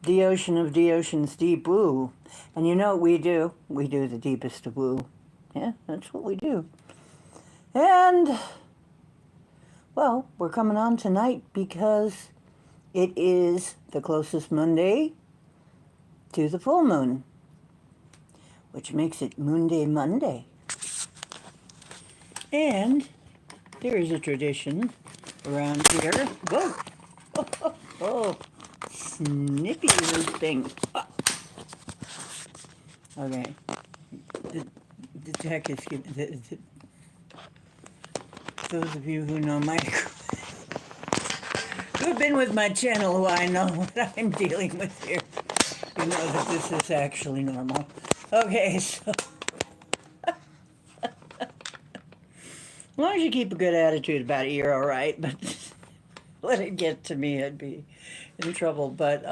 the ocean of the ocean's deep blue. And you know what we do? We do the deepest of blue. Yeah, that's what we do. And, well, we're coming on tonight because it is the closest Monday to the full moon, which makes it Moonday Monday. And there is a tradition around here. Whoa! Oh, oh, oh. Snippy little thing. Oh. Okay. The tech is getting... Those of you who know my... who've been with my channel a while know what I'm dealing with here. You know that this is actually normal. Okay, so... as long as you keep a good attitude about it, you're all right. But let it get to me, I'd be in trouble. But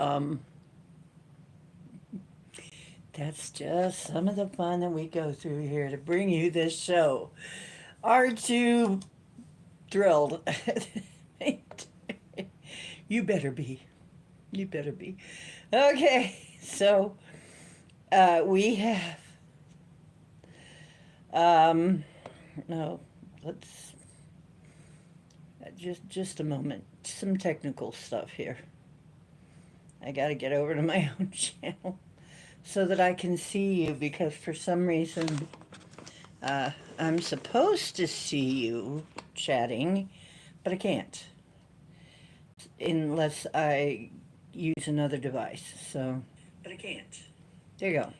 that's just some of the fun that we go through here to bring you this show. Aren't you thrilled? You better be. You better be. Okay, so we have... no, let's... just a moment. Some technical stuff here. I got to get over to my own channel so that I can see you, because for some reason I'm supposed to see you chatting, but I can't unless I use another device. So, but I can't. There you go.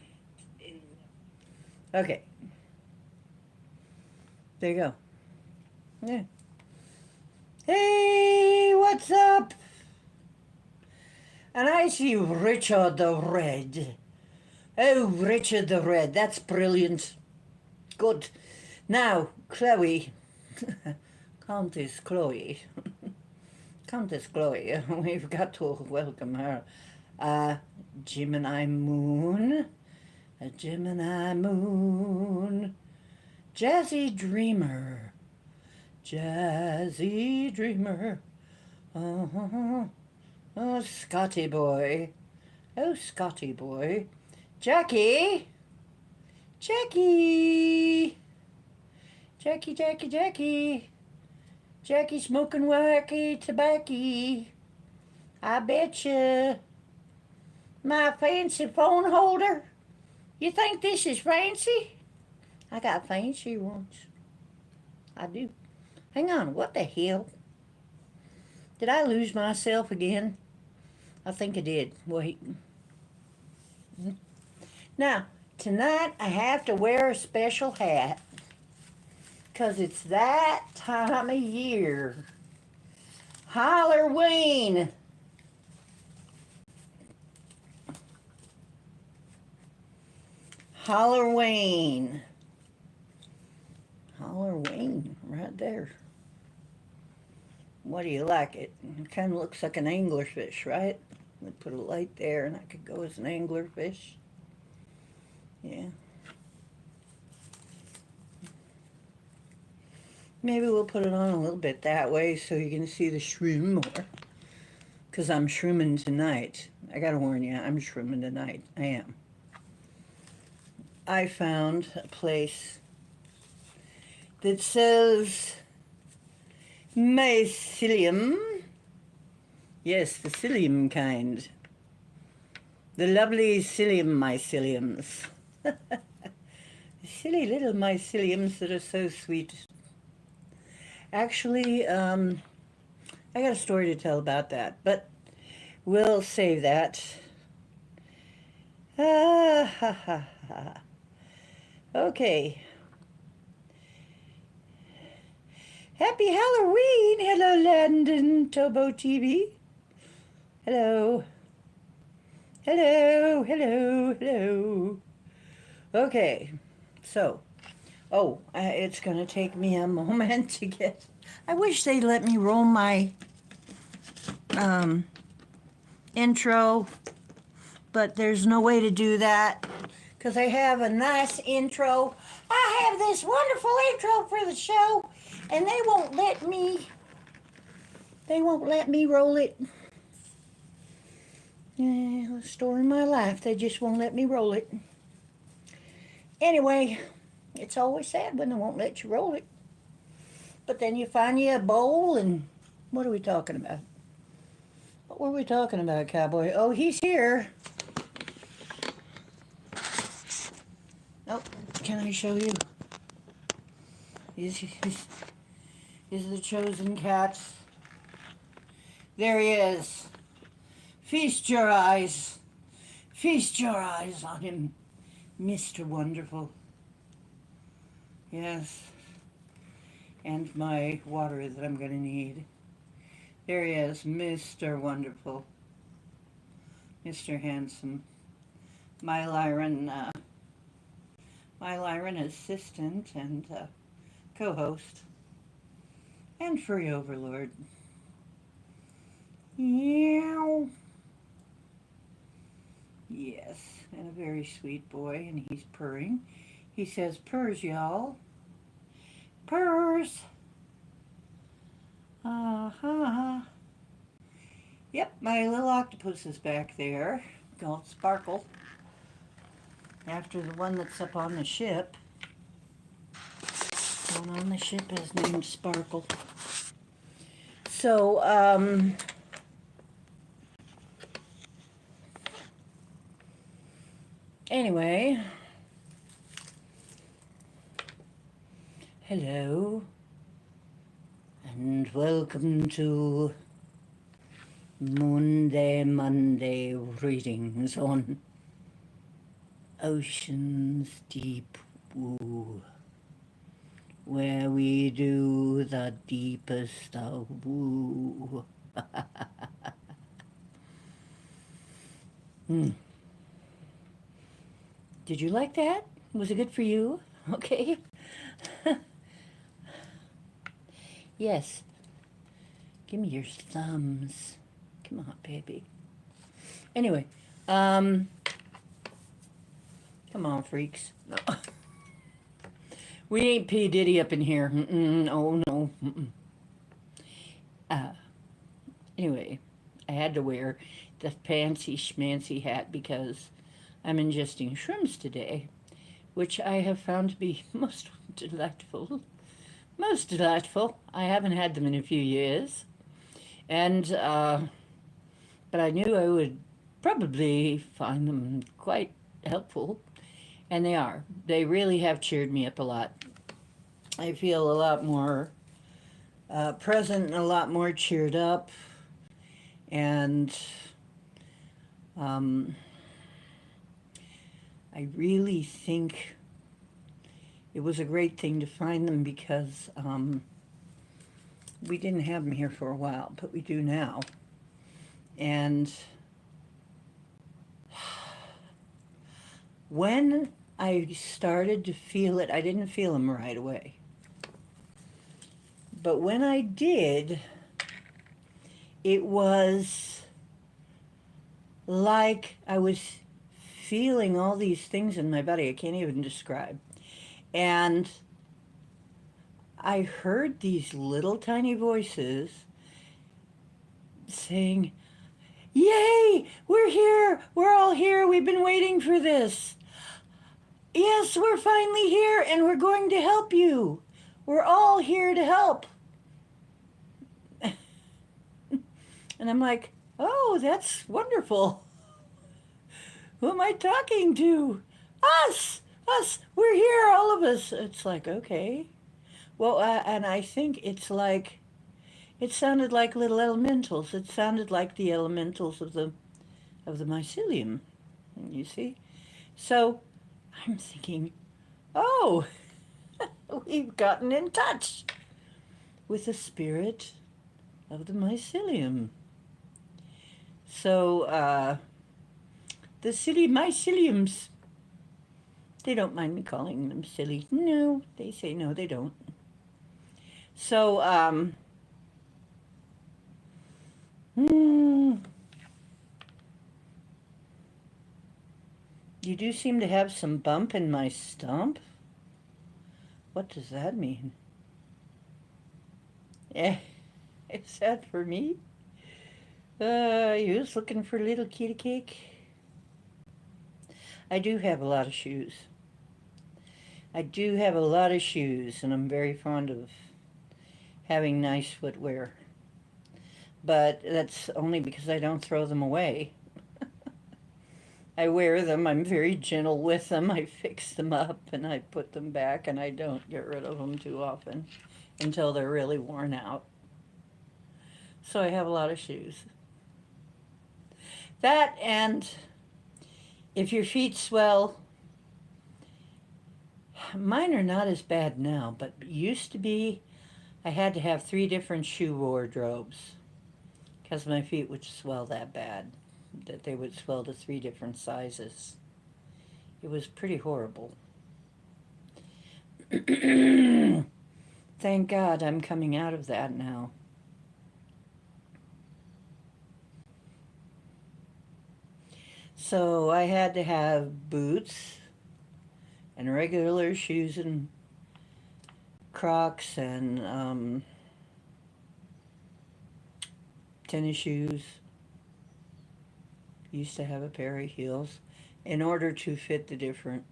Okay. There you go. Yeah. Hey, what's up? And I see Richard the Red. Oh, Richard the Red, that's brilliant. Good. Now, Chloe, Countess Chloe, Countess Chloe, we've got to welcome her. Gemini Moon, a Gemini Moon, Jazzy Dreamer, Jazzy Dreamer, oh, Scotty Boy, oh, Scotty Boy, Jackie, Jackie, Jackie, Jackie, Jackie, Jackie smoking wacky tobacco, I betcha. My fancy phone holder, you think this is fancy? I got fancy ones. I do. Hang on, what the hell? Did I lose myself again? I think I did. Wait. Now, tonight I have to wear a special hat because it's that time of year. Halloween. Halloween. Halloween, right there. What do you like it? It kind of looks like an anglerfish, right? We put a light there and I could go as an anglerfish. Yeah. Maybe we'll put it on a little bit that way so you can see the shroom more. Because I'm shrooming tonight. I gotta warn you, I'm shrooming tonight. I am. I found a place that sells mycelium. Yes, the psyllium kind. The lovely psyllium myceliums. The silly little myceliums that are so sweet. Actually, I got a story to tell about that, but we'll save that. Ah, ha, ha, ha. Okay. Happy Halloween! Hello, Landon Tobo TV. Hello. Hello, hello, hello. Okay, so, it's going to take me a moment to get... I wish they'd let me roll my intro, but there's no way to do that because I have a nice intro. I have this wonderful intro for the show, and they won't let me roll it. Yeah, Story of my life. They just won't let me roll it. Anyway, it's always sad when they won't let you roll it. But then you find you a bowl, and what are we talking about? What were we talking about, cowboy? Oh, he's here. Oh, can I show you? These are the chosen cats. There he is. Feast your eyes. Feast your eyes on him, Mr. Wonderful. Yes. And my water that I'm going to need. There he is, Mr. Wonderful. Mr. Handsome. My Lyran assistant and co-host. And furry overlord. Meow. Yes, and a very sweet boy, and he's purring. He says, purrs, y'all. Purrs. Uh-huh. Yep, my little octopus is back there, called Sparkle. After the one that's up on the ship. The one on the ship is named Sparkle. So, anyway, hello, and welcome to Moonday Monday readings on Ocean's Deep Woo, where we do the deepest of woo. Did you like that? Was it good for you? Okay. Yes. Give me your thumbs. Come on, baby. Anyway, come on, freaks. No. We ain't P. Diddy up in here. Oh, no. Anyway, I had to wear the fancy schmancy hat because I'm ingesting shrimps today, which I have found to be most delightful. Most delightful. I haven't had them in a few years. And, but I knew I would probably find them quite helpful. And they are. They really have cheered me up a lot. I feel a lot more present and a lot more cheered up. And I really think it was a great thing to find them because we didn't have them here for a while, but we do now. And when I started to feel it, I didn't feel them right away. But when I did, it was like I was feeling all these things in my body I can't even describe. And I heard these little tiny voices saying, "Yay, we're here, we're all here, we've been waiting for this. Yes, we're finally here and we're going to help you. We're all here to help." And I'm like, oh, that's wonderful. Who am I talking to? Us, we're here, all of us. It's like, okay. Well, and I think it's like, it sounded like little elementals. It sounded like the elementals of the mycelium, you see? So I'm thinking, oh, we've gotten in touch with the spirit of the mycelium. So the silly myceliums, they don't mind me calling them silly. No, they say no, they don't. So, you do seem to have some bump in my stump. What does that mean? Eh, is that for me? You was looking for a little kitty cake? I do have a lot of shoes. I do have a lot of shoes, and I'm very fond of having nice footwear. But that's only because I don't throw them away. I wear them, I'm very gentle with them, I fix them up and I put them back, and I don't get rid of them too often until they're really worn out. So I have a lot of shoes. That, and if your feet swell, mine are not as bad now, but used to be I had to have 3 different shoe wardrobes because my feet would swell that bad that they would swell to 3 different sizes. It was pretty horrible. Thank God I'm coming out of that now. So I had to have boots and regular shoes and Crocs and tennis shoes. Used to have a pair of heels in order to fit the different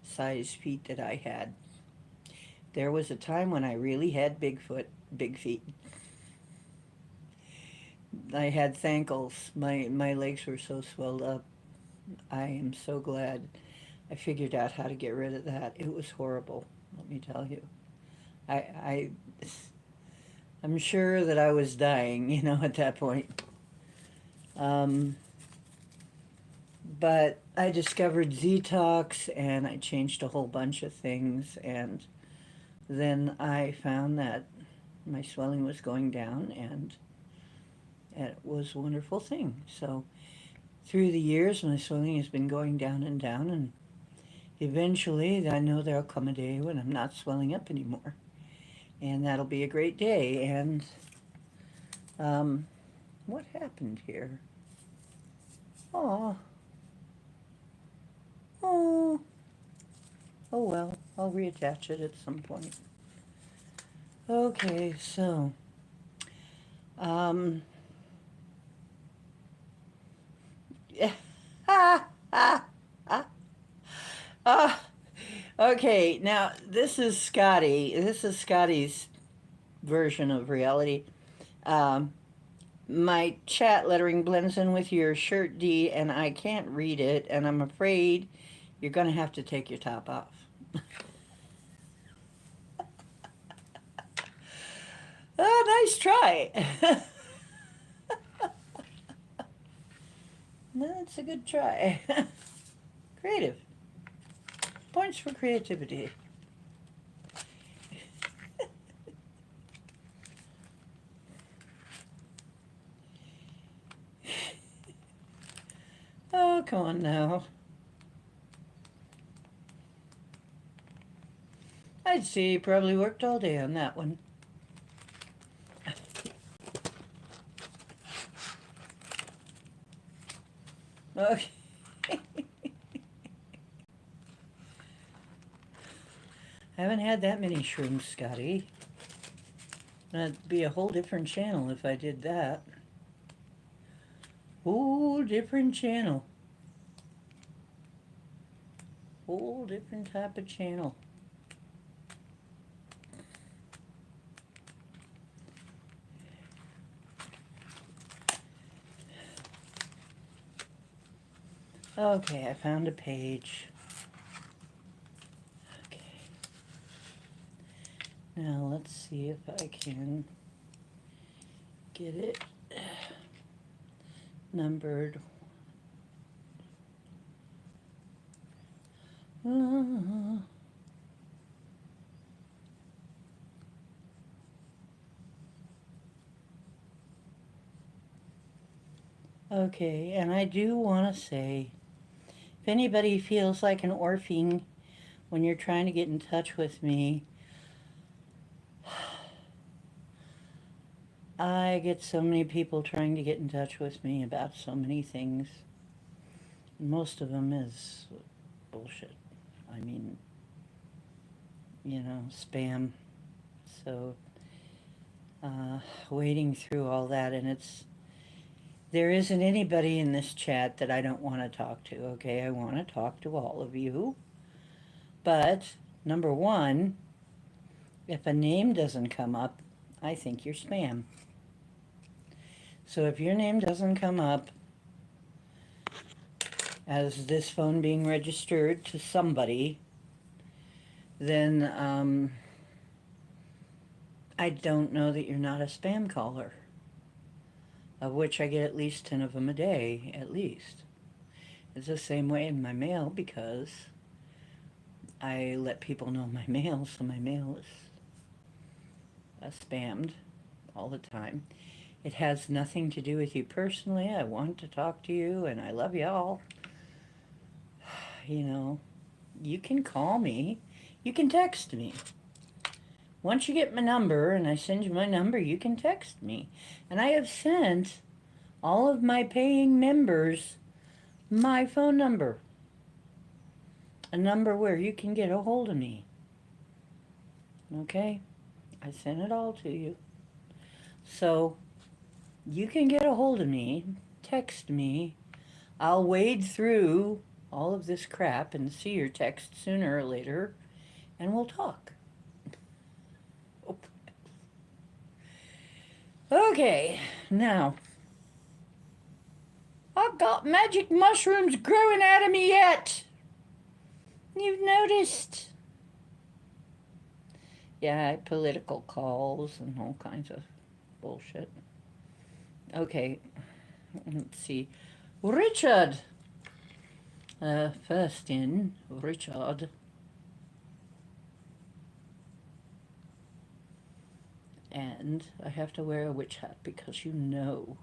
size feet that I had. There was a time when I really had big feet. I had thankles. My legs were so swelled up. I am so glad I figured out how to get rid of that. It was horrible, let me tell you. I, I, I'm sure that I was dying, at that point. Um, but I discovered Zetox and I changed a whole bunch of things, and then I found that my swelling was going down, and it was a wonderful thing. So through the years, my swelling has been going down, and eventually I know there'll come a day when I'm not swelling up anymore, and that'll be a great day. And what happened here? Oh, oh, oh well, I'll reattach it at some point. Okay, so, um, ah, ah, ah, ah. Okay, now this is Scotty. This is Scotty's version of reality. Um, my chat lettering blends in with your shirt D, and I can't read it, and I'm afraid you're going to have to take your top off. Oh, nice try. That's a good try. Creative. Points for creativity. Oh, come on now. I'd say you probably worked all day on that one. Okay. I haven't had that many shrooms, Scotty. That'd be a whole different channel if I did that. Whole different channel. Whole different type of channel. Okay, I found a page. Okay. Now let's see if I can get it numbered. Okay, and I do want to say, if anybody feels like an orphan when you're trying to get in touch with me, I get so many people trying to get in touch with me about so many things. Most of them is bullshit. I mean, spam. So, wading through all that, and There isn't anybody in this chat that I don't want to talk to, okay? I want to talk to all of you. But, number one, if a name doesn't come up, I think you're spam. So if your name doesn't come up as this phone being registered to somebody, then I don't know that you're not a spam caller, of which I get at least 10 of them a day, at least. It's the same way in my mail because I let people know my mail, so my mail is spammed all the time. It has nothing to do with you personally. I want to talk to you, and I love you all. You know, you can call me. You can text me. Once you get my number and I send you my number, you can text me. And I have sent all of my paying members my phone number. A number where you can get a hold of me. Okay? I sent it all to you. So, you can get a hold of me, text me. I'll wade through all of this crap and see your text sooner or later, and we'll talk. Okay, now, I've got magic mushrooms growing out of me yet. You've noticed? Yeah, political calls and all kinds of bullshit. Okay, let's see. Richard. First in, Richard. And I have to wear a witch hat because you know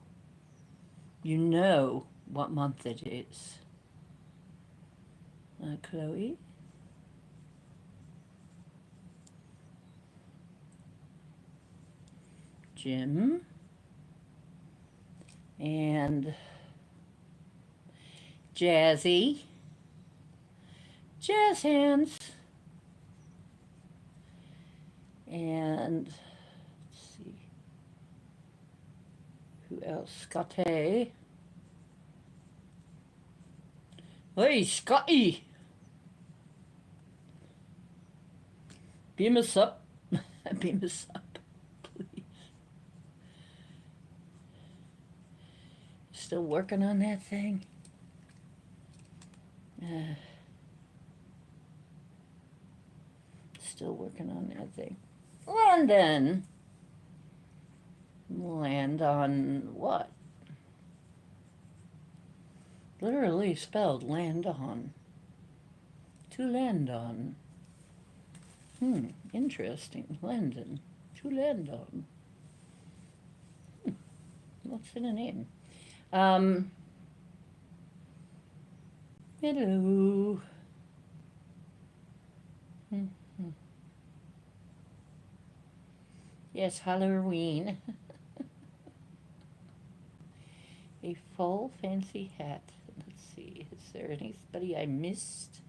what month it is. Chloe. Jim. And Jazzy. Jazz hands. And let's see. Who else? Scotty. Hey, Scotty! Beam us up. Beam us up, please. Still working on that thing? Still working on that thing. London! Land on what? Literally spelled land on. To land on. Interesting. London. To land on. What's in a name? Hello. Yes, Halloween. A full fancy hat. Let's see, is there anybody I missed?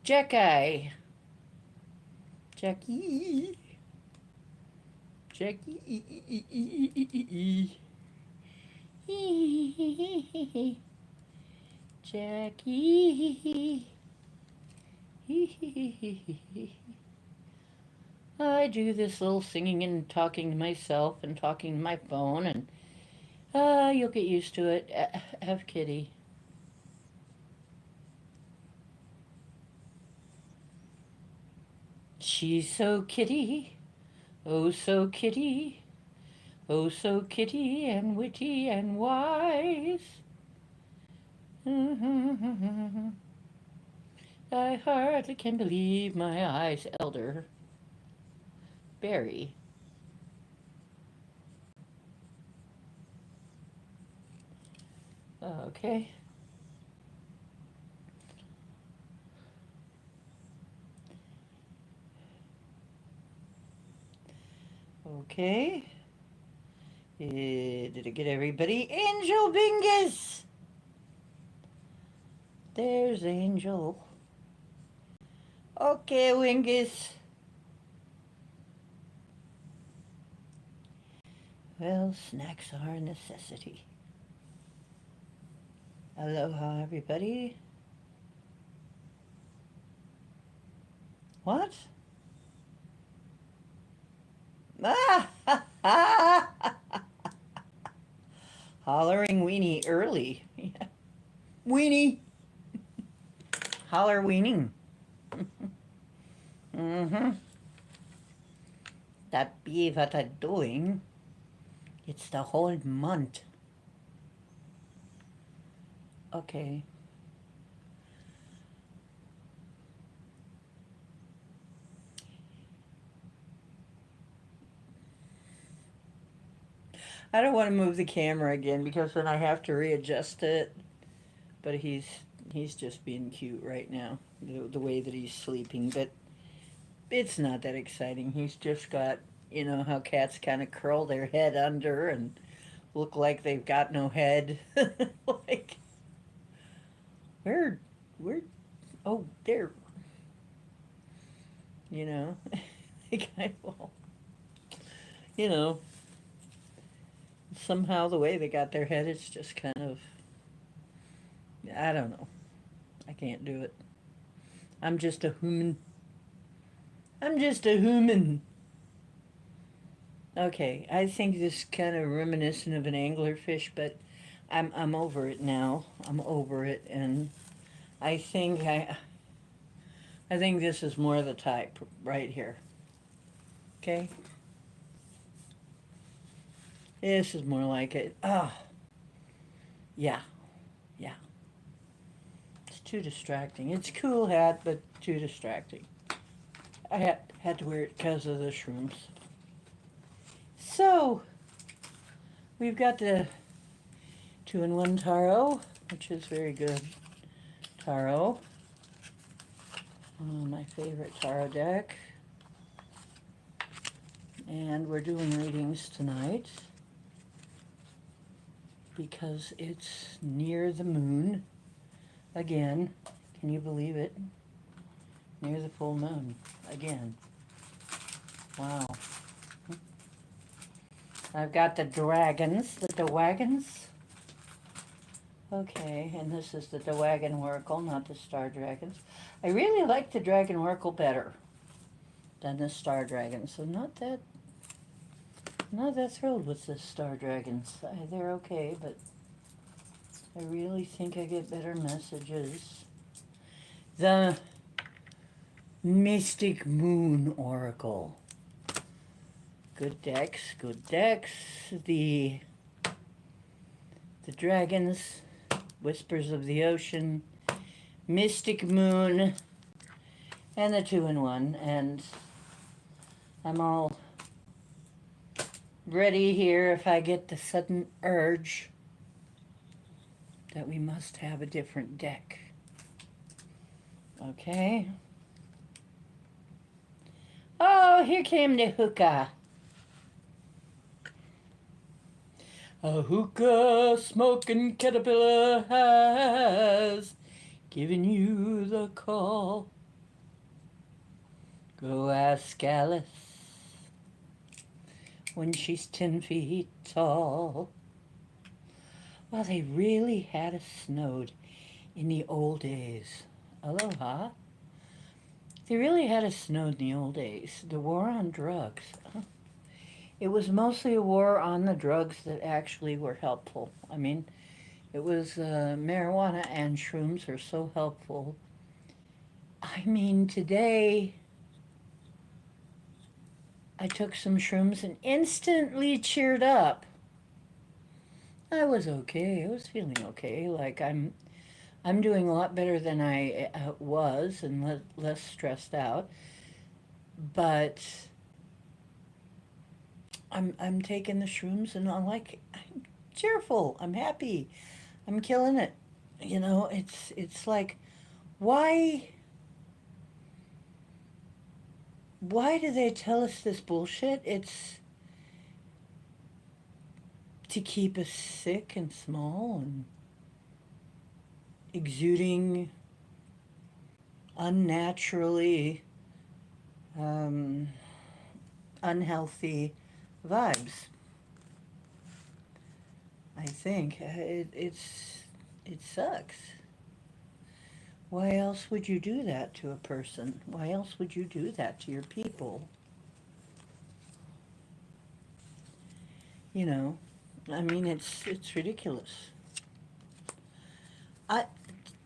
Jackie. Jackie. Jackie. Jackie. I do this little singing and talking to myself and talking to my phone, and you'll get used to it. Have Kitty. She's so kitty, oh so kitty, oh so kitty and witty and wise. I hardly can believe my eyes, Elder Barry. Okay. Okay. Did I get everybody? Angel Bingus! There's Angel. Okay, Wingus. Well, snacks are a necessity. Aloha, everybody. What? Hollering weenie early. Weenie. Holler weaning. Mm-hmm. That be what I'm doing. It's the whole month. Okay. I don't want to move the camera again because then I have to readjust it. But he's just being cute right now, the way that he's sleeping. But it's not that exciting. He's just got, you know how cats kind of curl their head under and look like they've got no head. Like, where, where, oh, there, you know. Like, well, you know, somehow the way they got their head, it's just kind of, I don't know. I can't do it. I'm just a human. I'm just a human. Okay, I think this is kind of reminiscent of an anglerfish, but I'm over it now. I'm over it, and I think I think this is more the type right here. Okay, this is more like it. Ah, yeah, yeah. It's too distracting. It's a cool hat, but too distracting. I had to wear it because of the shrooms. So we've got the 2-in-1 taro, which is very good. Taro. My favorite tarot deck. And we're doing readings tonight because it's near the moon again. Can you believe it? Near the full moon again. Wow. I've got the dragons, the dewagons. Okay, and this is the Dragon Oracle, not the Star Dragons. I really like the Dragon Oracle better than the Star Dragons, so not that thrilled with the Star Dragons. They're okay, but I really think I get better messages. The Mystic Moon Oracle. Good decks, good decks. The Dragons, Whispers of the Ocean, Mystic Moon, and the 2-in-1. And I'm all ready here if I get the sudden urge that we must have a different deck. Okay. Oh, here came the hookah. A hookah smoking caterpillar has given you the call. Go ask Alice when she's 10 feet tall. Well, they really had us snowed in the old days. Aloha. They really had us snowed in the old days. The war on drugs. It was mostly a war on the drugs that actually were helpful. I mean, it was marijuana and shrooms are so helpful. I mean, today I took some shrooms and instantly cheered up. I was okay. I was feeling okay. Like I'm doing a lot better than I was and less stressed out. But I'm taking the shrooms and I'm cheerful. I'm happy. I'm killing it. You know, it's like, why do they tell us this bullshit? It's to keep us sick and small and exuding unnaturally unhealthy vibes. I think it's it sucks. Why else would you do that to a person? Why else would you do that to your people? You know, I mean, it's ridiculous. I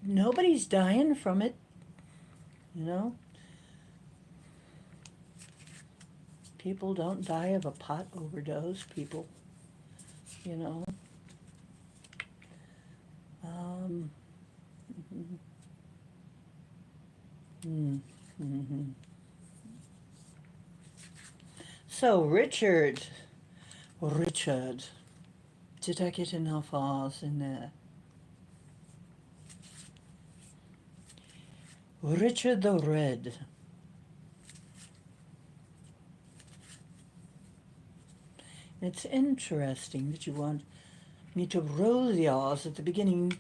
Nobody's dying from it, you know. People don't die of a pot overdose. People, you know. Um, mm-hmm. So Richard, did I get enough R's in there? Richard the Red. It's interesting that you want me to roll the R's at the beginning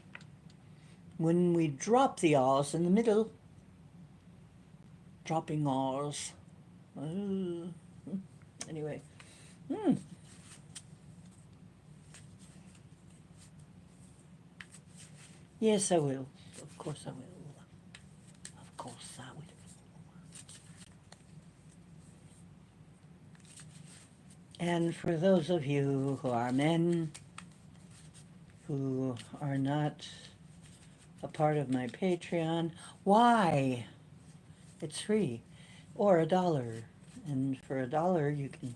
when we drop the R's in the middle. Dropping R's. Anyway. Yes, I will. Of course I will. Of course I will. And for those of you who are men, who are not a part of my Patreon, why? It's free. Or $1. And for $1 you can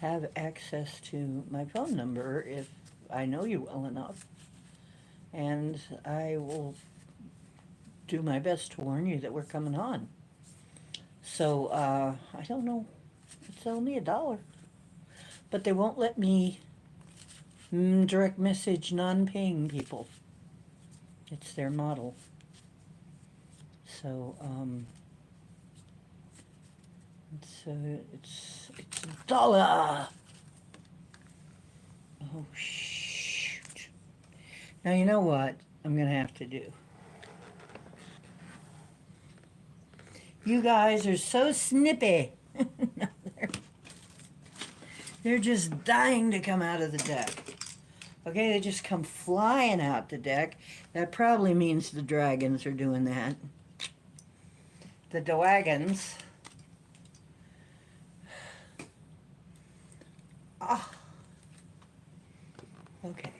have access to my phone number if I know you well enough. And I will do my best to warn you that we're coming on. So, I don't know. It's only $1. But they won't let me direct message non-paying people. It's their model. So, it's $1. Oh, shoot. Now, you know what I'm going to have to do? You guys are so snippy. No, they're just dying to come out of the deck. Okay, they just come flying out the deck. That probably means the dragons are doing that. The dwagons. Ah. Okay.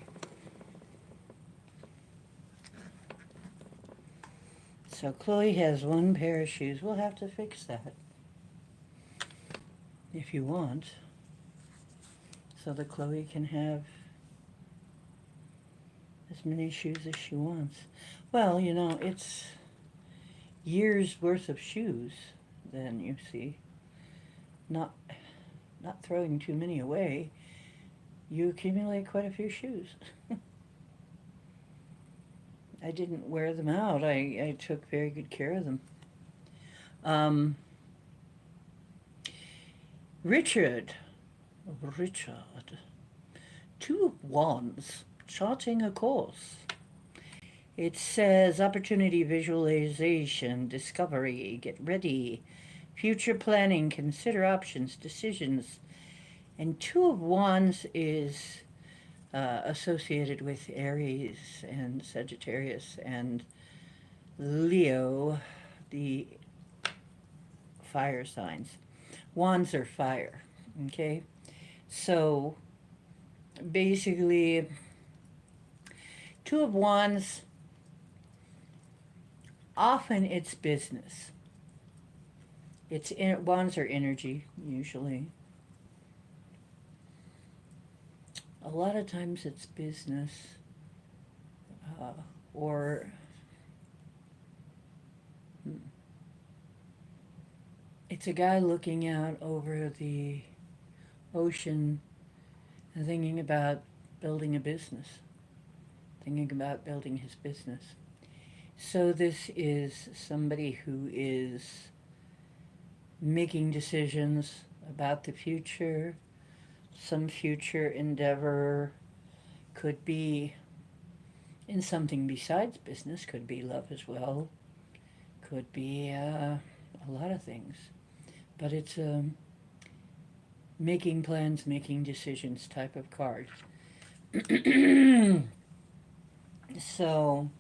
So Chloe has one pair of shoes. We'll have to fix that. If you want. So that Chloe can have as many shoes as she wants. Well, you know, it's years worth of shoes then, you see. Not throwing too many away. You accumulate quite a few shoes. I didn't wear them out. I took very good care of them. Richard. 2 of Wands, charting a course. It says opportunity, visualization, discovery, get ready, future planning, consider options, decisions. And 2 of Wands is associated with Aries and Sagittarius and Leo, the fire signs. Wands are fire, okay? So basically, 2 of Wands, often it's business. Wands are energy, usually. A lot of times it's business, or it's a guy looking out over the ocean and thinking about building a business, thinking about building his business. So this is somebody who is making decisions about the future. Some future endeavor could be in something besides business, could be love as well, could be a lot of things. But it's a making plans, making decisions type of card. So,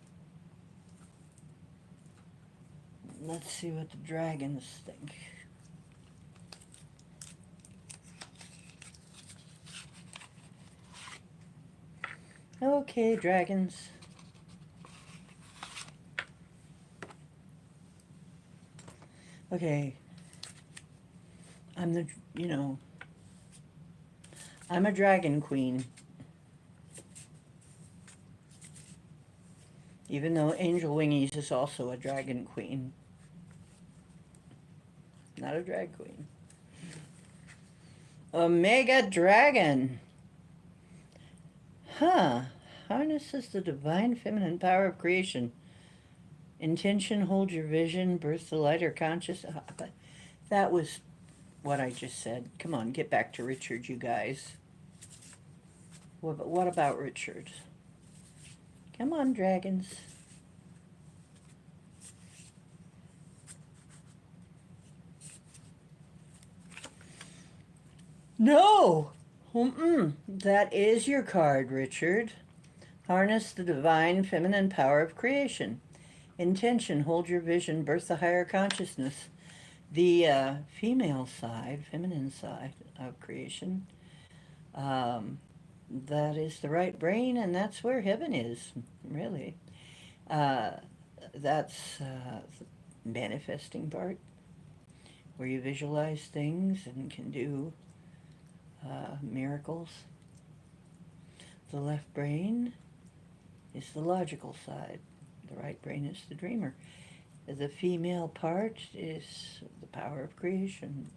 let's see what the dragons think. Okay, dragons. Okay. I'm you know, I'm a dragon queen. Even though Angel Wingies is also a dragon queen. Not a drag queen. Omega Dragon. Huh. Harnesses the divine feminine power of creation. Intention, hold your vision, birth the light or conscious. That was what I just said. Come on, get back to Richard, you guys. What about Richard? Come on, dragons. No! That is your card, Richard. Harness the divine feminine power of creation. Intention, hold your vision, birth the higher consciousness. The female side, feminine side of creation, that is the right brain, and that's where heaven is, really. Uh, that's the manifesting part, where you visualize things and can do miracles. The left brain is the logical side. The right brain is the dreamer. The female part is the power of creation.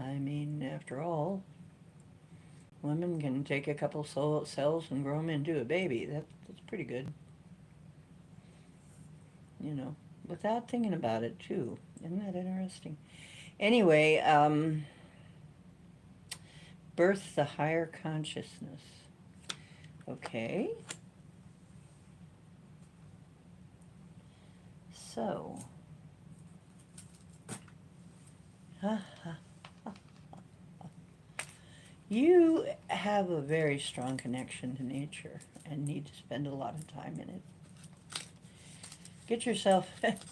I mean, after all, women can take a couple cells and grow them into a baby. That's pretty good. You know, without thinking about it, too. Isn't that interesting? Anyway, birth the higher consciousness. Okay. So, you have a very strong connection to nature and need to spend a lot of time in it. Get yourself, if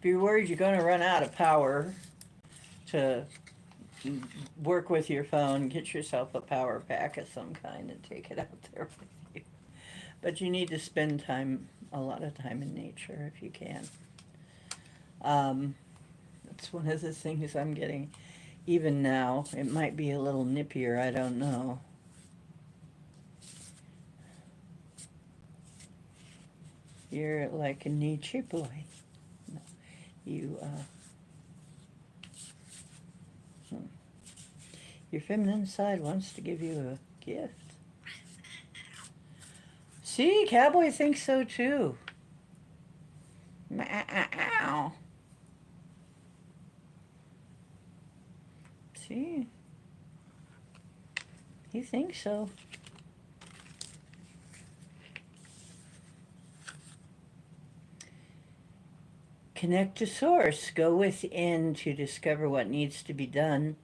you're worried you're going to run out of power to work with your phone, get yourself a power pack of some kind and take it out there with you. But you need to spend a lot of time in nature if you can. That's one of the things I'm getting. Even now, it might be a little nippier, I don't know. You're like a nature boy. No, you, your feminine side wants to give you a gift. See, Cowboy thinks so too. Ow. See? He thinks so. Connect to source. Go within to discover what needs to be done.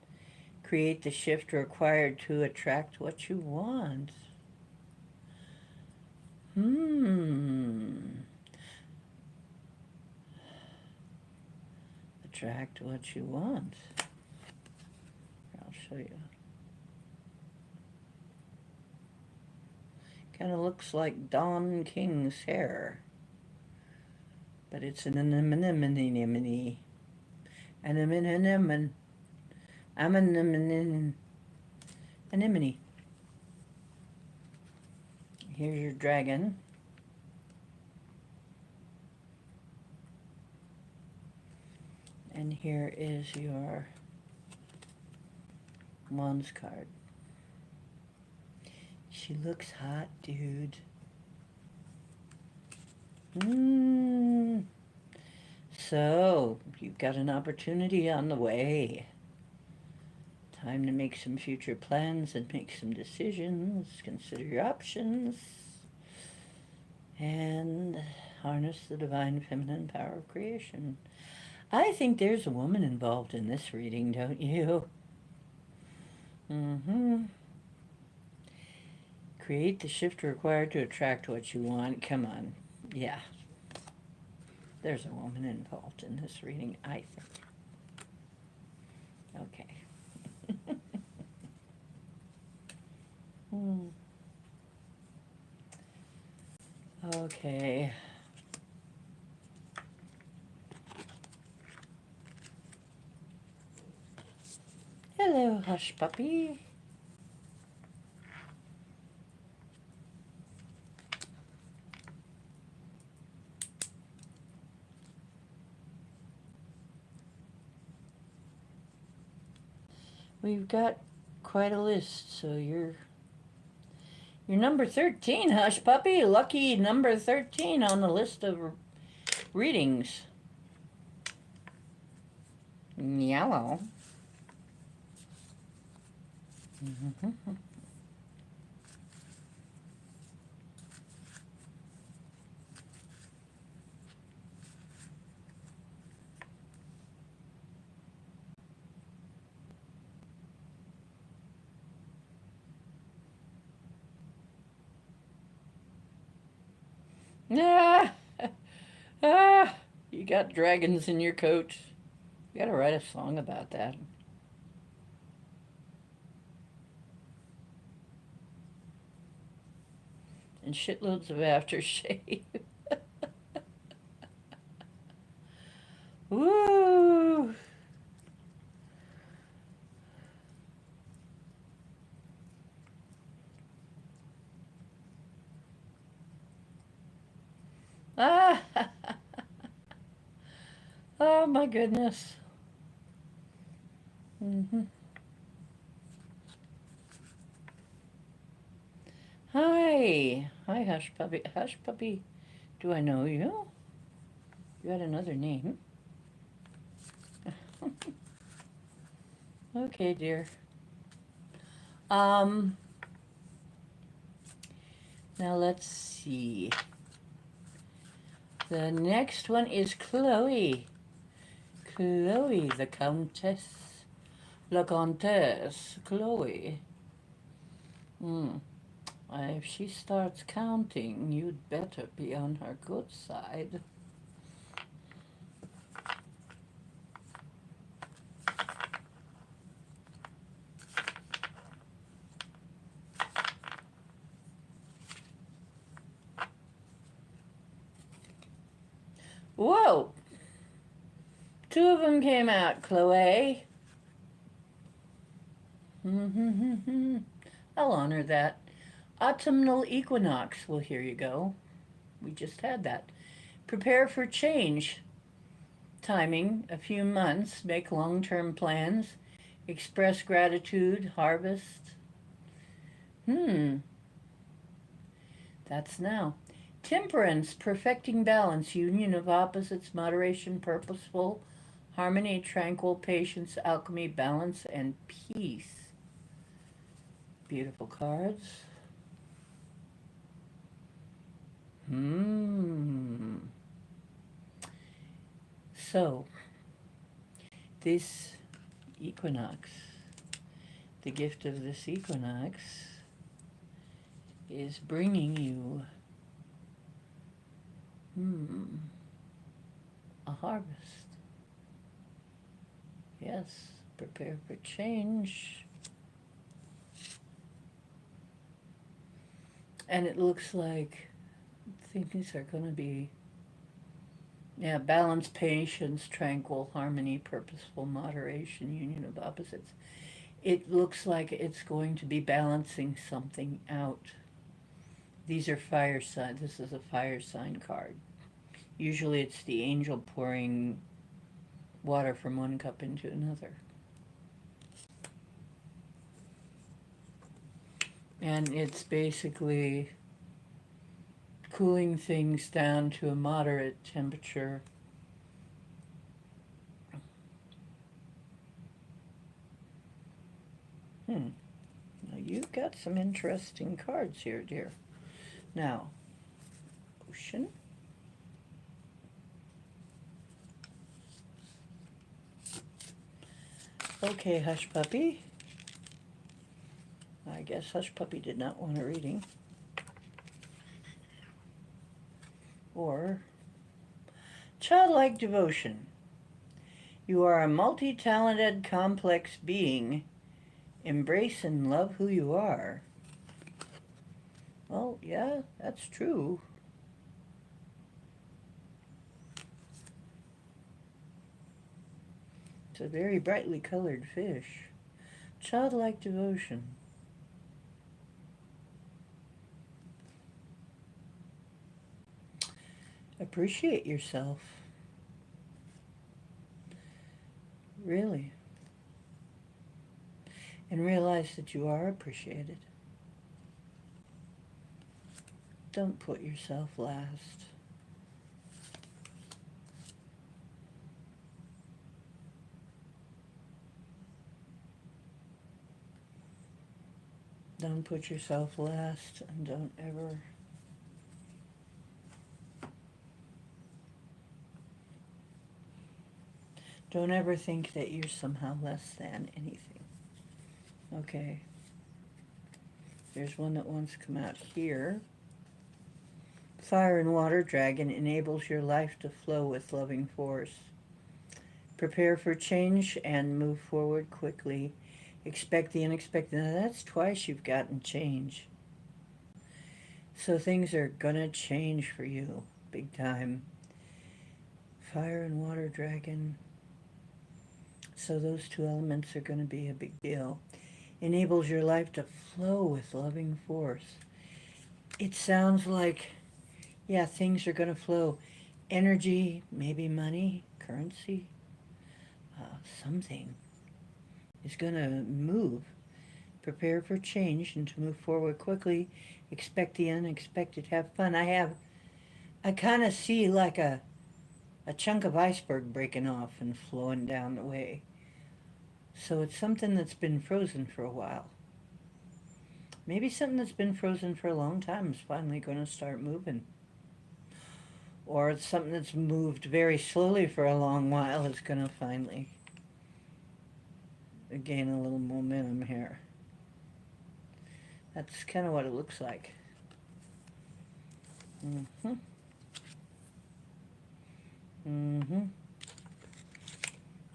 Create the shift required to attract what you want. Attract what you want. I'll show you. Kind of looks like Don King's hair. But it's an anemone. Anemone. Anemone. Here's your dragon. And here is your Wands card. She looks hot, dude. So, you've got an opportunity on the way. Time to make some future plans and make some decisions. Consider your options. And harness the divine feminine power of creation. I think there's a woman involved in this reading, don't you? Create the shift required to attract what you want. Come on. Yeah. There's a woman involved in this reading, I think. Okay. Okay. Hello, hush puppy. We've got quite a list, so you're number 13, hush puppy. Lucky number 13 on the list of readings. Yellow. Ah, ah, you got dragons in your coat. You gotta write a song about that. And shitloads of aftershave. Woo! Ah! Oh my goodness. Hi. Hi, Hush Puppy. Hush Puppy. Do I know you? You got another name. Okay, dear. Now let's see. The next one is Chloe. Chloe, the Countess. La Comtesse. Chloe. If she starts counting, you'd better be on her good side. Whoa! Two of them came out, Chloe. I'll honor that. Autumnal equinox. Well, here you go. We just had that. Prepare for change. Timing, a few months. Make long-term plans. Express gratitude. Harvest. That's now. Temperance, perfecting balance, union of opposites, moderation, purposeful, harmony, tranquil, patience, alchemy, balance, and peace. Beautiful cards. So, this equinox, the gift of this equinox, is bringing you a harvest. Yes, prepare for change. And it looks like things are going to be, balance, patience, tranquil, harmony, purposeful, moderation, union of opposites. It looks like it's going to be balancing something out. These are fire signs. This is a fire sign card. Usually it's the angel pouring water from one cup into another. And it's basically cooling things down to a moderate temperature. Now you've got some interesting cards here, dear. Now, ocean. Okay, hush puppy. I guess Hush Puppy did not want a reading. Or childlike devotion. You are a multi-talented, complex being. Embrace and love who you are. Well, yeah, that's true. It's a very brightly colored fish. Childlike devotion. Appreciate yourself. Really. And realize that you are appreciated. Don't put yourself last. Don't put yourself last, and don't ever think that you're somehow less than anything. Okay. There's one that wants to come out here. Fire and water dragon enables your life to flow with loving force. Prepare for change and move forward quickly. Expect the unexpected. Now that's twice you've gotten change. So things are gonna change for you, big time. Fire and water dragon. So those two elements are gonna be a big deal. Enables your life to flow with loving force. It sounds like, yeah, things are gonna flow. Energy, maybe money, currency, something is gonna move. Prepare for change and to move forward quickly. Expect the unexpected. Have fun. I kind of see like a chunk of iceberg breaking off and flowing down the way. So it's something that's been frozen for a while. Maybe something that's been frozen for a long time is finally going to start moving. Or it's something that's moved very slowly for a long while is going to finally gain a little momentum here. That's kind of what it looks like. Mm-hmm. Mm-hmm.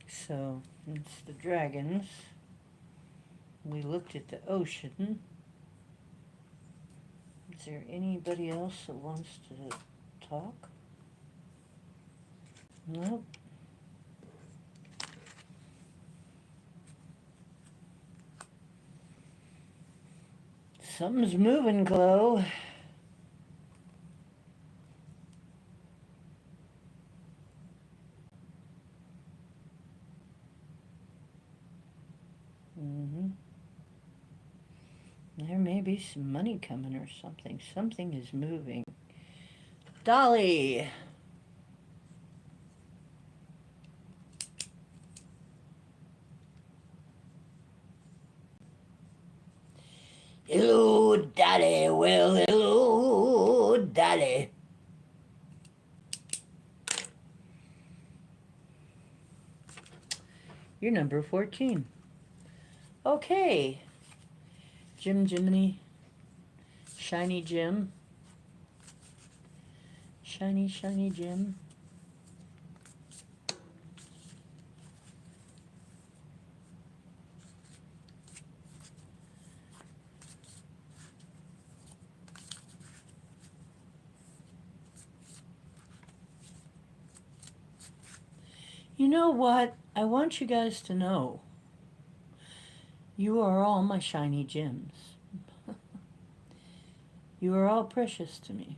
So, it's the dragons. We looked at the ocean. Is there anybody else that wants to talk? Nope. Something's moving, Chloe. Mm-hmm. There may be some money coming or something. Something is moving. Dolly! Hello, Dolly. Well, hello, Dolly. You're number 14. Okay. Jiminy. Shiny Jim. Shiny Jim. You know what? I want you guys to know. You are all my shiny gems. You are all precious to me.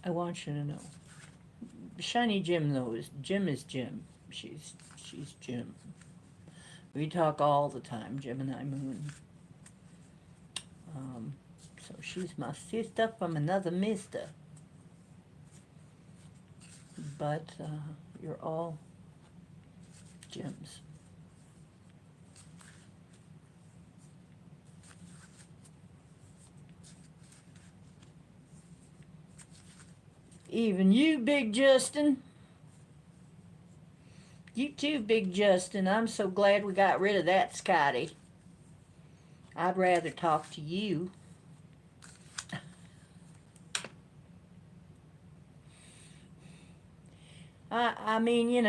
I want you to know. Shiny Jim, though, is Jim. She's Jim. We talk all the time, Gemini Moon. So she's my sister from another mister. But you're all gems. Even you, Big Justin. You too, Big Justin. I'm so glad we got rid of that Scotty. I'd rather talk to you. I mean,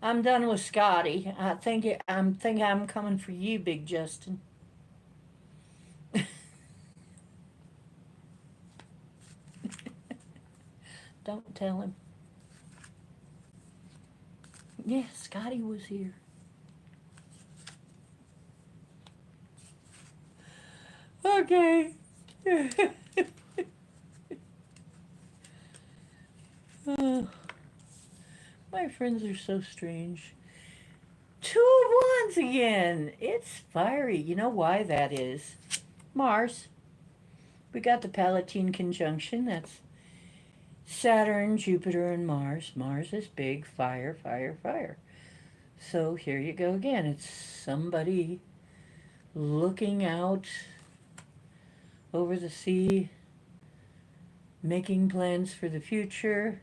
I'm done with Scotty. I think I'm coming for you, Big Justin. Don't tell him. Yeah, Scotty was here. Okay. Oh, my friends are so strange. Two of ones again. It's fiery. You know why that is? Mars. We got the Palatine conjunction. That's Saturn, Jupiter, and Mars. Mars is big. Fire, fire, fire. So here you go again. It's somebody looking out over the sea, making plans for the future,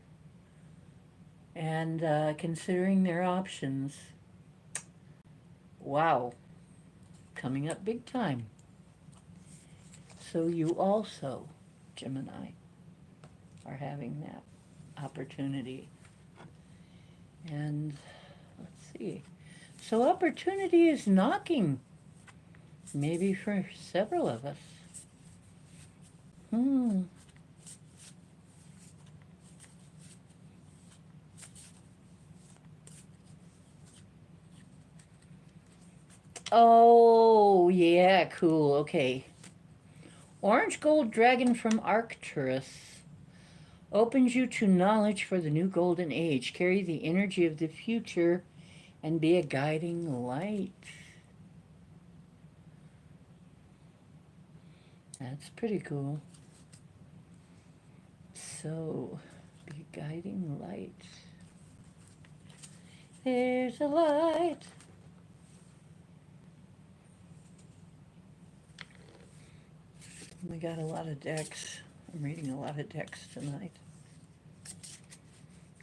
and considering their options. Wow, coming up big time. So you also, Gemini, are having that opportunity. And let's see. So opportunity is knocking, maybe for several of us. Hmm. Oh, yeah, cool. Okay. Orange Gold Dragon from Arcturus opens you to knowledge for the new golden age. Carry the energy of the future and be a guiding light. That's pretty cool. So, be a guiding light. There's a light. We got a lot of decks. I'm reading a lot of decks tonight.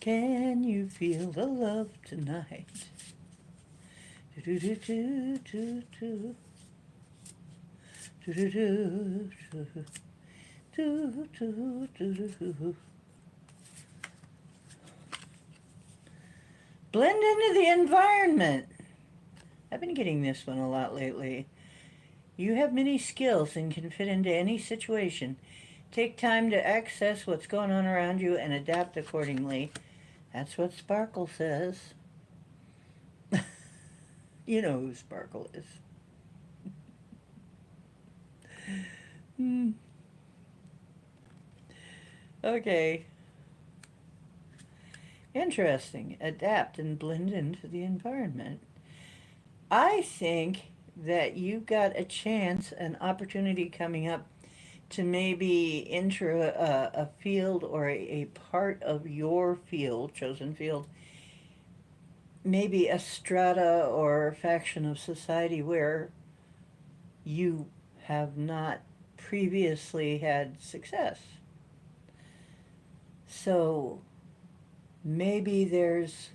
Can you feel the love tonight? Do do do do do do do do do do do do. Blend into the environment. I've been getting this one a lot lately. You have many skills and can fit into any situation. Take time to access what's going on around you and adapt accordingly. That's what Sparkle says. You know who Sparkle is. Okay. Interesting. Adapt and blend into the environment. I think that you've got a chance, an opportunity coming up to maybe enter a field or a part of your field, chosen field, maybe a strata or faction of society where you have not previously had success. So maybe there's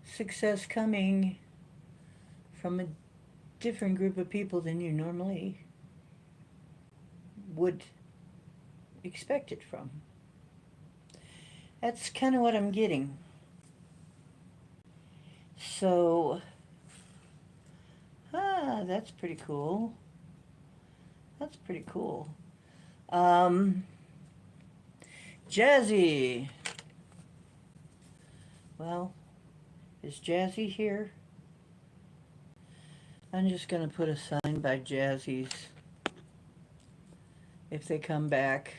success coming from a different group of people than you normally would expect it from. That's kind of what I'm getting. So, that's pretty cool. That's pretty cool. Jazzy. Well, is Jazzy here? I'm just going to put a sign by Jazzy's. If they come back,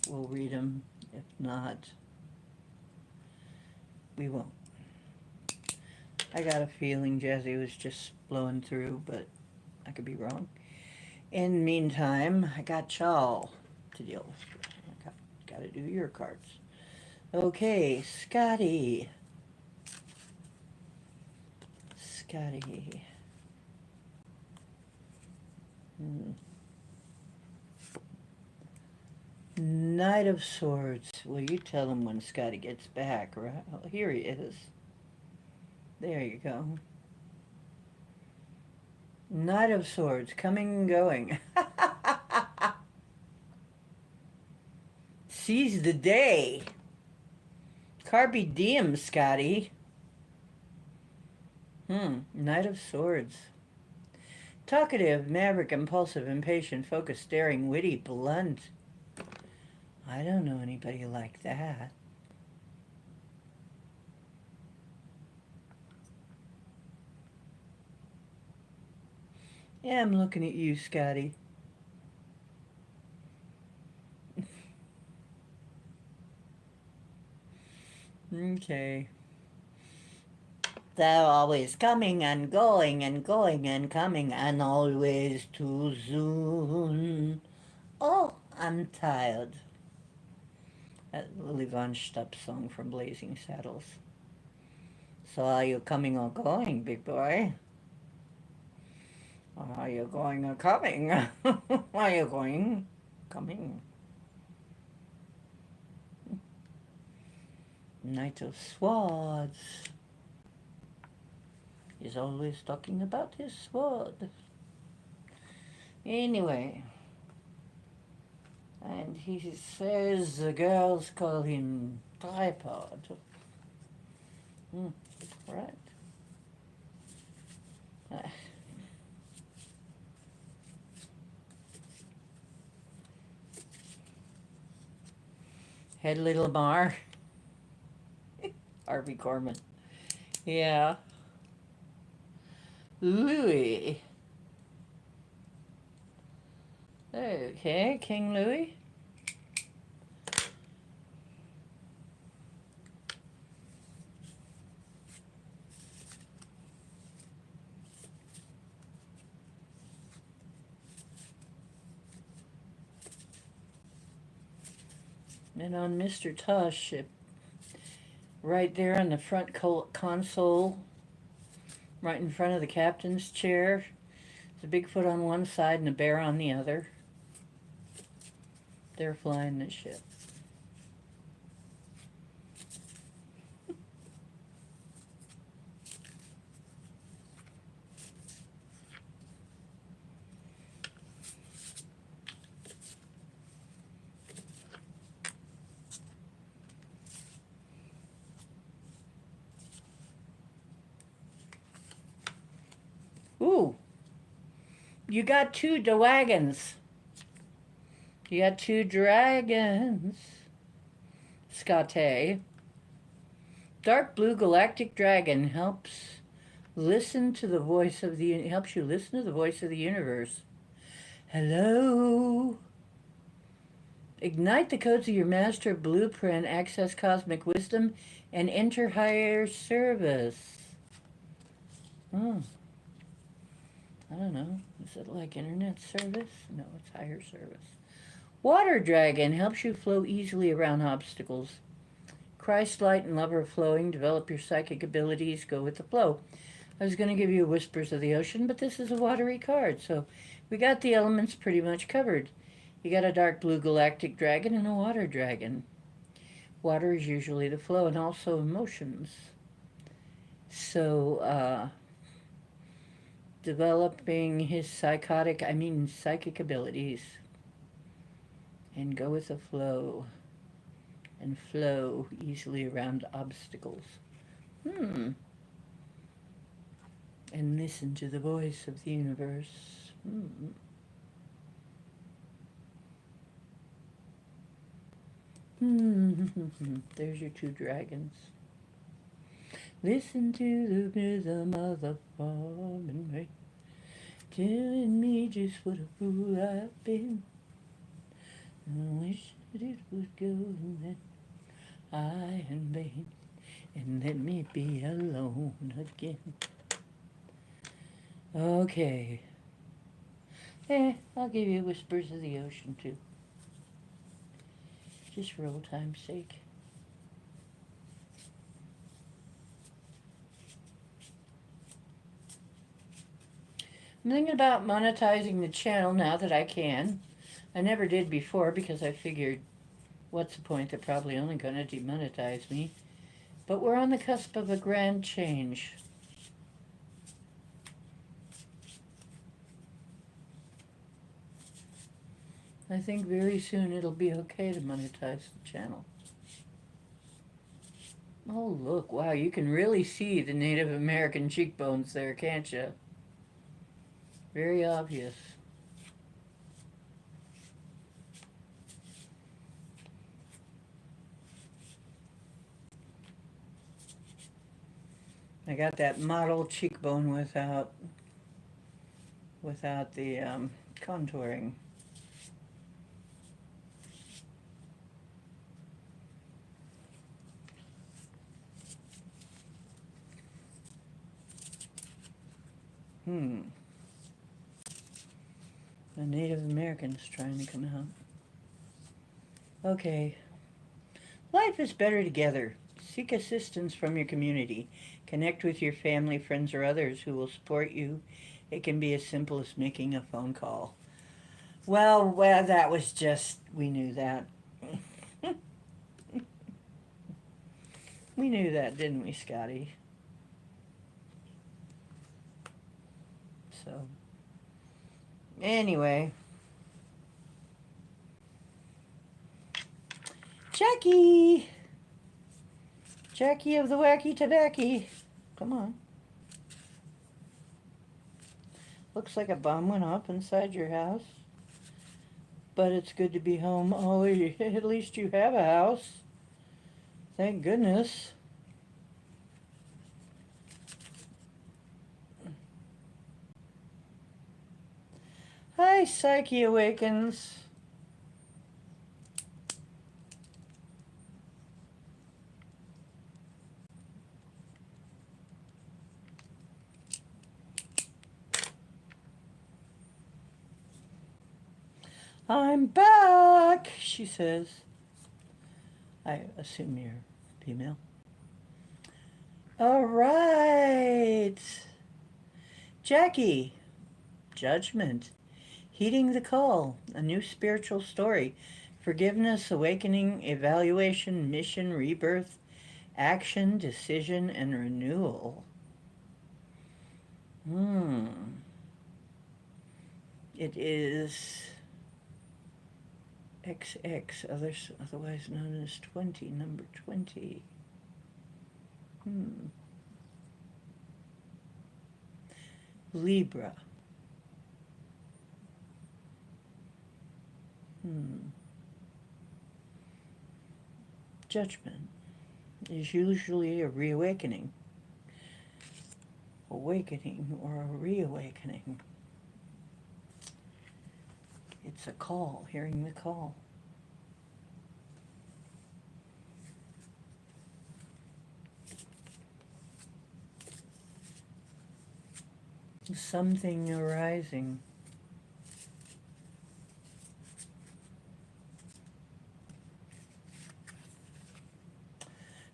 we'll read them. If not, we won't. I got a feeling Jazzy was just blowing through, but I could be wrong. In the meantime, I got y'all to deal with. I got to do your cards. Okay, Scotty. Scotty. Knight of Swords. Well, you tell him when Scotty gets back, right? Oh, here he is. There you go. Knight of Swords, coming and going. Seize the day. Carpe diem, Scotty. Knight of Swords. Talkative, maverick, impulsive, impatient, focused, daring, witty, blunt. I don't know anybody like that. Yeah, I'm looking at you, Scotty. Okay. Thou always coming and going and going and coming and always too soon. Oh, I'm tired. That Lily Von Stupp song from Blazing Saddles. So are you coming or going, big boy? Are you going or coming? Are you going? Coming. Knight of Swords. He's always talking about his sword. Anyway. And he says the girls call him tripod. Right. Head Little Lamar. Harvey Korman. Yeah. Louis. Okay, King Louis. And on Mr. Tush, right there on the front console, right in front of the captain's chair, there's a Bigfoot on one side and a bear on the other. They're flying the ship. Ooh, you got two wagons. You got two dragons. Scotty. Dark blue galactic dragon helps listen to the voice of the helps you listen to the voice of the universe. Hello. Ignite the codes of your master blueprint, access cosmic wisdom, and enter higher service. Oh. I don't know. Is it like internet service? No, it's higher service. Water dragon helps you flow easily around obstacles. Christ light and lover of flowing. Develop your psychic abilities. Go with the flow. I was going to give you Whispers of the Ocean, but this is a watery card, so we got the elements pretty much covered. You got a dark blue galactic dragon and a water dragon. Water is usually the flow and also emotions. So, developing his psychic abilities. And go with the flow. And flow easily around obstacles. And listen to the voice of the universe. There's your two dragons. Listen to the rhythm of the falling rain, telling me just what a fool I've been. I wish that it would go and then I in vain, and let me be alone again. Okay. I'll give you Whispers of the Ocean too. Just for old time's sake. I'm thinking about monetizing the channel now that I can. I never did before because I figured what's the point? They're probably only going to demonetize me. But we're on the cusp of a grand change. I think very soon it'll be okay to monetize the channel. Oh, look, wow, you can really see the Native American cheekbones there, can't you? Very obvious. I got that model cheekbone without the contouring. The Native Americans trying to come out. Okay. Life is better together. Seek assistance from your community. Connect with your family, friends, or others who will support you. It can be as simple as making a phone call. Well, that was just, we knew that. We knew that, didn't we, Scotty? So, anyway. Jackie! Jackie of the Wacky Tobacco. Come on. Looks like a bomb went off inside your house. But it's good to be home. Oh, at least you have a house. Thank goodness. Hi, Psyche Awakens. I'm back, she says. I assume you're female. All right. Jackie, Judgment, Heeding the Call, a new spiritual story, forgiveness, awakening, evaluation, mission, rebirth, action, decision, and renewal. It is XX, otherwise known as 20, number 20. Libra. Judgment is usually a reawakening. Awakening or a reawakening. It's a call, hearing the call. Something arising.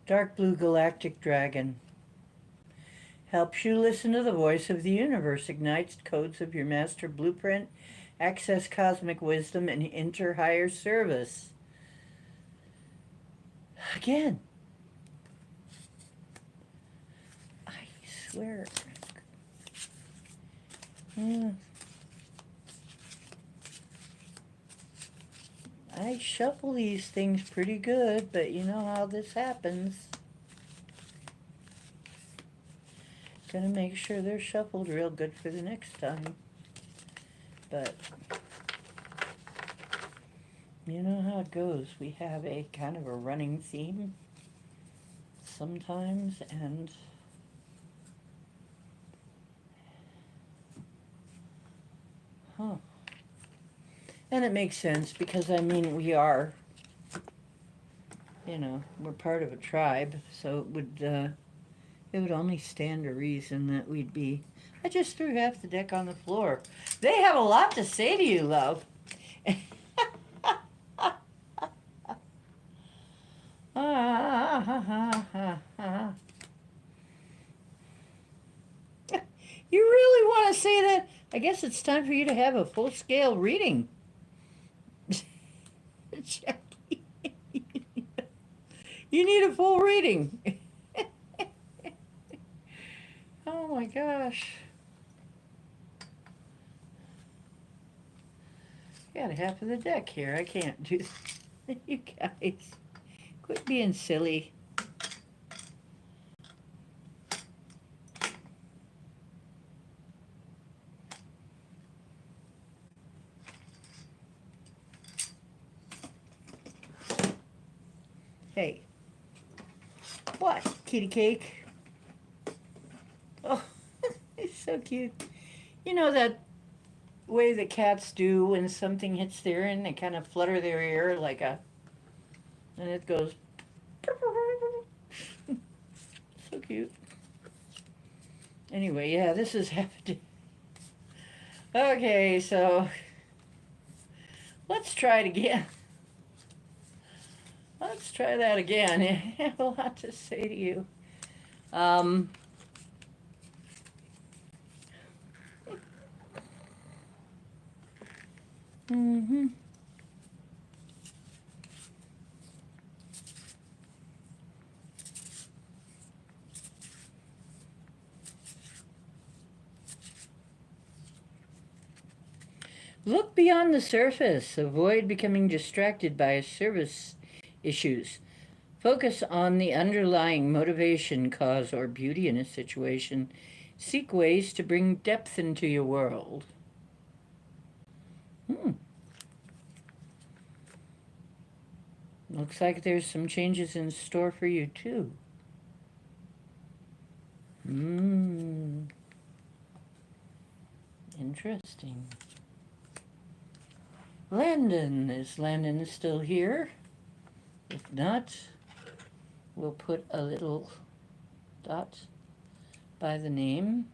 Dark Blue Galactic Dragon helps you listen to the voice of the universe, ignites codes of your master blueprint, access cosmic wisdom, and enter higher service. Again. I swear. I shuffle these things pretty good, but you know how this happens. Gonna make sure they're shuffled real good for the next time. But you know how it goes. We have a kind of a running theme sometimes, and and it makes sense because, I mean, we are, we're part of a tribe, so it would only stand to reason that we'd be. I just threw half the deck on the floor. They have a lot to say to you, love. You really want to say that? I guess it's time for you to have a full-scale reading. Jackie. You need a full reading. Oh my gosh. Got half of the deck here. I can't do this. You guys, quit being silly. Hey, what, kitty cake? Oh, it's so cute. You know that way the cats do when something hits their ear and they kind of flutter their ear like a, and it goes. So cute. Anyway, yeah, this is happening. Okay, so let's try it again. Let's try that again. I have a lot to say to you. Um, mm-hmm. Look beyond the surface. Avoid becoming distracted by service issues. Focus on the underlying motivation, cause, or beauty in a situation. Seek ways to bring depth into your world. Hmm. Looks like there's some changes in store for you, too. Interesting. Landon. Is Landon still here? If not, we'll put a little dot by the name.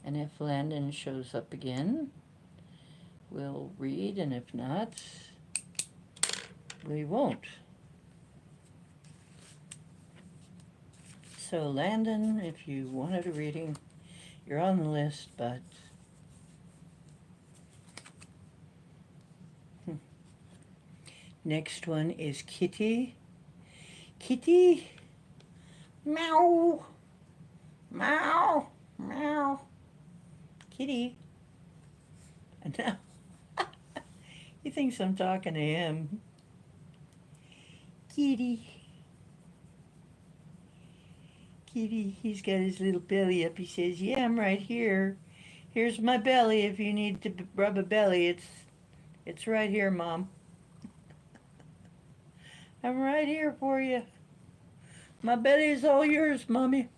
And if Landon shows up again, we'll read, and if not, we won't. So Landon, if you wanted a reading, you're on the list, but next one is Kitty. Kitty, meow, meow, meow. Kitty. And now he thinks I'm talking to him. Kitty. Kitty, he's got his little belly up. He says, yeah, I'm right here. Here's my belly if you need to rub a belly. It's right here, Mom. I'm right here for you. My belly is all yours, Mommy.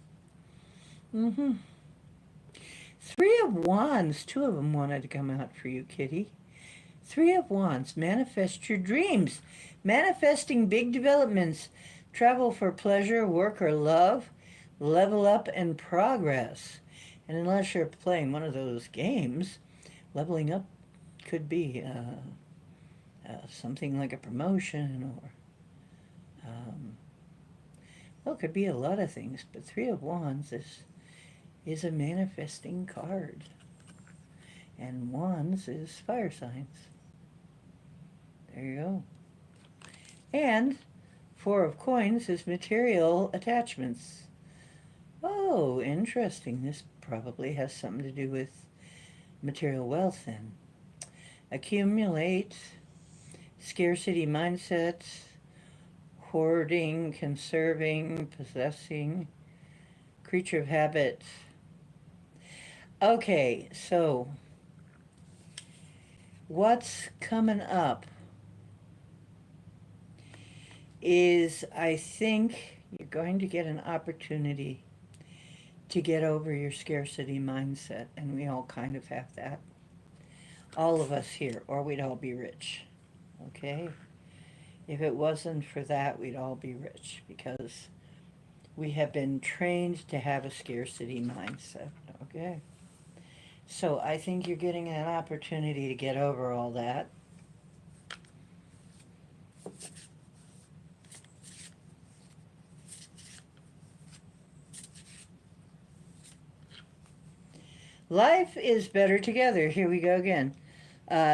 Mm-hmm. Three of Wands. Two of them wanted to come out for you, Kitty. Three of Wands. Manifest your dreams. Manifesting big developments. Travel for pleasure, work, or love. Level up and progress. And unless you're playing one of those games, leveling up could be something like a promotion or, well, it could be a lot of things, but Three of Wands is a manifesting card. And Wands is fire signs. There you go. And Four of Coins is material attachments. Oh, interesting. This probably has something to do with material wealth then. Accumulate, scarcity mindset, hoarding, conserving, possessing, creature of habit. Okay, so what's coming up is, I think you're going to get an opportunity to get over your scarcity mindset, and we all kind of have that. All of us here, or we'd all be rich, okay? If it wasn't for that, we'd all be rich, because we have been trained to have a scarcity mindset, okay? So I think you're getting an opportunity to get over all that. Life is better together. Here we go again.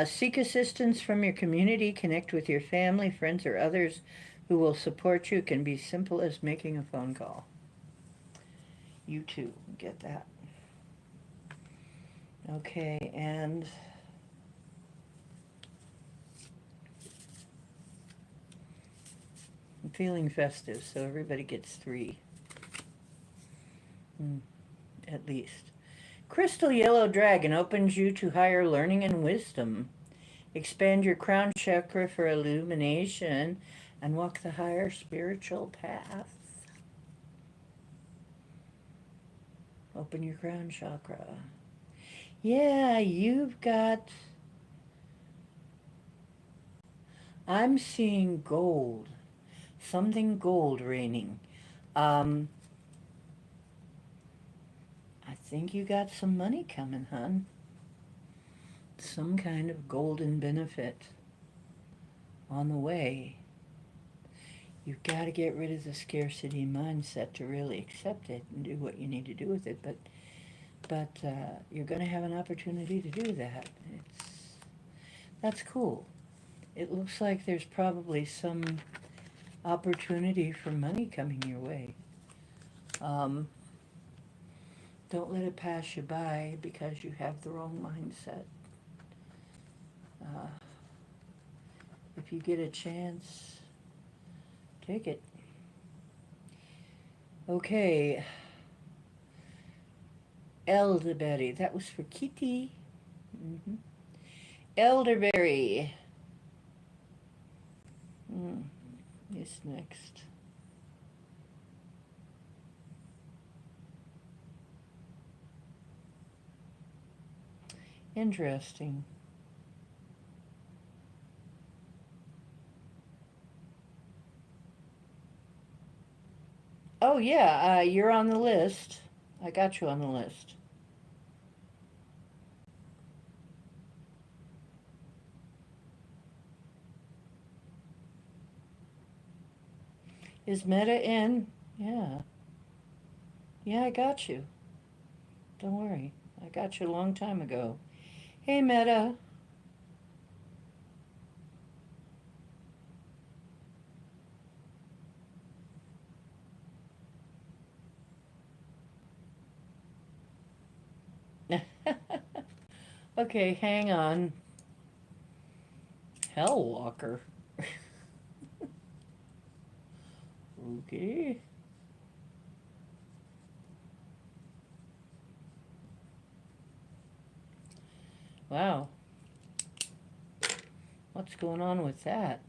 Seek assistance from your community. Connect with your family, friends, or others who will support you. It can be simple as making a phone call. You too get that. Okay, and I'm feeling festive, so everybody gets 3. At least. Crystal Yellow Dragon opens you to higher learning and wisdom. Expand your crown chakra for illumination and walk the higher spiritual path. Open your crown chakra. Yeah, you've got... I'm seeing gold. Something gold raining. I think you got some money coming, hon. Some kind of golden benefit on the way. You've got to get rid of the scarcity mindset to really accept it and do what you need to do with it. But you're going to have an opportunity to do that. That's cool. It looks like there's probably some opportunity for money coming your way. Don't let it pass you by because you have the wrong mindset. If you get a chance, take it. Okay. Elderberry. That was for Kitty. Elderberry. Is next. Interesting. Oh yeah, you're on the list. I got you on the list. Is Meta in? Yeah. Yeah, I got you. Don't worry. I got you a long time ago. Hey, Meta. Okay, hang on. Hellwalker. Okay. Wow. What's going on with that?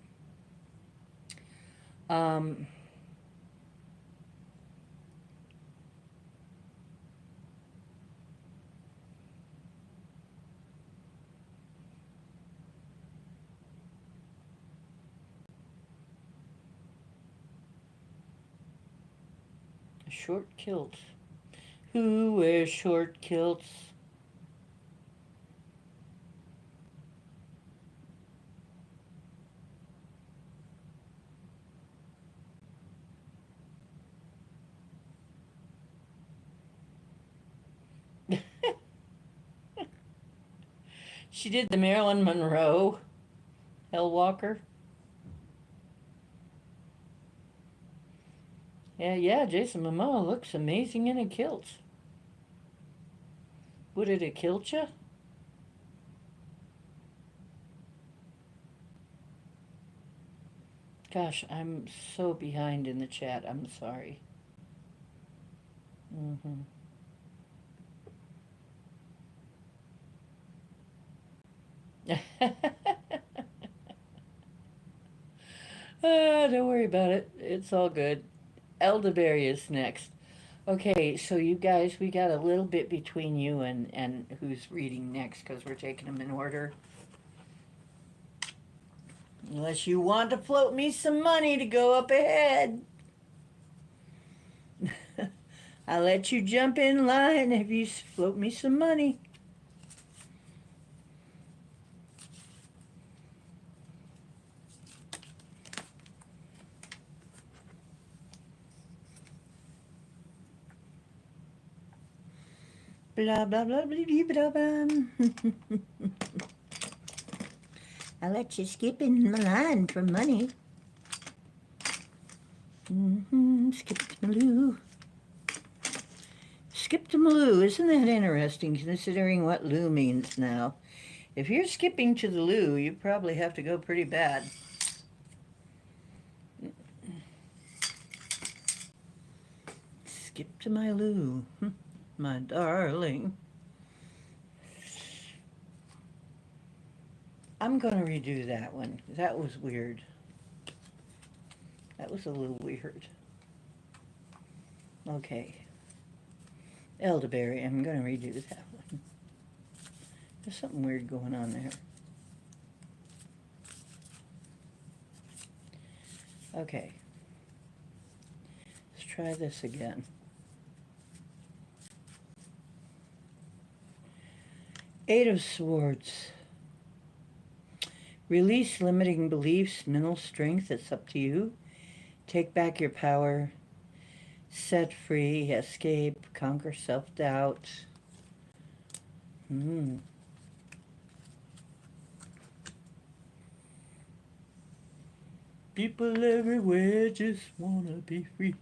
Short kilt. Who wears short kilts? She did the Marilyn Monroe Hellwalker. Yeah, Jason Momoa looks amazing in a kilt. Would it have killed you? Gosh, I'm so behind in the chat. I'm sorry. Don't worry about it. It's all good. Elderberry is next. Okay, so you guys, we got a little bit between you and who's reading next because we're taking them in order. Unless you want to float me some money to go up ahead. I'll let you jump in line if you float me some money. Blah, blah, blah, blah, blah, blah. I'll let you skip in the line for money. Skip to Maloo. Skip to Maloo. Isn't that interesting, considering what loo means now? If you're skipping to the loo, you probably have to go pretty bad. Skip to my loo, my darling. I'm going to redo that one. That was weird. That was a little weird. Okay. Elderberry, I'm going to redo that one. There's something weird going on there. Okay. Let's try this again. Eight of Swords. Release limiting beliefs, mental strength, it's up to you. Take back your power. Set free, escape, conquer self-doubt. People everywhere just want to be free.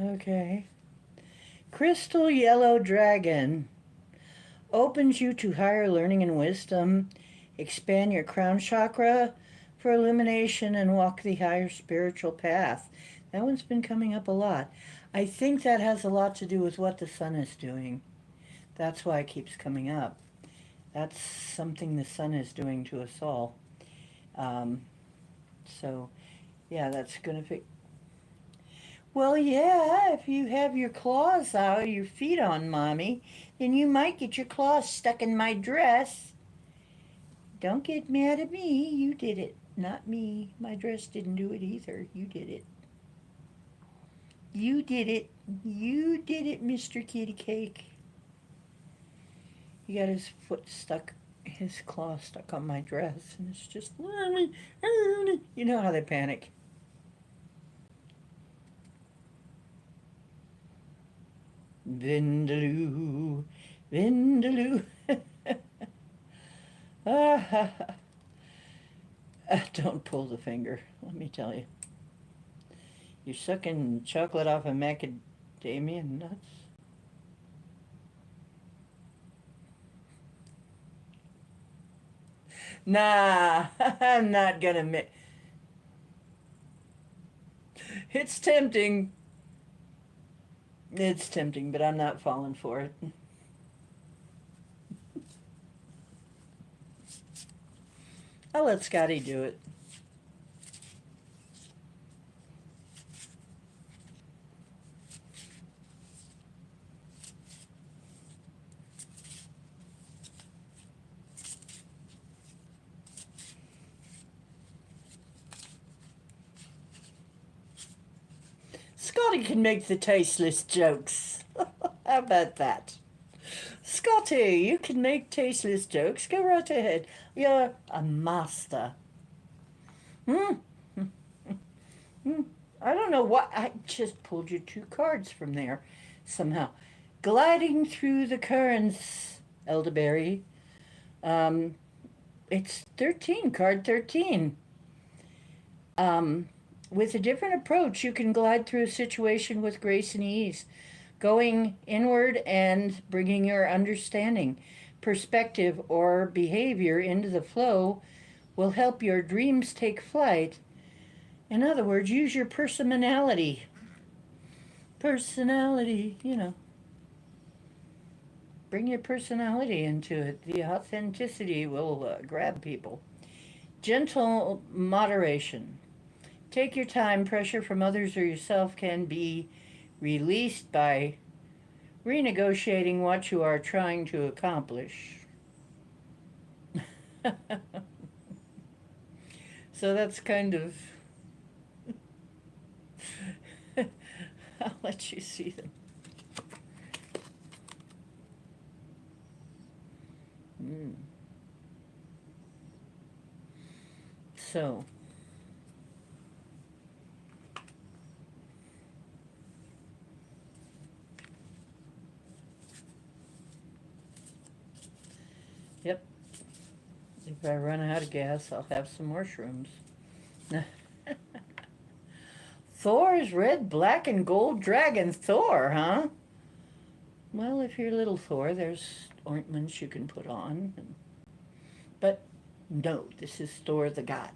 Okay. Crystal Yellow Dragon opens you to higher learning and wisdom. Expand your crown chakra for illumination and walk the higher spiritual path. That one's been coming up a lot. I think that has a lot to do with what the sun is doing. That's why it keeps coming up. That's something the sun is doing to us all. So, yeah, that's going to be... Well, yeah, if you have your claws out, your feet on Mommy, then you might get your claws stuck in my dress. Don't get mad at me. You did it, not me. My dress didn't do it either. You did it. You did it. You did it, Mr. Kitty Cake. He got his foot stuck, his claw stuck on my dress, and it's just... You know how they panic. Vindaloo, Vindaloo. Don't pull the finger, let me tell you. You're sucking chocolate off of macadamia nuts. Nah, I'm not gonna It's tempting. It's tempting, but I'm not falling for it. I'll let Scotty do it. Scotty can make the tasteless jokes. How about that? Scotty, you can make tasteless jokes. Go right ahead. You're a master. I don't know what. I just pulled you two cards from there somehow. Gliding through the currents, Elderberry. It's 13, card 13. With a different approach, you can glide through a situation with grace and ease, going inward and bringing your understanding, perspective, or behavior into the flow will help your dreams take flight. In other words, use your personality. Personality, you know. Bring your personality into it. The authenticity will grab people. Gentle moderation. Take your time. Pressure from others or yourself can be released by renegotiating what you are trying to accomplish. So that's kind of... I'll let you see them. So... If I run out of gas, I'll have some more shrooms. Thor's red, black, and gold dragon. Thor, huh? Well, if you're little Thor, there's ointments you can put on. But no, this is Thor the god.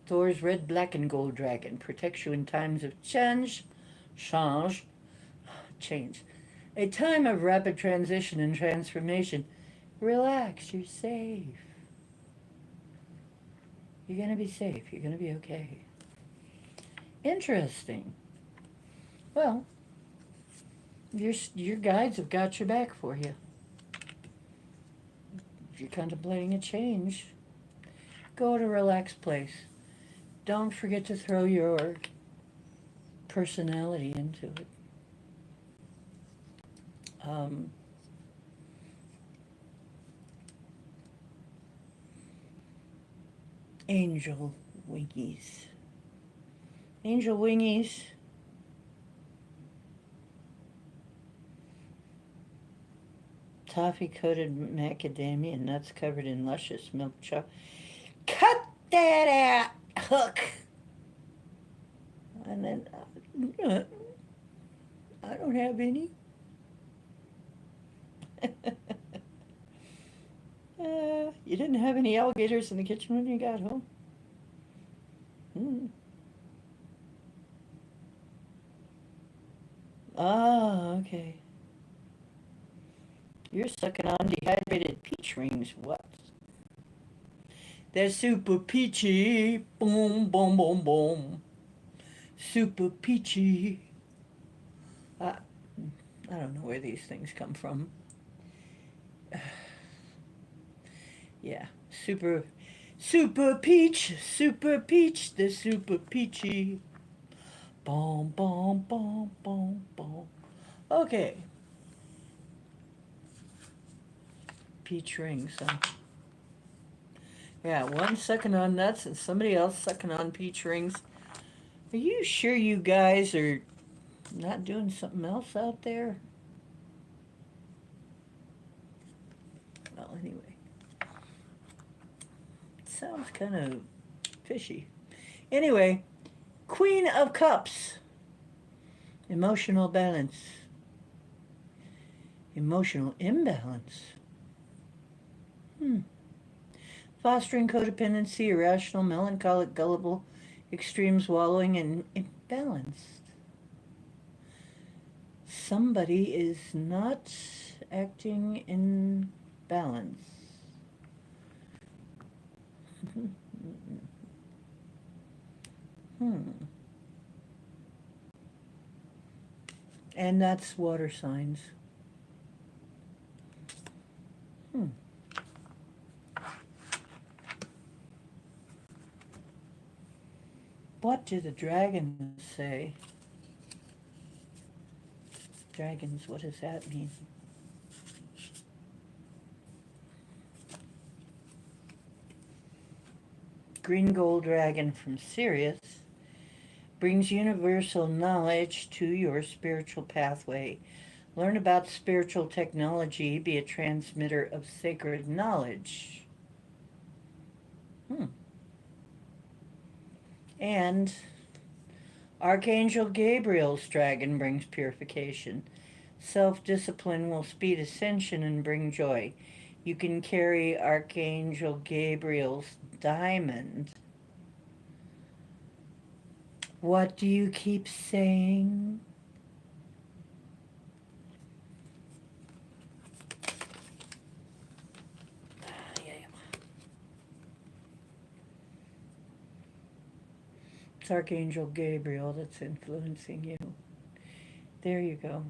Thor's red, black, and gold dragon protects you in times of change. A time of rapid transition and transformation. Relax, you're safe. You're going to be safe. You're going to be okay. Interesting. Well, your guides have got your back for you. If you're contemplating a change, go to a relaxed place. Don't forget to throw your personality into it. Angel wingies. Angel wingies. Toffee-coated macadamia nuts covered in luscious milk chocolate. Cut that out, Hook. And then, I don't have any. You didn't have any alligators in the kitchen when you got home? Ah, okay. You're sucking on dehydrated peach rings. What? They're super peachy. Boom, boom, boom, boom. Super peachy. I don't know where these things come from. Yeah, super peach, they're super peachy. Boom, boom, boom, boom, boom. Okay. Peach rings, huh? Yeah, one sucking on nuts and somebody else sucking on peach rings. Are you sure you guys are not doing something else out there? Well, anyway. Sounds kind of fishy. Anyway, Queen of Cups. Emotional balance. Emotional imbalance. Fostering codependency, irrational, melancholic, gullible, extremes, wallowing, and imbalanced. Somebody is not acting in balance. And that's water signs. What do the dragons say? Dragons, what does that mean? Green gold dragon from Sirius brings universal knowledge to your spiritual pathway. Learn about spiritual technology, be a transmitter of sacred knowledge. And Archangel Gabriel's dragon brings purification. Self-discipline will speed ascension and bring joy. You can carry Archangel Gabriel's diamond. What do you keep saying? It's Archangel Gabriel that's influencing you. There you go.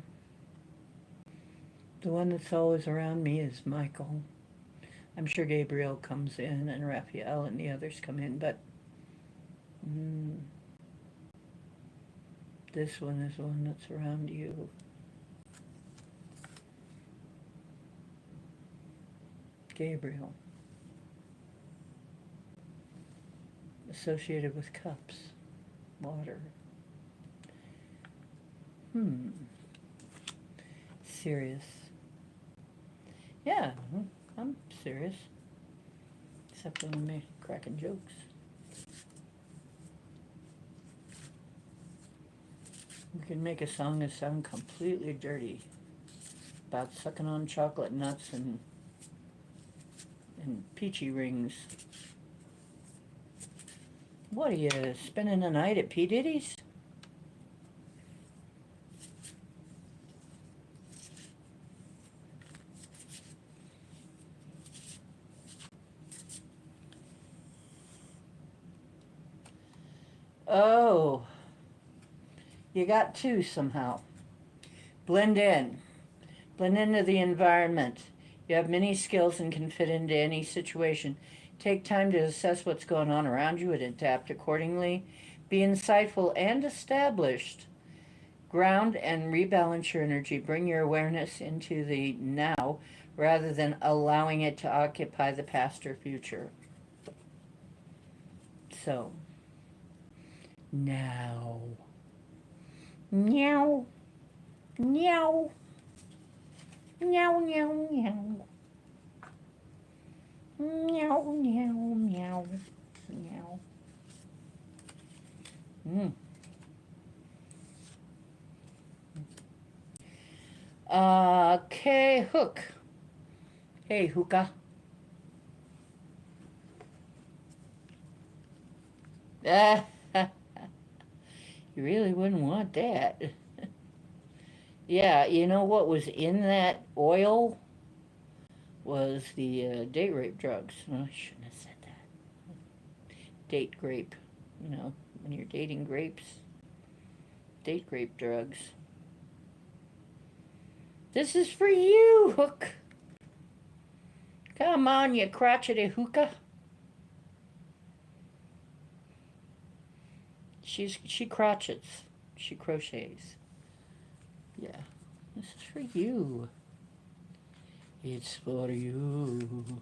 The one that's always around me is Michael. I'm sure Gabriel comes in and Raphael and the others come in, but this one is the one that's around you. Gabriel. Associated with cups. Water. Serious. Yeah, I'm serious. Except when I'm cracking jokes. We can make a song that sound completely dirty about sucking on chocolate nuts and peachy rings. What are you, spending the night at P. Diddy's? Oh, you got two somehow. Blend in. Blend into the environment. You have many skills and can fit into any situation. Take time to assess what's going on around you and adapt accordingly. Be insightful and established. Ground and rebalance your energy. Bring your awareness into the now rather than allowing it to occupy the past or future. So, now. Meow. Meow. Meow, meow, meow. Meow, meow, meow. Meow. Okay, Hook. Hey, Hookah. You really wouldn't want that. Yeah, you know what was in that oil was the date rape drugs. Oh, I shouldn't have said that. Date grape. You know, when you're dating grapes. Date grape drugs. This is for you, Hook. Come on, you crotchety hookah. She crotchets. She crochets. Yeah, this is for you. It's for you.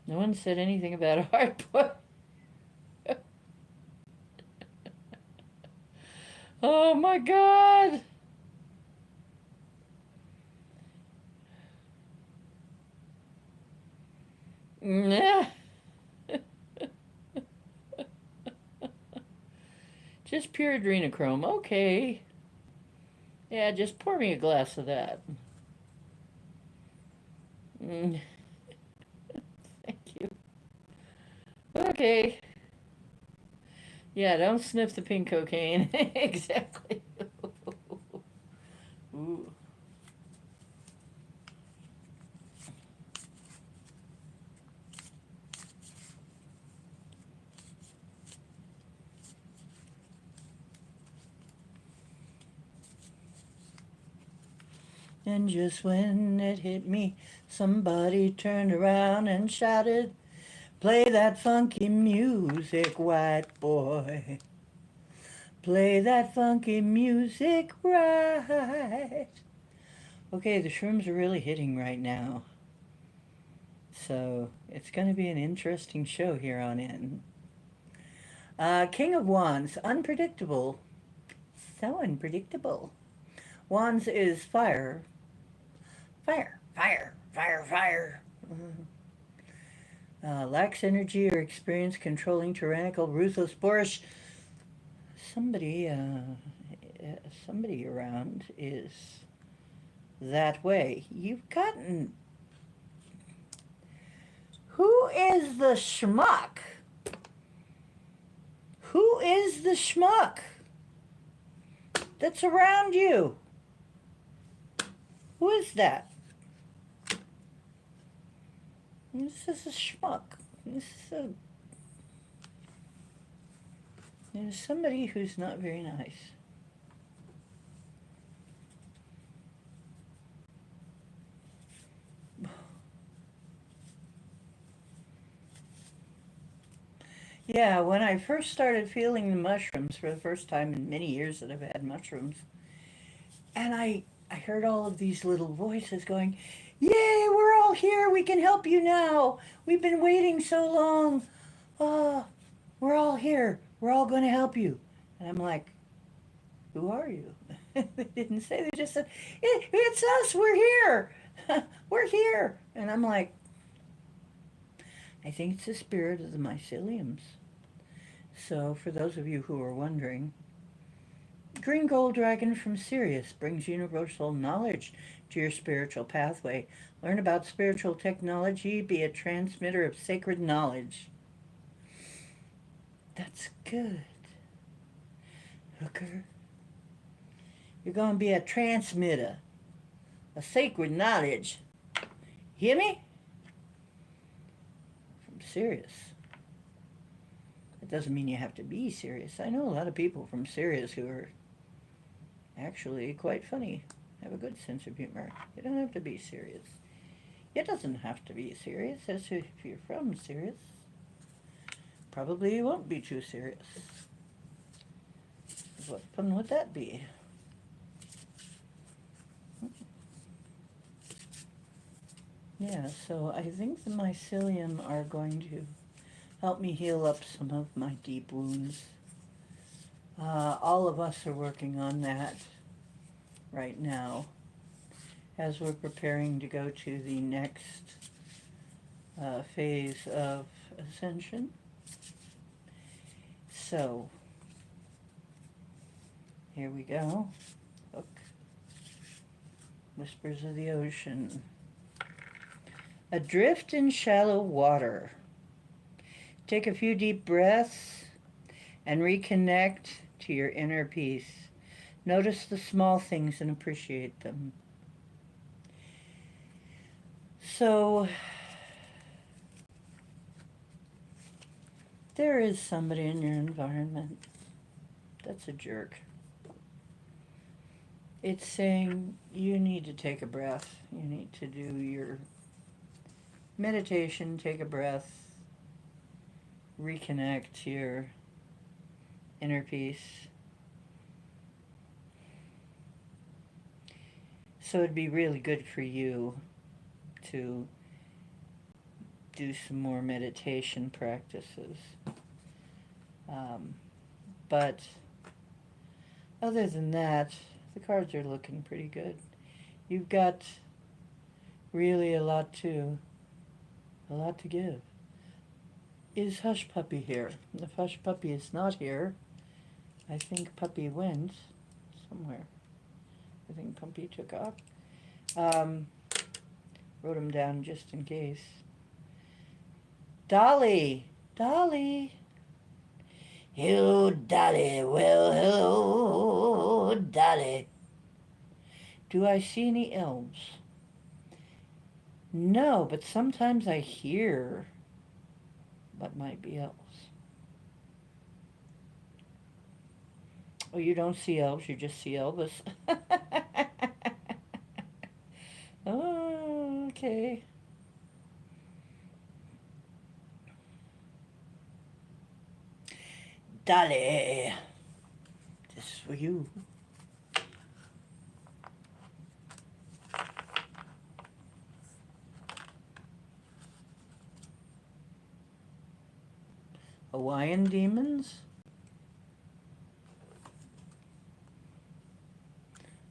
No one said anything about a hard boy. Oh my God. Nah. Just pure adrenochrome. Okay. Yeah, just pour me a glass of that. Thank you. Okay. Yeah, don't sniff the pink cocaine. Exactly. Ooh. And just when it hit me, somebody turned around and shouted, "Play that funky music, white boy. Play that funky music right." Okay, the shrooms are really hitting right now. So it's going to be an interesting show here on in. King of Wands, unpredictable. So unpredictable. Wands is fire. Fire, fire, fire, fire. Lacks energy or experience controlling tyrannical, ruthless, boorish. Somebody around is that way. You've gotten... Who is the schmuck? Who is the schmuck that's around you? Who is that? This is a schmuck. There's somebody who's not very nice. Yeah, when I first started feeling the mushrooms for the first time in many years that I've had mushrooms, and I heard all of these little voices going, "Yay, we're all here, we can help you now. We've been waiting so long. Oh, we're all here. We're all going to help you." And I'm like, Who are you? They didn't say, they just said, it's us, we're here. We're here. And I'm like, I think it's the spirit of the myceliums. So for those of you who are wondering, Green Gold Dragon from Sirius brings universal knowledge to your spiritual pathway. Learn about spiritual technology, be a transmitter of sacred knowledge. That's good. Hooker, you're going to be a transmitter of sacred knowledge. Hear me? From Sirius. It doesn't mean you have to be serious. I know a lot of people from Sirius who are actually quite funny, have a good sense of humor. You don't have to be serious. It doesn't have to be serious, as if you're from Sirius. Probably you won't be too serious. What fun would that be? Yeah, so I think the mycelium are going to help me heal up some of my deep wounds. All of us are working on that right now as we're preparing to go to the next phase of ascension. So, here we go. Hook. Whispers of the ocean. Adrift in shallow water. Take a few deep breaths and reconnect to your inner peace. Notice the small things and appreciate them. So, there is somebody in your environment that's a jerk. It's saying you need to take a breath. You need to do your meditation, take a breath, reconnect to your inner peace. So it'd be really good for you to do some more meditation practices. But other than that, the cards are looking pretty good. You've got really a lot to give. Is Hush Puppy here? If Hush Puppy is not here, I think Puppy went somewhere. I think Puppy took off. Wrote him down just in case. Dolly! Dolly! Hello, Dolly. Well, hello, Dolly. Do I see any elves? No, but sometimes I hear what might be elves. Oh, you don't see elves, you just see Elvis. Oh, okay. Dolly, this is for you. Hawaiian demons?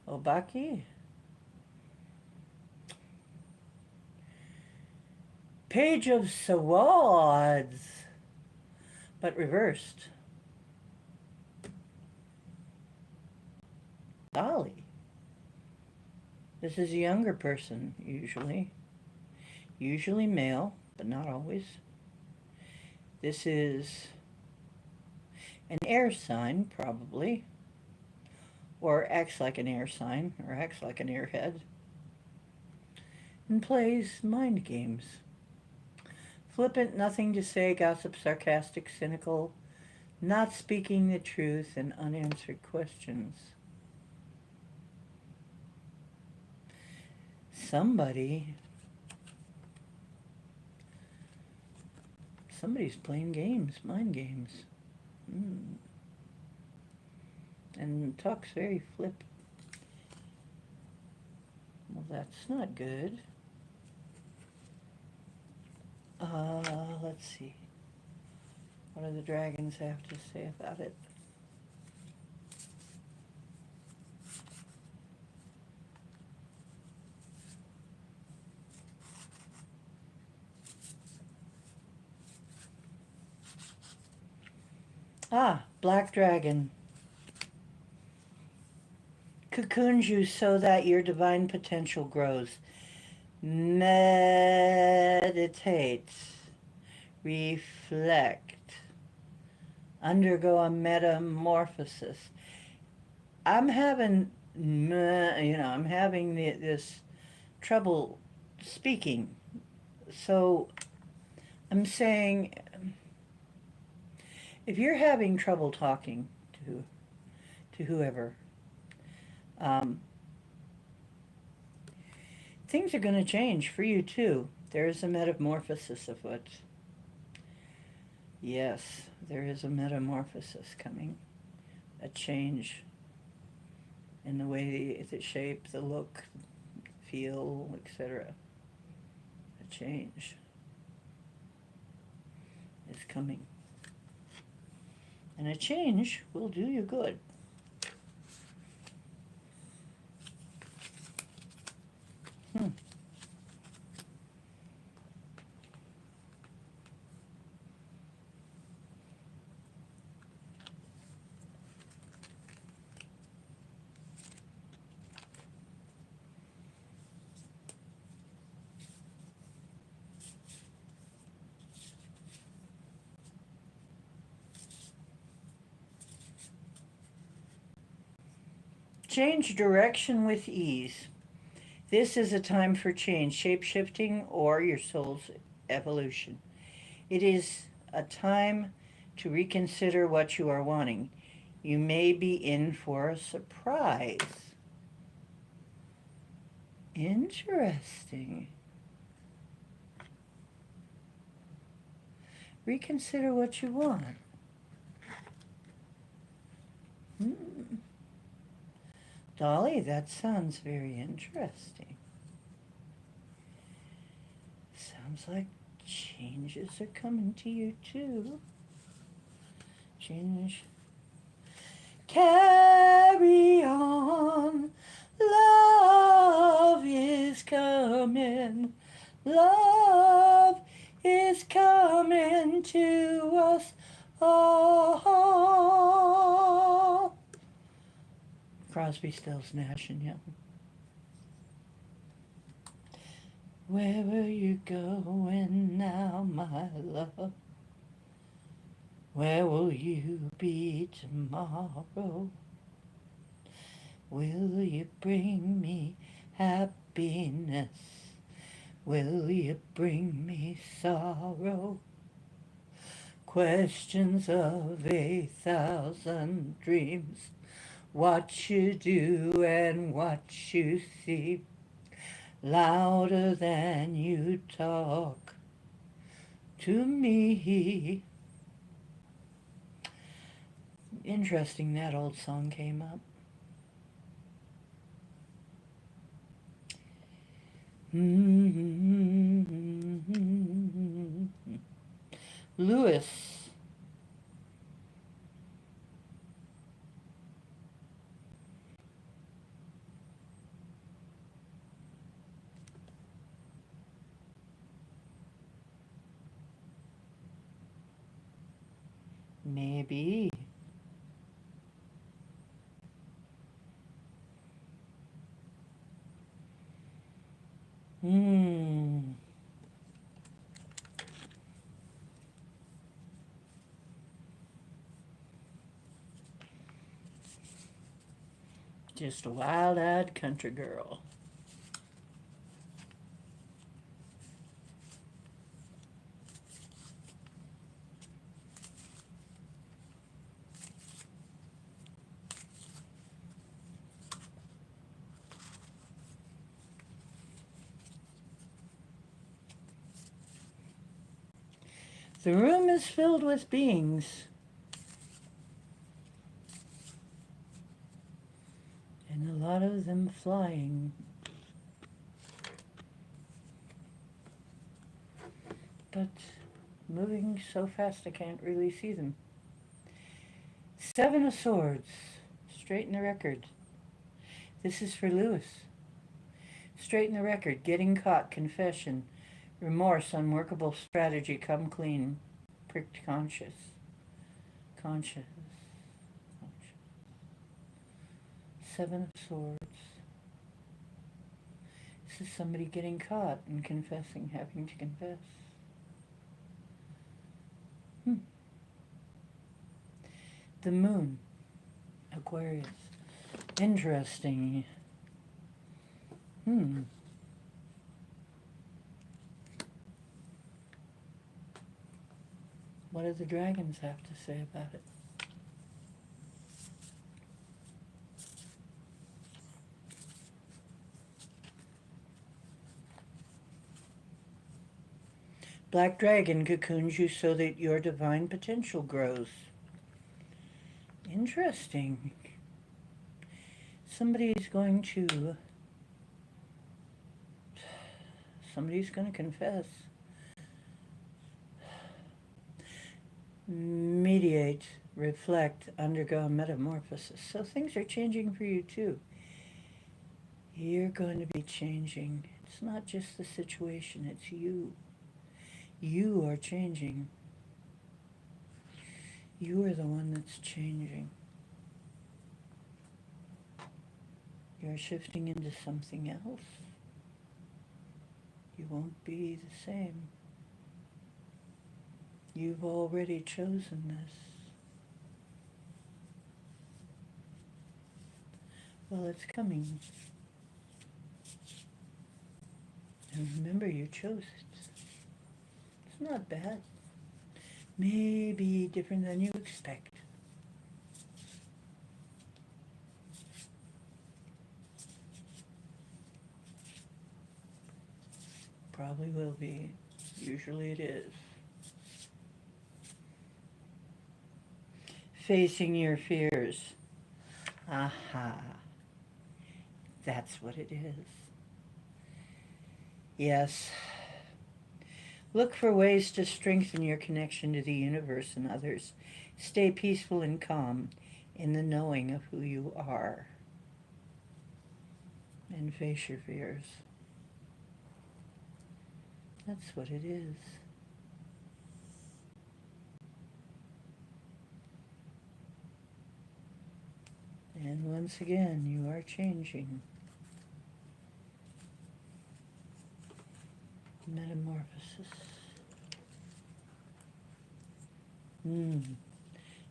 Obaki? Page of Swords, but reversed. Dolly. This is a younger person, usually. Usually male, but not always. This is an air sign, probably. Or acts like an air sign, or acts like an airhead. And plays mind games. Flippant, nothing to say, gossip, sarcastic, cynical, not speaking the truth, and unanswered questions. Somebody's playing games, mind games. And talks very flip. Well, that's not good. Let's see. What do the dragons have to say about it? Ah, black dragon. Cocoons you so that your divine potential grows. Meditate. Reflect. Undergo a metamorphosis. I'm having, I'm having this trouble speaking. So I'm saying, if you're having trouble talking to whoever, um, things are going to change for you too. There is a metamorphosis afoot. Yes, there is a metamorphosis coming. A change in the way, the shape, the look, feel, etc. A change is coming. And a change will do you good. Hmm. Change direction with ease. This is a time for change, shape-shifting, or your soul's evolution. It is a time to reconsider what you are wanting. You may be in for a surprise. Interesting. Reconsider what you want. Hmm. Dolly, that sounds very interesting. Sounds like changes are coming to you too. Change. Carry on. Love is coming. Love is coming to us all. Crosby, Stills, Nash and Young. Where are you going now, my love? Where will you be tomorrow? Will you bring me happiness? Will you bring me sorrow? Questions of 1,000 dreams. What you do and what you see, louder than you talk to me. Interesting that old song came up. Lewis. Maybe. Just a wild-eyed country girl. The room is filled with beings, and a lot of them flying. But moving so fast I can't really see them. 7 of Swords. Straighten the record. This is for Lewis. Straighten the record. Getting caught. Confession. Remorse. Unworkable strategy. Come clean. Pricked conscience. conscious. Seven of Swords. This is somebody getting caught and confessing, having to confess. The Moon, Aquarius. Interesting. What do the dragons have to say about it? Black dragon cocoons you so that your divine potential grows. Interesting. Somebody's going to confess. Mediate, reflect, undergo metamorphosis. So things are changing for you too. You're going to be changing. It's not just the situation, it's you. You are changing. You are the one that's changing. You're shifting into something else. You won't be the same. You've already chosen this. Well, it's coming. And remember, you chose it. It's not bad. Maybe different than you expect. Probably will be. Usually it is. Facing your fears. Aha. That's what it is. Yes. Look for ways to strengthen your connection to the universe and others. Stay peaceful and calm in the knowing of who you are. And face your fears. That's what it is. And once again, you are changing. Metamorphosis.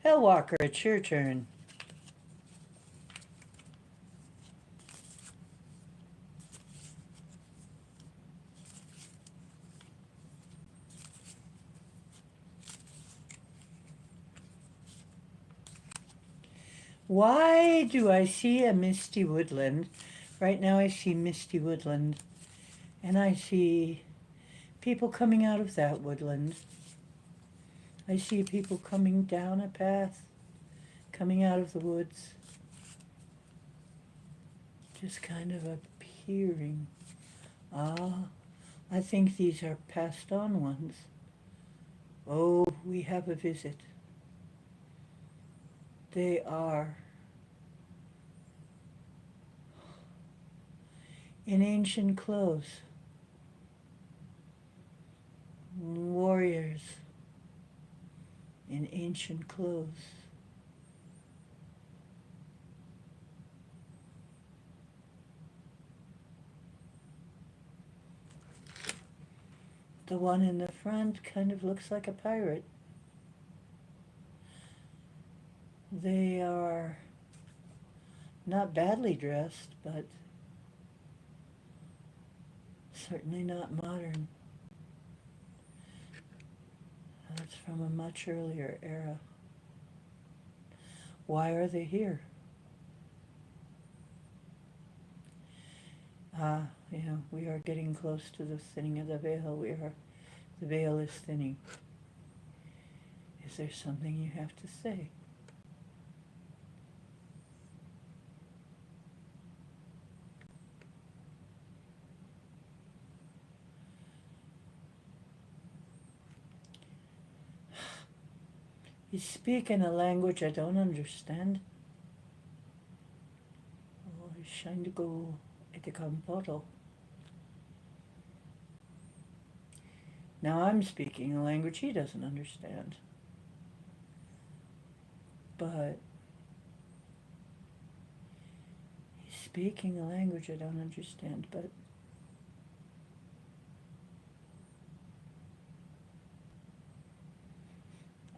Hellwalker, it's your turn. Why do I see a misty woodland? Right now I see misty woodland. And I see people coming out of that woodland. I see people coming down a path, coming out of the woods. Just kind of appearing. I think these are passed on ones. Oh, we have a visit. They are in ancient clothes. Warriors in ancient clothes. The one in the front kind of looks like a pirate. They are not badly dressed, but certainly not modern. That's from a much earlier era. Why are they here? We are getting close to the thinning of the veil. The veil is thinning. Is there something you have to say? You speak in a language I don't understand. Oh, shine to go at the campoto. Now I'm speaking a language he doesn't understand. but he's speaking a language I don't understand, but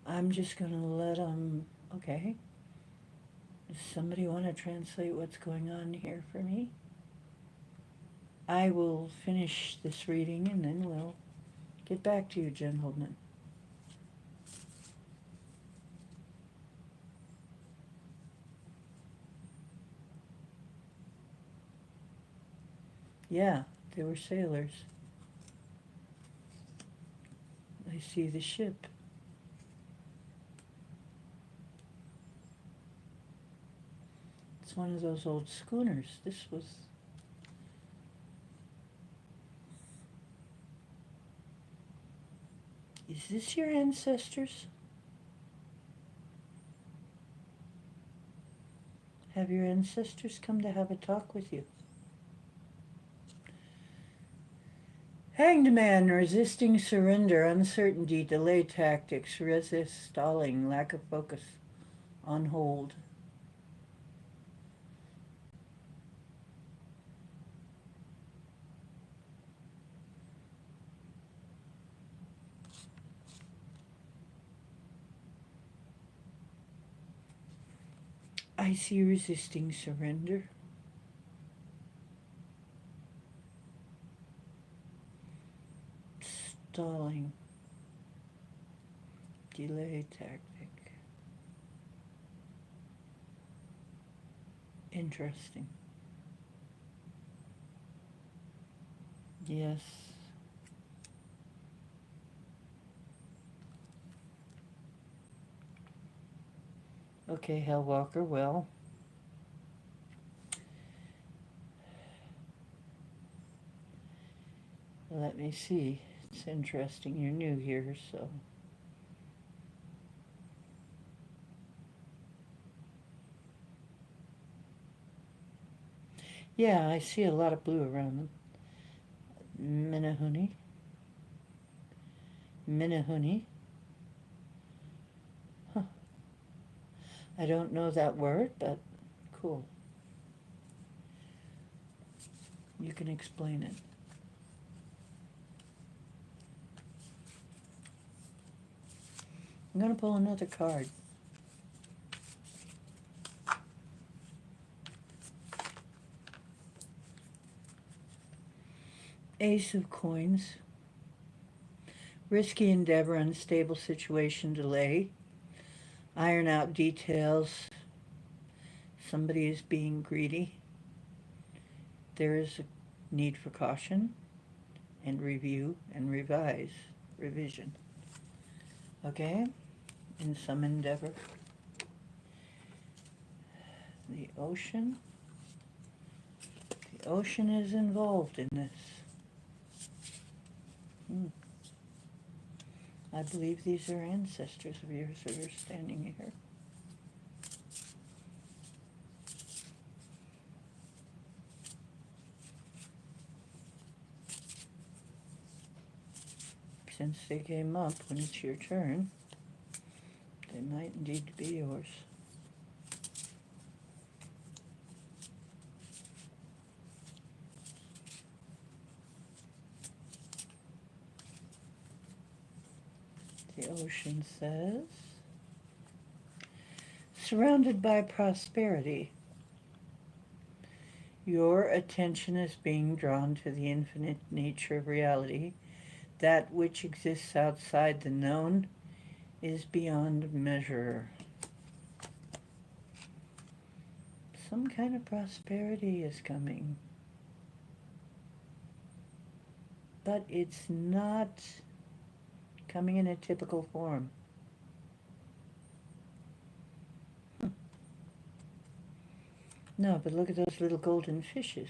I'm just going to let him, okay. Does somebody want to translate what's going on here for me? I will finish this reading and then we'll get back to you, gentlemen. Yeah, they were sailors. I see the ship. It's one of those old schooners. This was... Is this your ancestors? Have your ancestors come to have a talk with you? Hanged man, resisting surrender, uncertainty, delay tactics, resist, stalling, lack of focus, on hold. I see resisting surrender. Stalling. Delay tactic. Interesting. Yes. Okay, Hellwalker, well. Let me see. It's interesting. You're new here, so... Yeah, I see a lot of blue around them. Minahuni. Minahuni. Huh. I don't know that word, but cool. You can explain it. I'm going to pull another card. Ace of Coins. Risky endeavor, unstable situation, delay. Iron out details. Somebody is being greedy. There is a need for caution and review and revise. Revision. Okay? In some endeavor. The ocean. The ocean is involved in this. I believe these are ancestors of yours that are standing here. Since they came up when it's your turn, they might indeed be yours. The ocean says, surrounded by prosperity, your attention is being drawn to the infinite nature of reality. That which exists outside the known is beyond measure. Some kind of prosperity is coming. But it's not coming in a typical form. No, but look at those little golden fishes.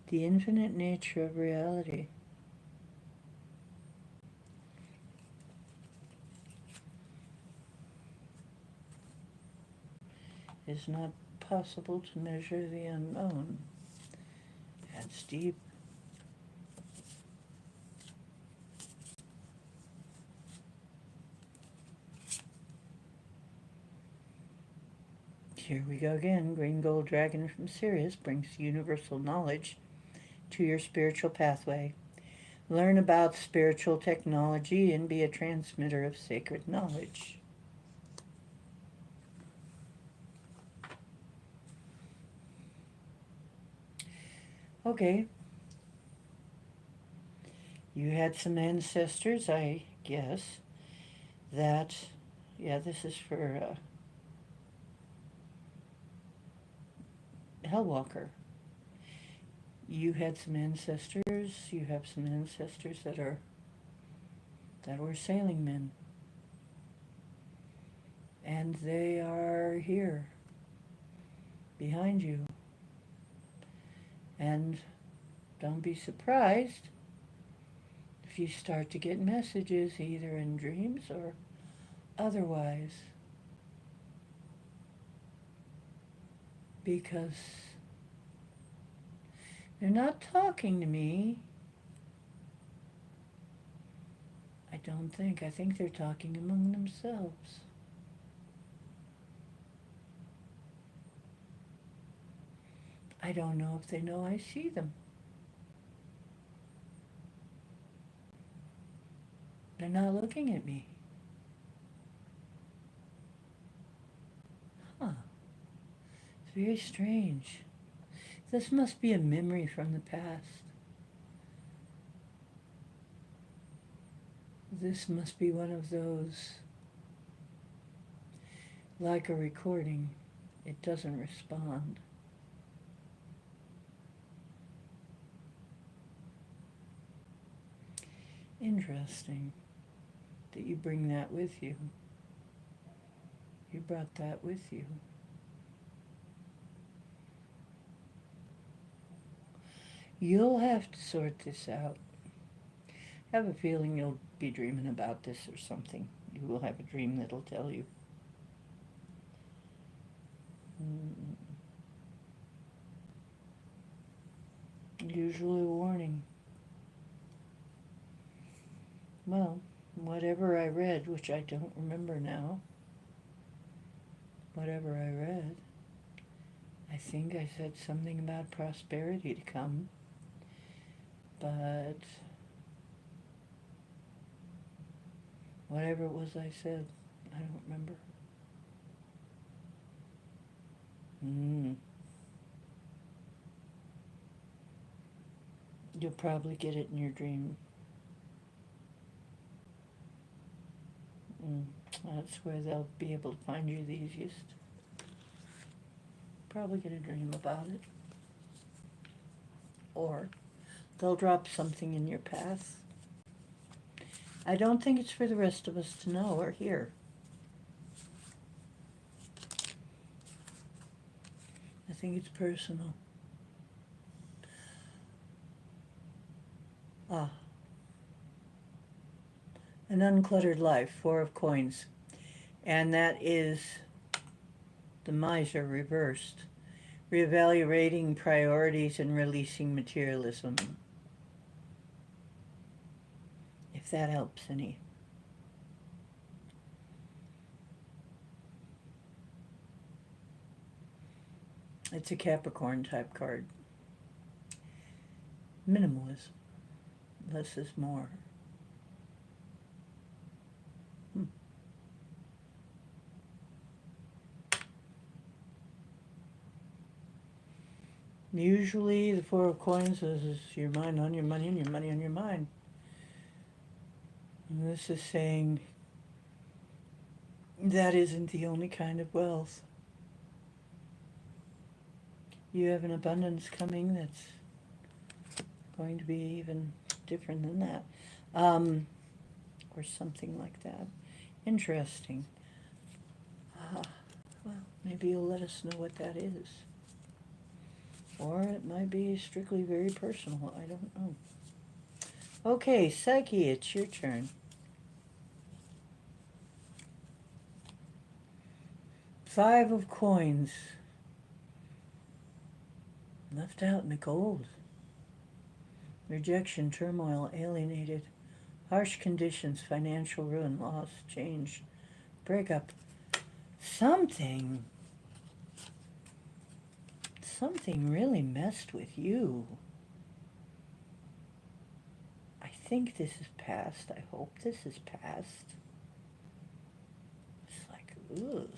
The infinite nature of reality. Is not impossible to measure the unknown. That's deep. Here we go again. Green Gold Dragon from Sirius brings universal knowledge to your spiritual pathway. Learn about spiritual technology and be a transmitter of sacred knowledge. Okay. You had some ancestors, I guess, that, yeah, this is for Hellwalker. You had some ancestors, you have some ancestors that were sailing men. And they are here, behind you. And don't be surprised if you start to get messages either in dreams or otherwise. Because they're not talking to me. I don't think. I think they're talking among themselves. I don't know if they know I see them. They're not looking at me. Huh. It's very strange. This must be a memory from the past. This must be one of those, like a recording, it doesn't respond. Interesting that you bring that with you. You brought that with you. You'll have to sort this out. I have a feeling you'll be dreaming about this or something. You will have a dream that'll tell you. Usually a warning. Well, whatever I read, which I don't remember now, whatever I read, I think I said something about prosperity to come, but whatever it was I said, I don't remember. You'll probably get it in your dream. That's where they'll be able to find you the easiest. Probably get a dream about it. Or they'll drop something in your path. I don't think it's for the rest of us to know or hear. I think it's personal. An uncluttered life, 4 of coins. And that is the miser reversed. Reevaluating priorities and releasing materialism. If that helps any. It's a Capricorn type card. Minimalism. Less is more. Usually the 4 of coins is your mind on your money and your money on your mind. And this is saying that isn't the only kind of wealth. You have an abundance coming that's going to be even different than that. Or something like that. Interesting. Well, maybe you'll let us know what that is. Or it might be strictly very personal. I don't know. Okay, Psyche, it's your turn. 5 of coins. Left out in the cold. Rejection, turmoil, alienated. Harsh conditions, financial ruin, loss, change, breakup. Something really messed with you. I think this is past. I hope this is past. It's like, ugh.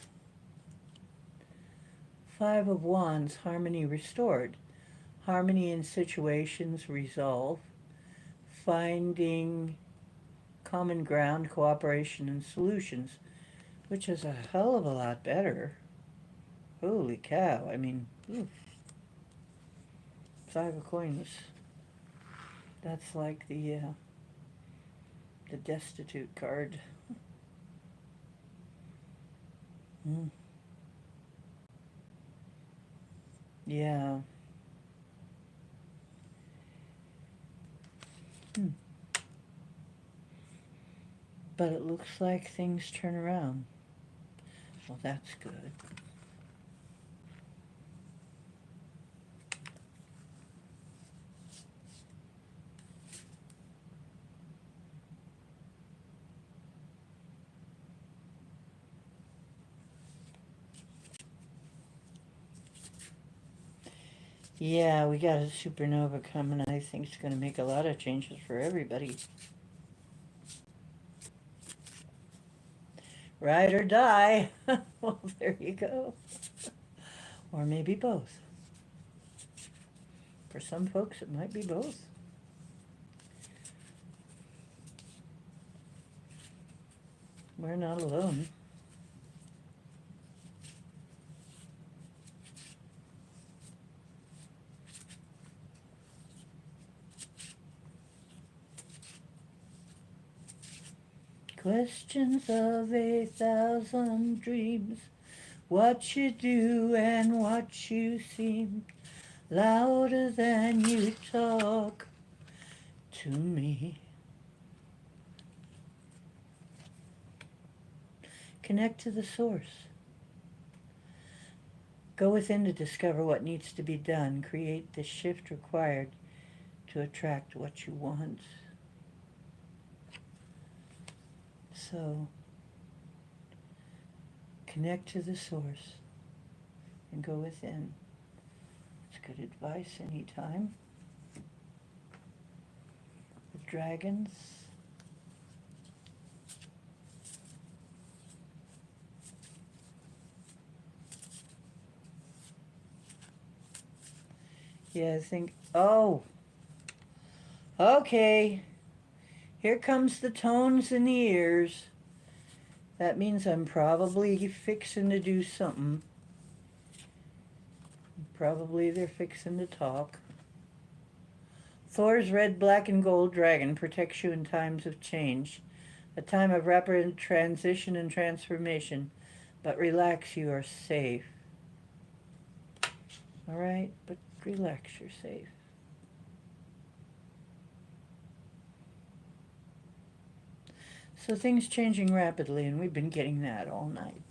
Five of Wands, harmony restored. Harmony in situations, resolve. Finding common ground, cooperation, and solutions, which is a hell of a lot better. Holy cow, I mean, oof. Five of Coins. That's like the destitute card. Mm. Yeah. But it looks like things turn around. Well, that's good. Yeah, we got a supernova coming. I think it's going to make a lot of changes for everybody. Ride or die. Well, there you go. Or maybe both. For some folks, it might be both. We're not alone. Questions of 1,000 dreams. What you do and what you seem, louder than you talk to me. Connect to the source. Go within to discover what needs to be done. Create the shift required to attract what you want. So, connect to the source and go within. It's good advice anytime. The dragons. Yeah, I think, oh, okay. Here comes the tones in the ears. That means I'm probably fixing to do something. Probably they're fixing to talk. Thor's red, black, and gold dragon protects you in times of change. A time of rapid transition and transformation. But relax, you are safe. All right, but relax, you're safe. So things changing rapidly, and we've been getting that all night.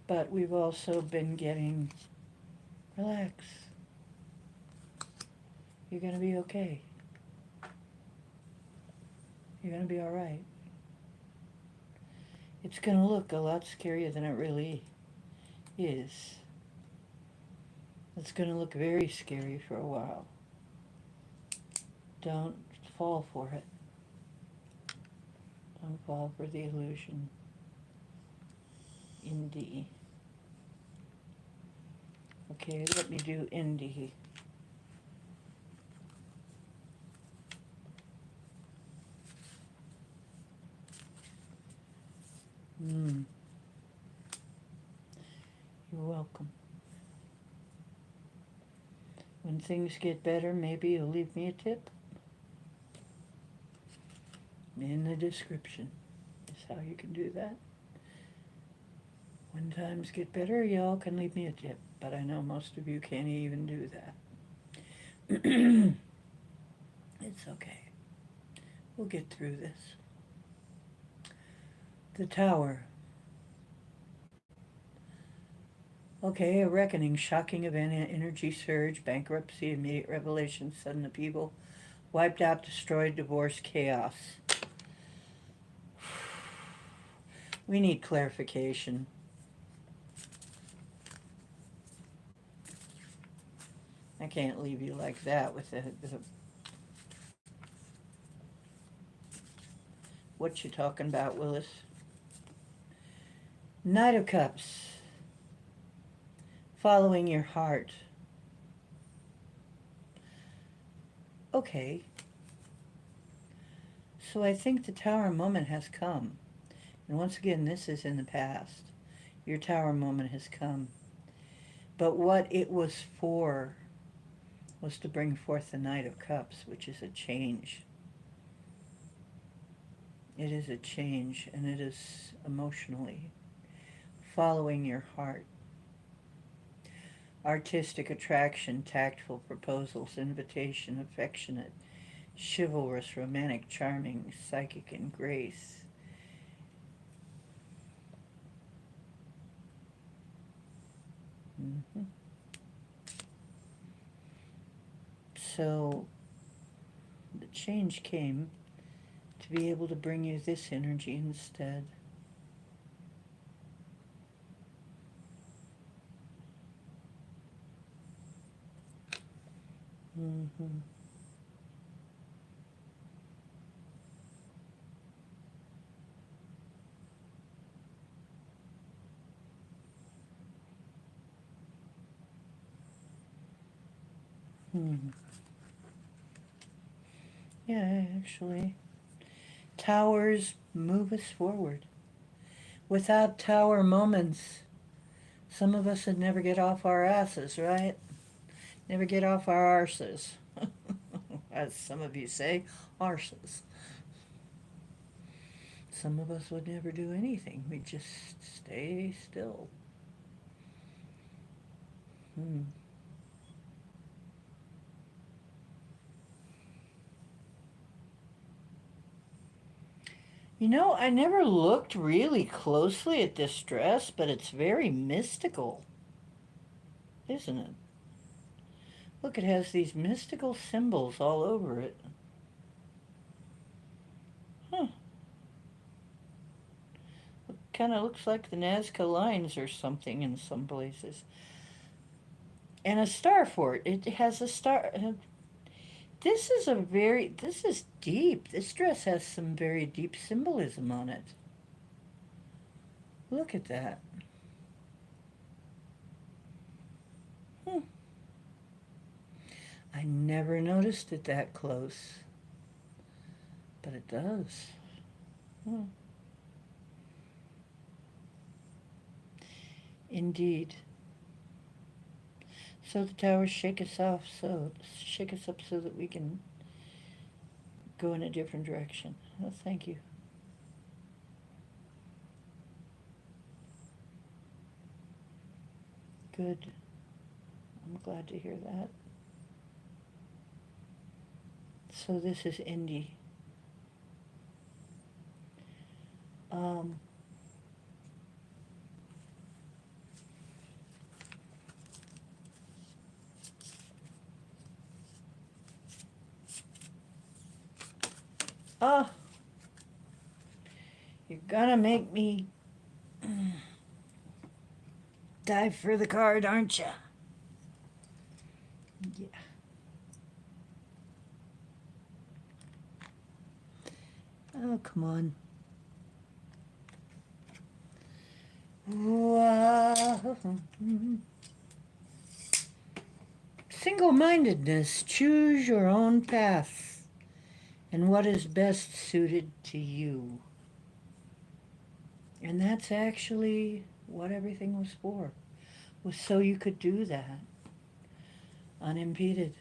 But we've also been getting, relax. You're going to be okay. You're going to be all right. It's going to look a lot scarier than it really is. It's going to look very scary for a while. Don't fall for it. Don't fall for the illusion. Indie. Okay, let me do indie. You're welcome. When things get better, maybe you'll leave me a tip. In the description is how you can do that. When times get better, y'all can leave me a tip, but I know most of you can't even do that. It's okay. We'll get through this. The Tower. Okay, a reckoning, shocking event, energy surge, bankruptcy, immediate revelation, sudden upheaval, wiped out, destroyed, divorce, chaos. We need clarification. I can't leave you like that with the what you talking about, Willis? Knight of Cups. Following your heart. Okay. So I think the Tower moment has come. And once again, this is in the past. Your Tower moment has come. But what it was for was to bring forth the Knight of Cups, which is a change. It is a change, and it is emotionally following your heart. Artistic attraction, tactful proposals, invitation, affectionate, chivalrous, romantic, charming, psychic, and grace. Mm-hmm. So the change came to be able to bring you this energy instead. Mm-hmm. Hmm. Yeah, actually. Towers move us forward. Without tower moments, some of us would never get off our asses, right? Never get off our arses. As some of you say, arses. Some of us would never do anything. We'd just stay still. Hmm. You know, I never looked really closely at this dress, but it's very mystical, isn't it? Look, it has these mystical symbols all over it. Huh. Kind of looks like the Nazca lines or something in some places. And a star for it. It has a star. This is deep. This dress has some very deep symbolism on it. Look at that. Hmm. I never noticed it that close, but it does. Hmm. Indeed. So the towers shake us up so that we can go in a different direction. Oh, thank you. Good. I'm glad to hear that. So this is Indy. Um, oh, you're gonna make me dive for the card, aren't you? Yeah. Oh, come on. Wow. Single-mindedness. Choose your own path and what is best suited to you. And that's actually what everything was for. Was so you could do that unimpeded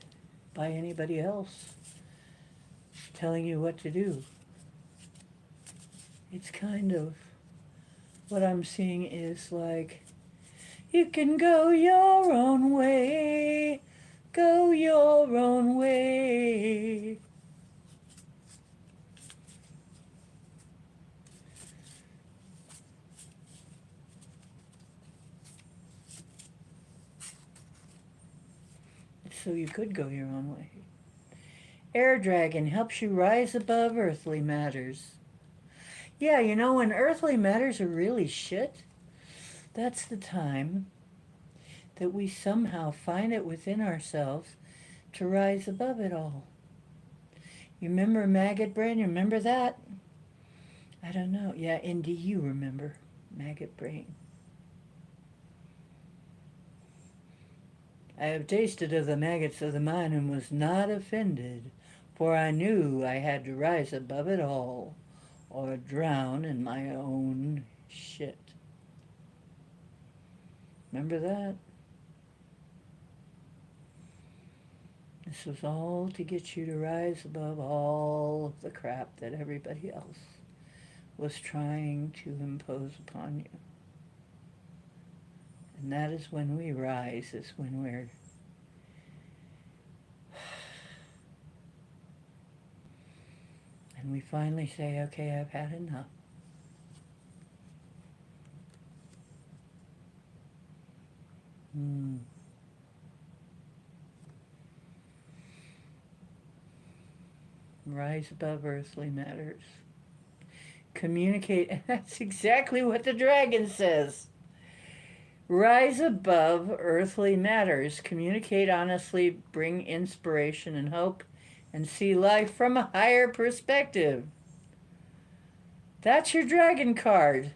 by anybody else telling you what to do. It's kind of what I'm seeing is like, you can go your own way, go your own way. so you could go your own way. Air dragon helps you rise above earthly matters. Yeah, you know, when earthly matters are really shit, that's the time that we somehow find it within ourselves to rise above it all. You remember maggot brain? You remember that? I don't know. Yeah, Indy, you remember maggot brain. I have tasted of the maggots of the mine and was not offended, for I knew I had to rise above it all, or drown in my own shit. Remember that? This was all to get you to rise above all of the crap that everybody else was trying to impose upon you. And that is when we rise, is when we're and we finally say, okay, I've had enough. Rise above earthly matters. Communicate, and that's exactly what the dragon says. Rise above earthly matters. Communicate honestly, bring inspiration and hope, and see life from a higher perspective. That's your dragon card.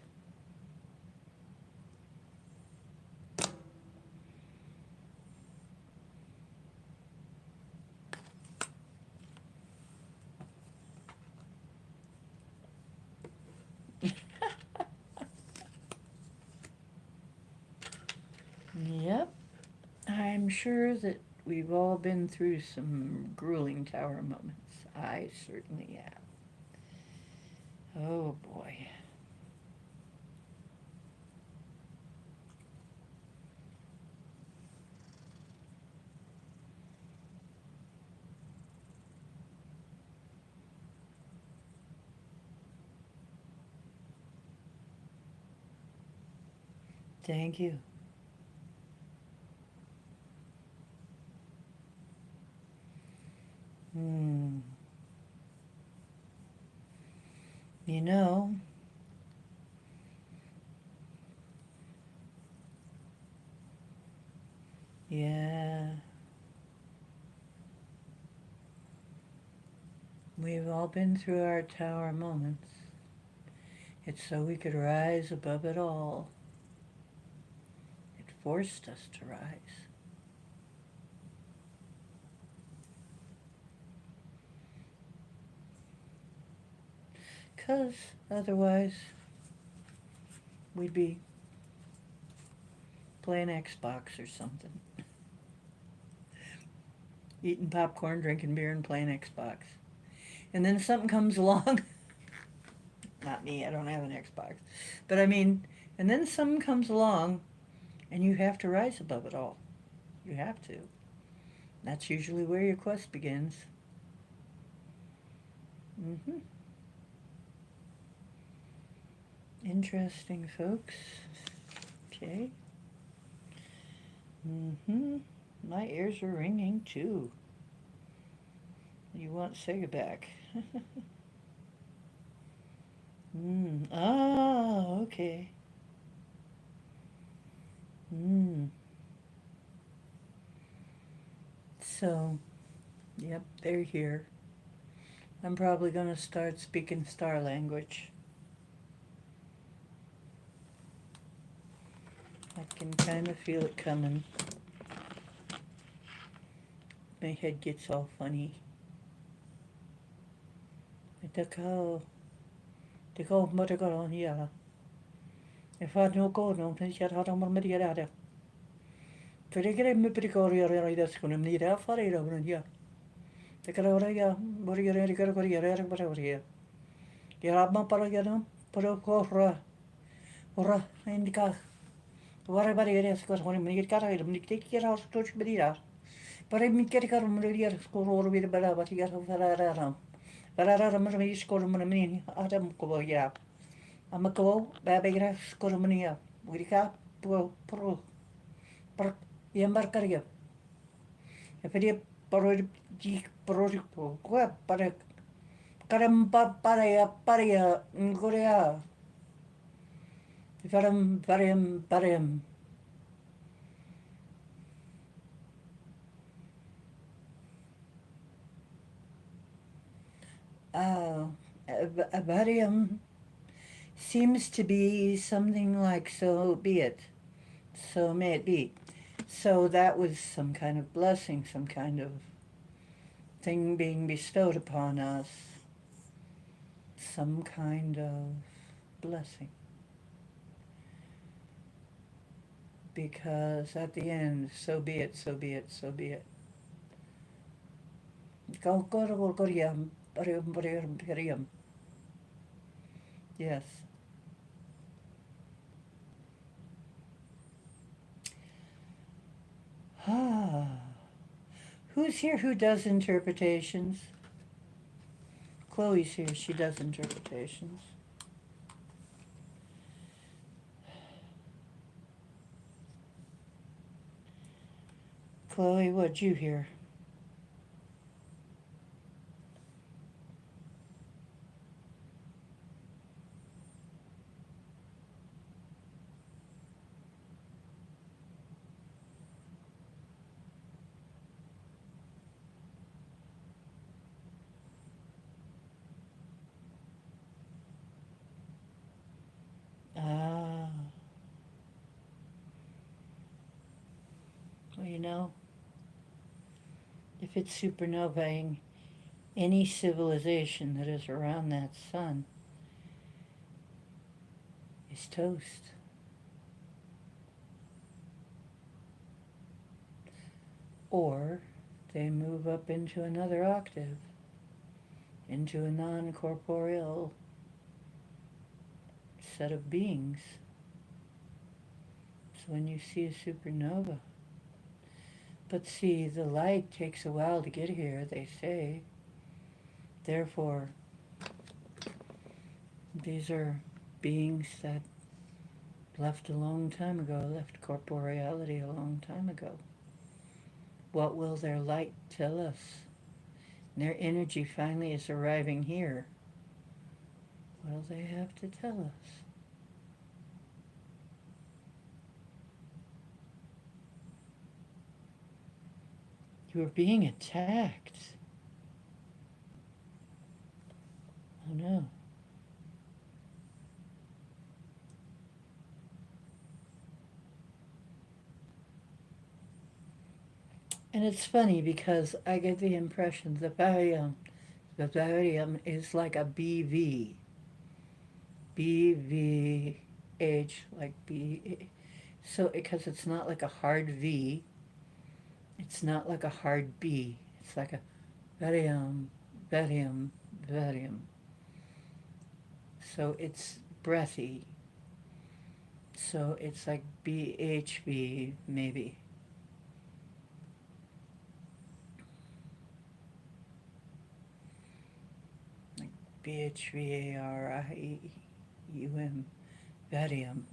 Yep. I'm sure that we've all been through some grueling tower moments. I certainly have. Oh boy. Thank you. You know, yeah, we've all been through our tower moments. It's so we could rise above it all. It forced us to rise. 'Cause otherwise we'd be playing Xbox or something. Eating popcorn, drinking beer, and playing Xbox. And then something comes along. Not me, I don't have an Xbox. But I mean, and then something comes along and you have to rise above it all. You have to. That's usually where your quest begins. Interesting, folks. Okay. My ears are ringing too. You want Sega back? Ah, okay. So, yep, they're here. I'm probably going to start speaking star language. I can kind of feel it coming. My head gets all funny. Tekau matagal here. If I no go no, then shut out on my mediata. Pretty me pretty go here, that's going to need a fire over here. The Carolina, what are you ready to go here? Whatever here. You have my paragano, put a cofra, or in the car. Whatever it is, because when you get carried, you take your house to touch me. But I mean, get a car from the school or with a better, but you get a Ferrara. Ferrara, I'm a school of money. Adam go here. I'm a go, baby, school of money. We cap, pro, yambarcaria. Epedia Porodi Porodico, para Caramba Paria Ngorea, Varam. Uh, Varium seems to be something like so be it, so may it be. So that was some kind of blessing, some kind of thing being bestowed upon us, some kind of blessing. Because at the end, so be it, so be it, so be it. Yes. Ah. Who's here who does interpretations? Chloe's here, she does interpretations. Chloe, what'd you hear? Ah, well, you know, if it's supernovaing any civilization that is around that sun is toast. Or they move up into another octave, into a non-corporeal set of beings. So when you see a supernova, but see, the light takes a while to get here, they say. Therefore, these are beings that left a long time ago, left corporeality a long time ago. What will their light tell us? And their energy finally is arriving here. What do they have to tell us? You are being attacked. Oh no. And it's funny because I get the impression the barium is like a BV. BVH, like B. So, because it's not like a hard V, it's not like a hard B. It's like a barium, barium, barium. So it's breathy. So it's like BHV, maybe. Like BHVARIUM, barium.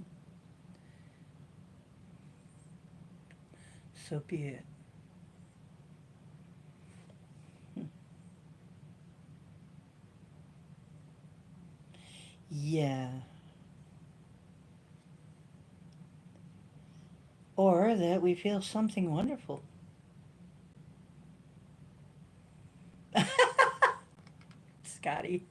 So be it. Yeah. Or that we feel something wonderful. Scotty.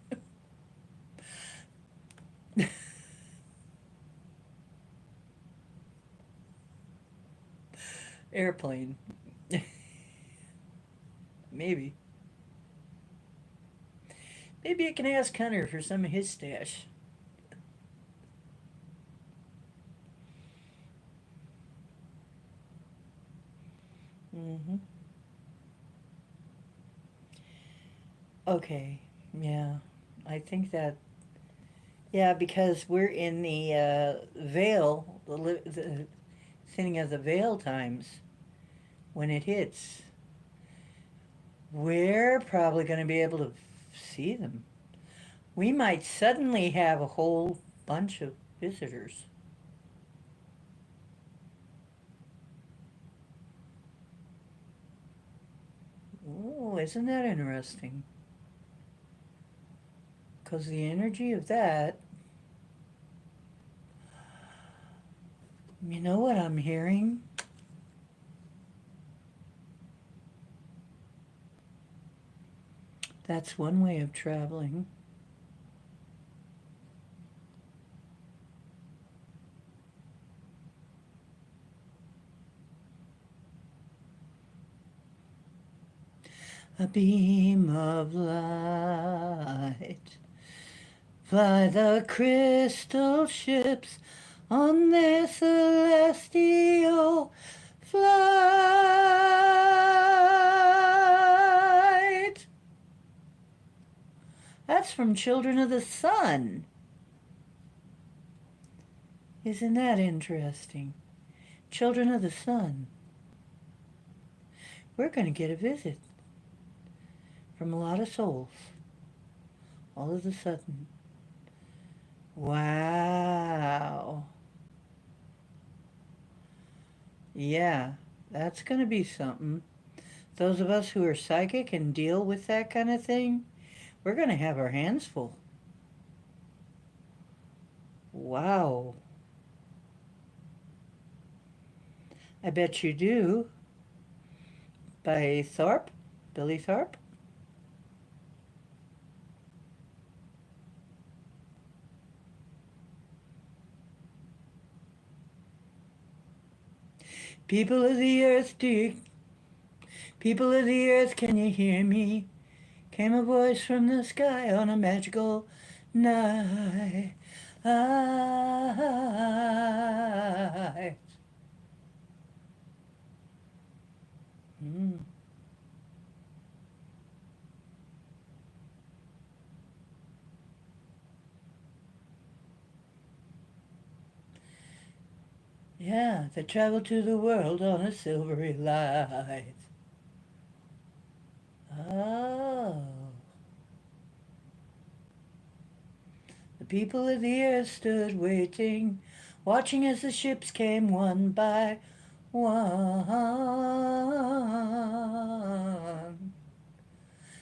Airplane. Maybe. Maybe I can ask Hunter for some of his stash. Mm-hmm. Okay. Yeah. I think that. Yeah, because we're in the veil, the thinning of the veil times when it hits. We're probably going to be able to see them. We might suddenly have a whole bunch of visitors. Oh, isn't that interesting? Because the energy of that, you know what I'm hearing? That's one way of traveling. A beam of light. Fly the crystal ships on their celestial flight. That's from Children of the Sun. Isn't that interesting? Children of the Sun. We're going to get a visit from a lot of souls all of a sudden. Wow. Yeah, that's going to be something. Those of us who are psychic and deal with that kind of thing, we're going to have our hands full. Wow. I bet you do. By Thorpe? Billy Thorpe? People of the earth, people of the earth, can you hear me? Came a voice from the sky on a magical night. Mm. Yeah, they travel to the world on a silvery light. Oh. The people of the earth stood waiting, watching as the ships came one by one,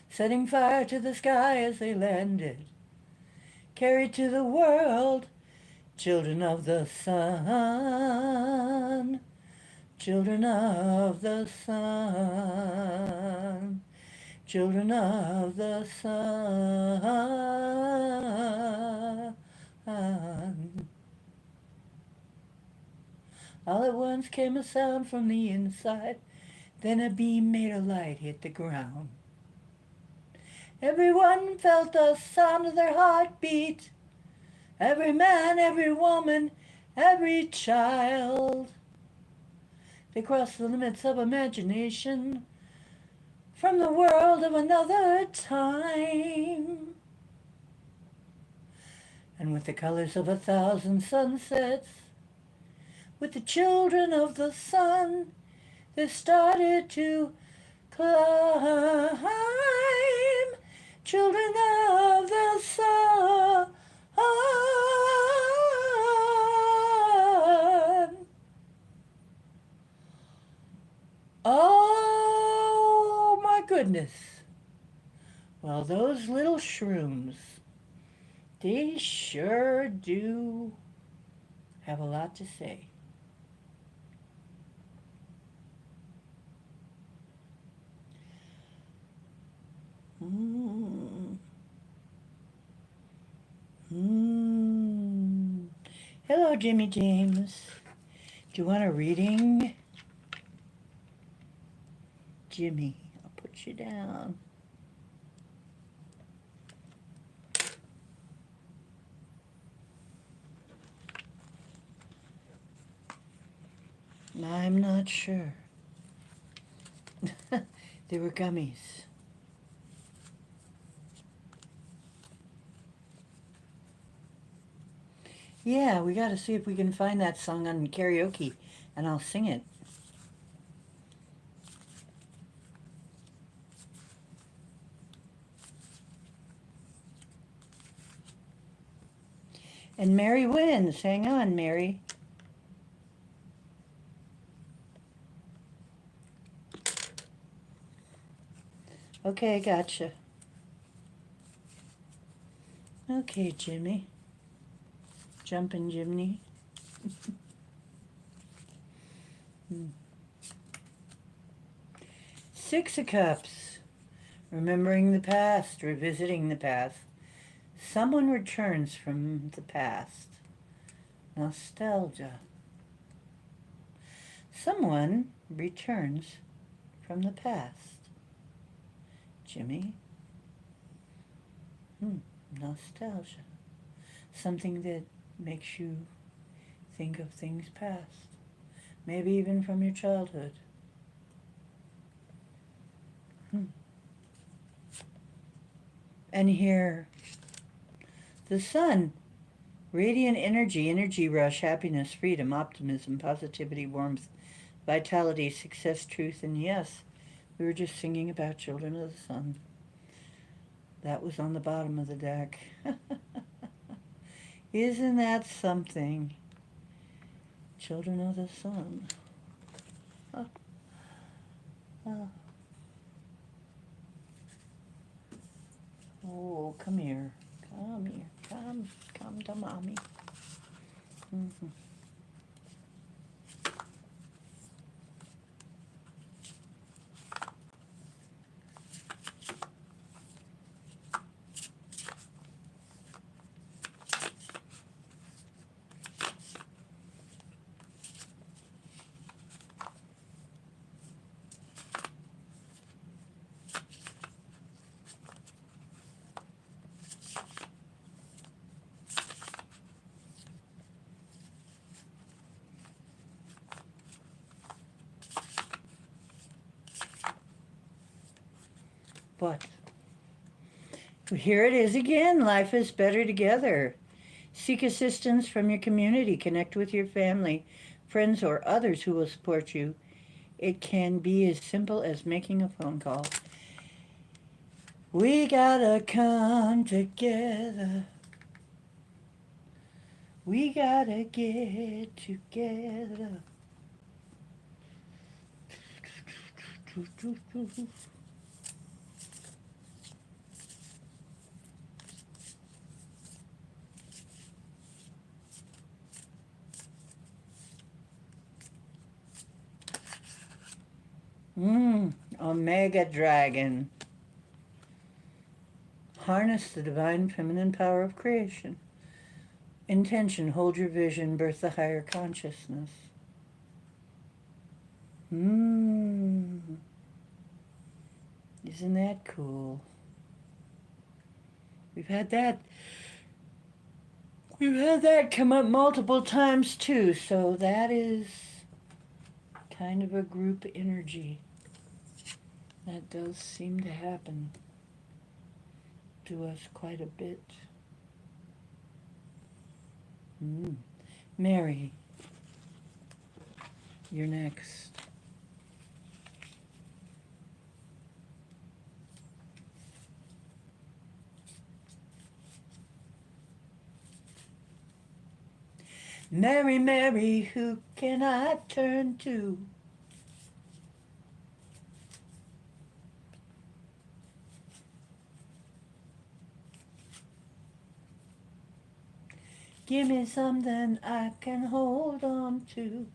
setting fire to the sky as they landed, carried to the world children of the sun, children of the sun, children of the sun. All at once came a sound from the inside, then a beam made a light hit the ground. Everyone felt the sound of their heartbeat, every man, every woman, every child. They crossed the limits of imagination from the world of another time. And with the colors of 1,000 sunsets, with the children of the sun, they started to climb. Children of the sun. Oh my goodness. Well, those little shrooms, they sure do have a lot to say. Mm. Mm. Hello, Jimmy James. Do you want a reading? Jimmy, I'll put you down. I'm not sure. They were gummies. Yeah, we got to see if we can find that song on karaoke, and I'll sing it. And Mary wins. Hang on, Mary. Okay, gotcha. Okay, Jimmy. Jumping Jimmy. Six of Cups. Remembering the past, revisiting the past. Someone returns from the past. Nostalgia. Someone returns from the past. Jimmy? Nostalgia. Something that makes you think of things past. Maybe even from your childhood. And here, the sun. Radiant energy, energy rush, happiness, freedom, optimism, positivity, warmth, vitality, success, truth, and yes, we were just singing about Children of the Sun. That was on the bottom of the deck. Isn't that something? Children of the Sun. Oh, oh. Oh, come here. Come here. Come to mommy. Mm-hmm. But here it is again. Life is better together. Seek assistance from your community. Connect with your family, friends, or others who will support you. It can be as simple as making a phone call. We gotta come together. We gotta get together. Omega Dragon. Harness the divine feminine power of creation. Intention, hold your vision, birth the higher consciousness. Isn't that cool? We've had that come up multiple times too, so that is kind of a group energy. That does seem to happen to us quite a bit. Mary, you're next. Mary, Mary, who can I turn to? Give me something I can hold on to.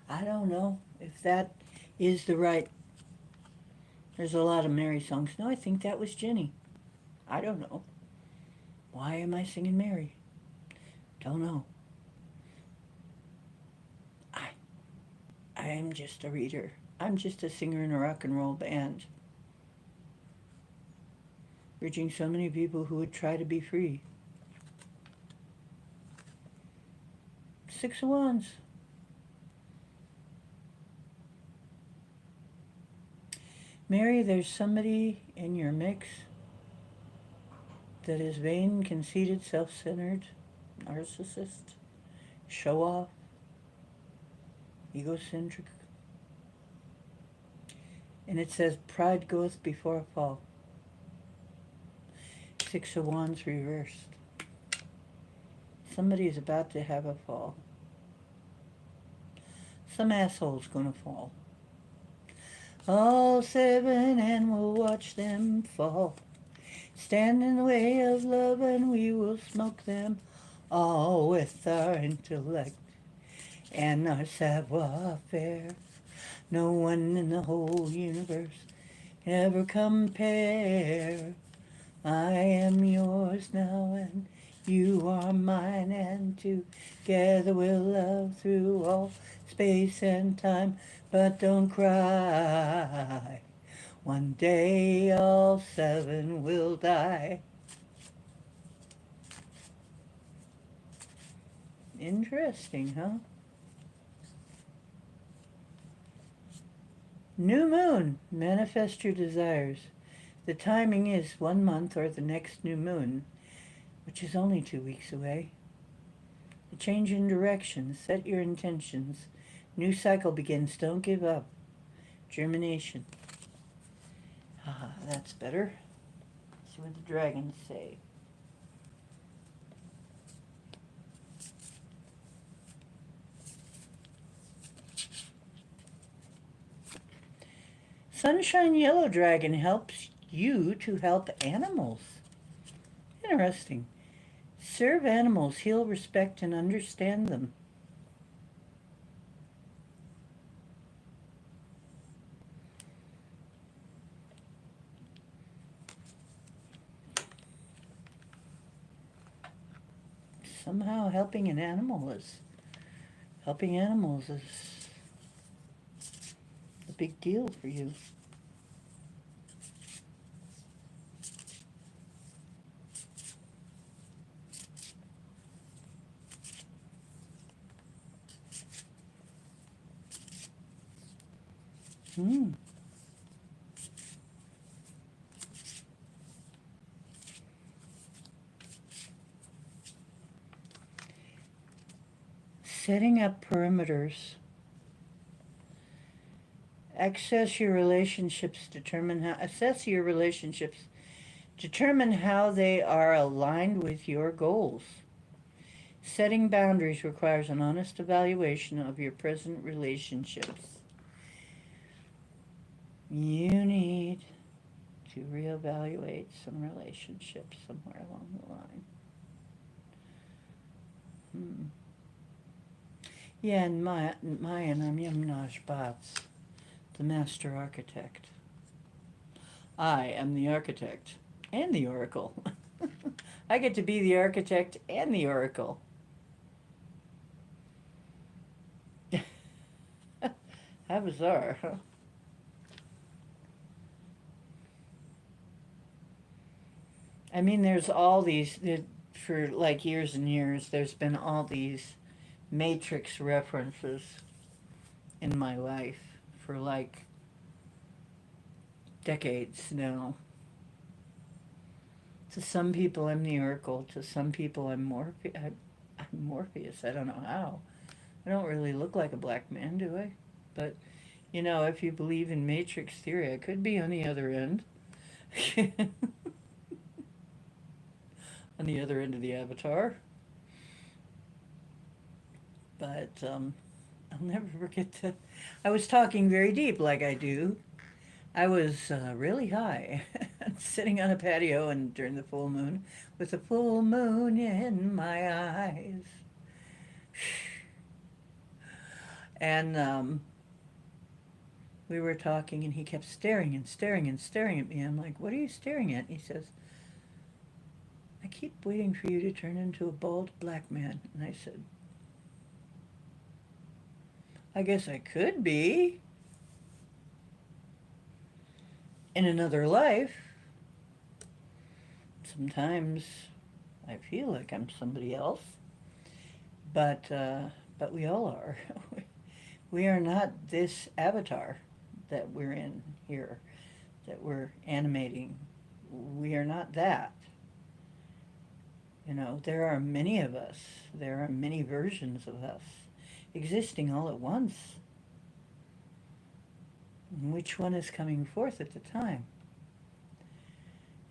I don't know if that is the right. There's a lot of Mary songs. No, I think that was Jenny. I don't know. Why am I singing Mary? Don't know. I am just a reader. I'm just a singer in a rock and roll band. Reaching so many people who would try to be free. Six of Wands. Mary, there's somebody in your mix that is vain, conceited, self-centered, narcissist, show-off, egocentric. And it says, pride goeth before a fall. Six of Wands reversed. Somebody is about to have a fall. Some asshole's gonna fall. all seven, and we'll watch them fall. Stand in the way of love, and we will smoke them all with our intellect and our savoir-faire. No one in the whole universe can ever compare. I am yours now, and you are mine, and together we'll love through all space and time. But don't cry, one day all seven will die. Interesting, huh? New moon, manifest your desires. The timing is 1 month or the next new moon, which is only 2 weeks away. A change in direction, set your intentions. New cycle begins, don't give up. Germination. Ah, that's better. Let's see what the dragons say. Sunshine Yellow Dragon helps you to help animals. Interesting. Serve animals, heal, respect, and understand them. Somehow helping animals is a big deal for you. Hmm. Setting up perimeters. Assess your relationships, determine how they are aligned with your goals. Setting boundaries requires an honest evaluation of your present relationships. You need to reevaluate some relationships somewhere along the line. Yeah, and Mayan, I'm Yamnaj Bats, the master architect. I am the architect and the oracle. I get to be the architect and the oracle. How bizarre, huh? I mean, there's all these, for like years and years, there's been all these Matrix references in my life for like decades now. To some people, I'm the Oracle. To some people, I'm Morpheus. I don't know how. I don't really look like a black man, do I? But, if you believe in Matrix theory, I could be on the other end. On the other end of the avatar. But I'll never forget that. I was talking very deep like I do. I was really high, sitting on a patio and during the full moon, with the full moon in my eyes. And we were talking, and he kept staring and staring and staring at me. I'm like, "What are you staring at?" And he says, "I keep waiting for you to turn into a bald black man." And I said, "I guess I could be in another life. Sometimes I feel like I'm somebody else, but we all are. We are not this avatar that we're in here, that we're animating. We are not that. There are many of us. There are many versions of us existing all at once. And which one is coming forth at the time?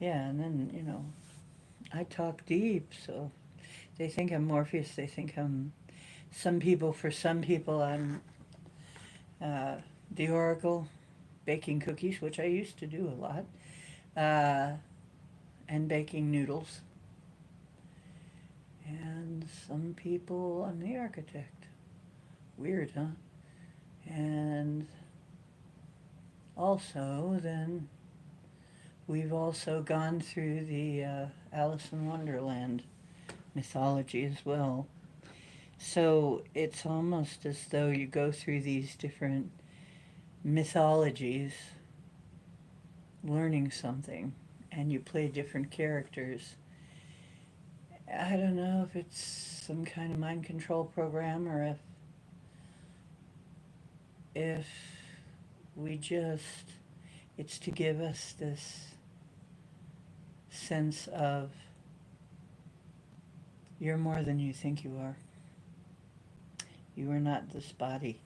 Yeah, and then, I talk deep, so they think I'm Morpheus. They think I'm for some people, I'm the Oracle, baking cookies, which I used to do a lot, uh, and baking noodles. And some people, I'm the architect. Weird, huh? And also, then we've also gone through the Alice in Wonderland mythology as well. So it's almost as though you go through these different mythologies, learning something, and you play different characters. I don't know if it's some kind of mind control program or if we just, it's to give us this sense of you're more than you think you are. You are not this body.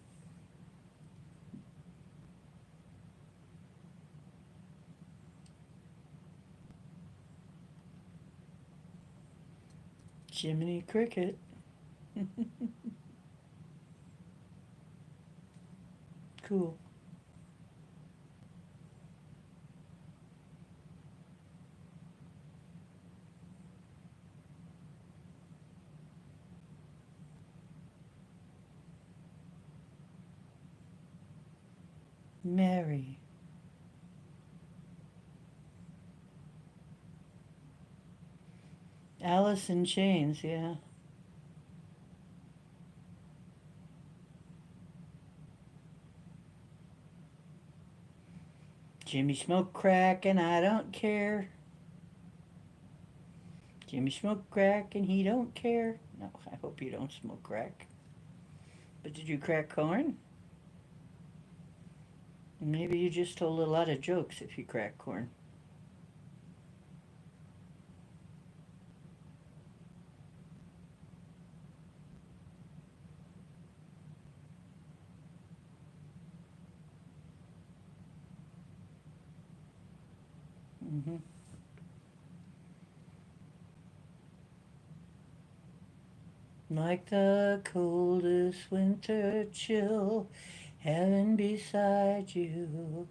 Jiminy Cricket. Cool. Mary. Alice in Chains, yeah. Jimmy smoked crack and I don't care. Jimmy smoked crack and he don't care. No, I hope you don't smoke crack. But did you crack corn? Maybe you just told a lot of jokes if you crack corn. Mm-hmm. Like the coldest winter chill, heaven beside you.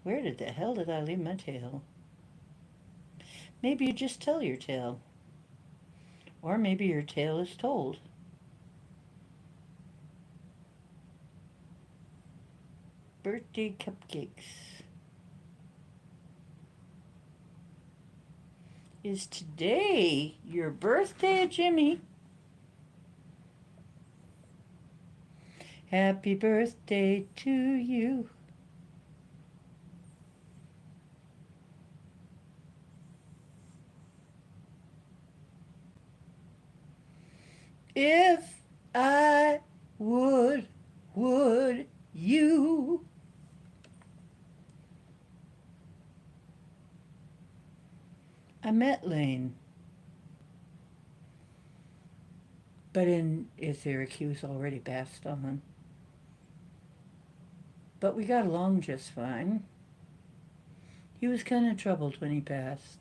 Where did the hell did I leave my tail? Maybe you just tell your tale. Or maybe your tale is told. Birthday cupcakes. Is today your birthday, Jimmy? Happy birthday to you. If I would you? I met Lane, but in etheric he was already passed on. But we got along just fine. He was kind of troubled when he passed.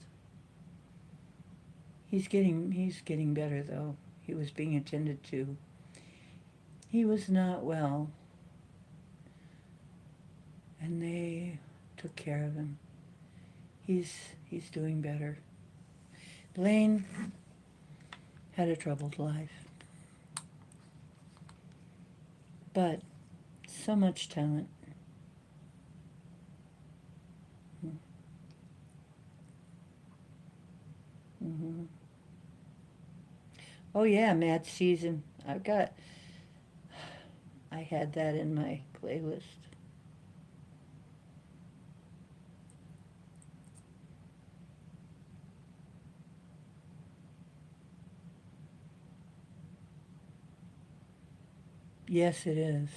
He's getting better though. He was being attended to. He was not well, and they took care of him. He's doing better. Lane had a troubled life, but so much talent. Mm-hmm. Oh yeah, Mad Season. I had that in my playlist. Yes, it is.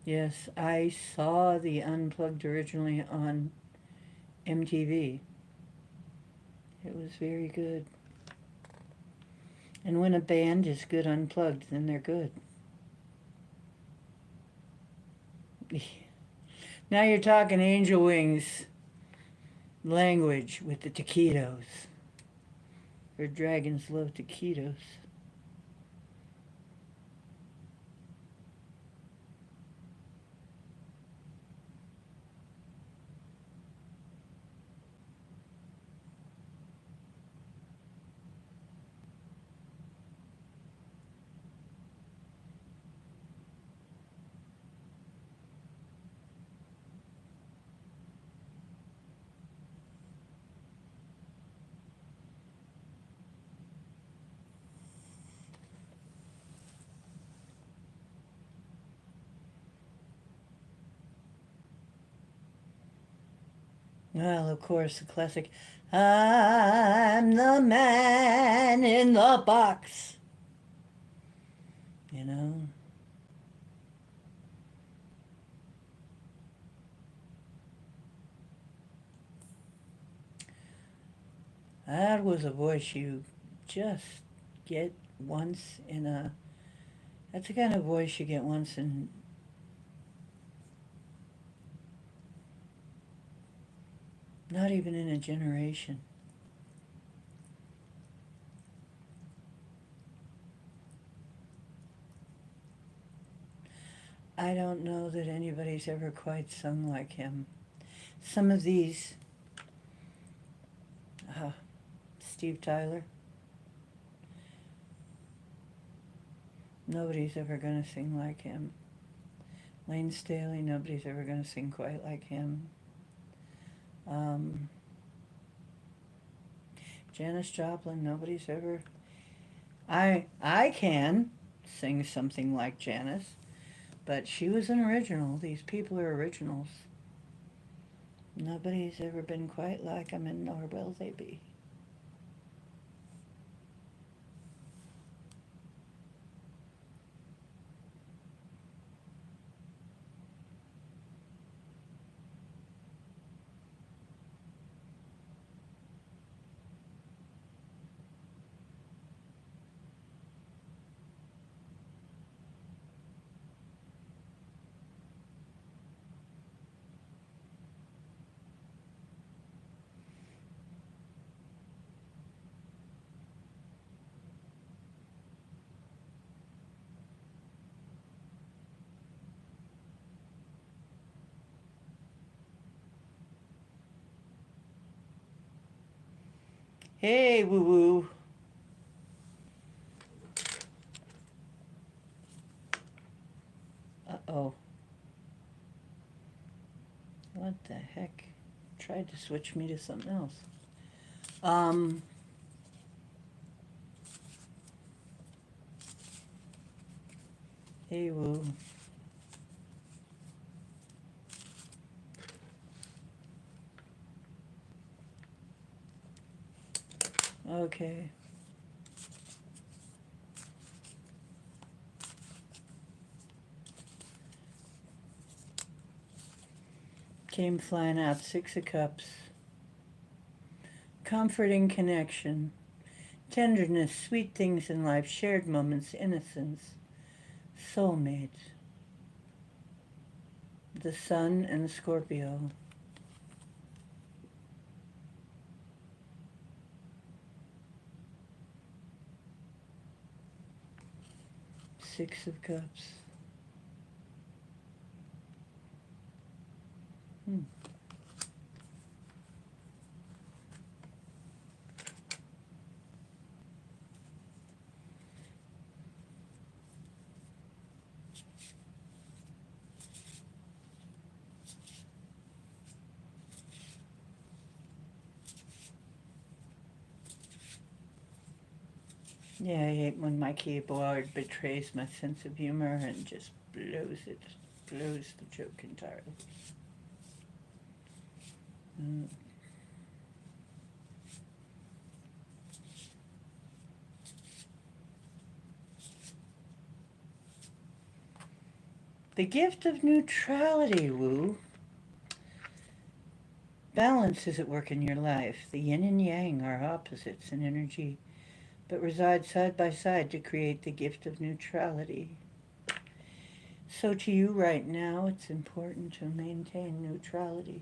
Yes, I saw the Unplugged originally on MTV. It was very good. And when a band is good unplugged, then they're good. Now you're talking Angel Wings. language with the taquitos. Or dragons love taquitos. Well, of course, the classic, I'm the man in the box. You know? That was a voice you just get once in a. That's the kind of voice you get once in. Not even in a generation. I don't know that anybody's ever quite sung like him. Some of these, uh, Steve Tyler, nobody's ever going to sing like him. Lane Staley, nobody's ever going to sing quite like him. Um, Janis Joplin, nobody's ever. I can sing something like Janis, but she was an original. These people are originals. Nobody's ever been quite like them, and nor will they be. Hey, woo woo. Uh oh. What the heck? Tried to switch me to something else. Um, hey, woo. Okay. Came flying out, Six of Cups. Comforting connection, tenderness, sweet things in life, shared moments, innocence, soulmates. The Sun and Scorpio. Six of Cups. Hmm. Yeah, I hate when my keyboard betrays my sense of humor and just blows the joke entirely. Mm. The gift of neutrality, woo. Balance is at work in your life. The yin and yang are opposites in energy, but reside side by side to create the gift of neutrality. So to you right now, it's important to maintain neutrality.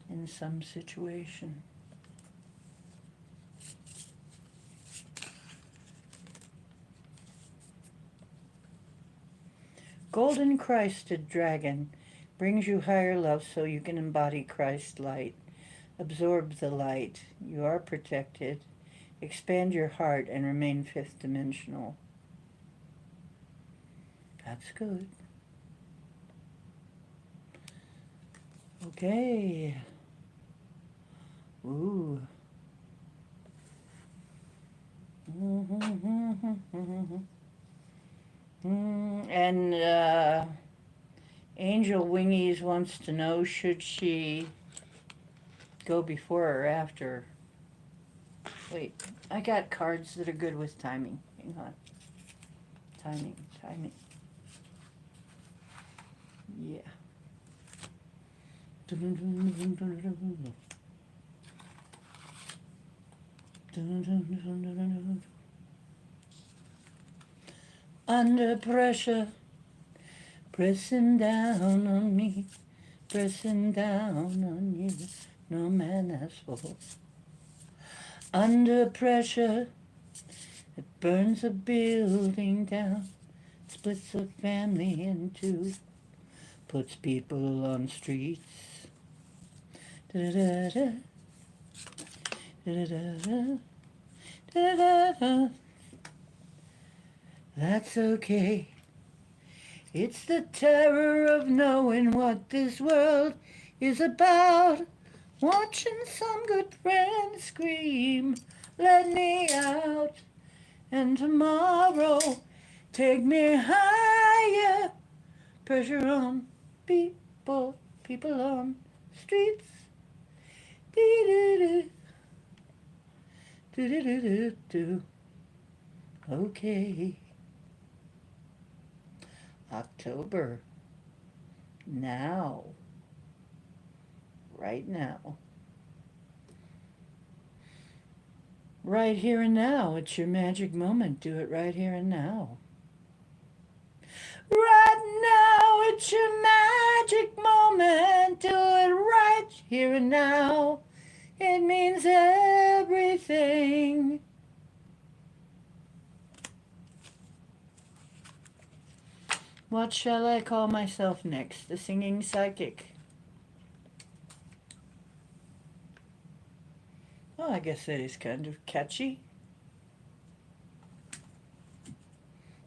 in some situation. Golden Christed dragon brings you higher love so you can embody Christ's light. Absorb the light. You are protected. Expand your heart and remain fifth dimensional. That's good. Okay. Ooh. And Angel Wingies wants to know, should she go before or after? Wait, I got cards that are good with timing. Hang on. Timing. Yeah. Under pressure, pressing down on me, pressing down on you, no man has fall. Under pressure, it burns a building down, splits a family in two, puts people on streets. Da-da-da-da, da-da-da-da, da-da-da. That's okay. It's the terror of knowing what this world is about. Watching some good friend scream, let me out. And tomorrow, take me higher. Pressure on people on streets. Dee-doo-doo. Do-do-do-do-do. Okay. October. Now. Right now. Right here and now. It's your magic moment. Do it right here and now. Right now, it's your magic moment. Do it right here and now. It means everything. What shall I call myself next? The singing psychic. Oh, I guess that is kind of catchy.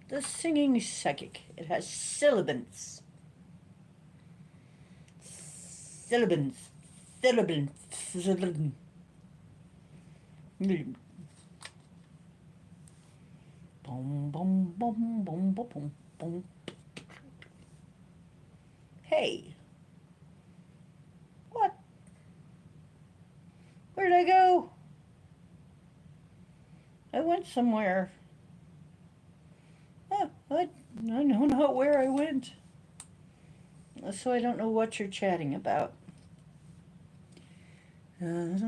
The singing psychic. It has syllabants. Syllabants. Boom, boom, boom, boom, boom, boom. Hey. What? Where'd I go? I went somewhere. Oh, I don't know where I went. So I don't know what you're chatting about. Yes.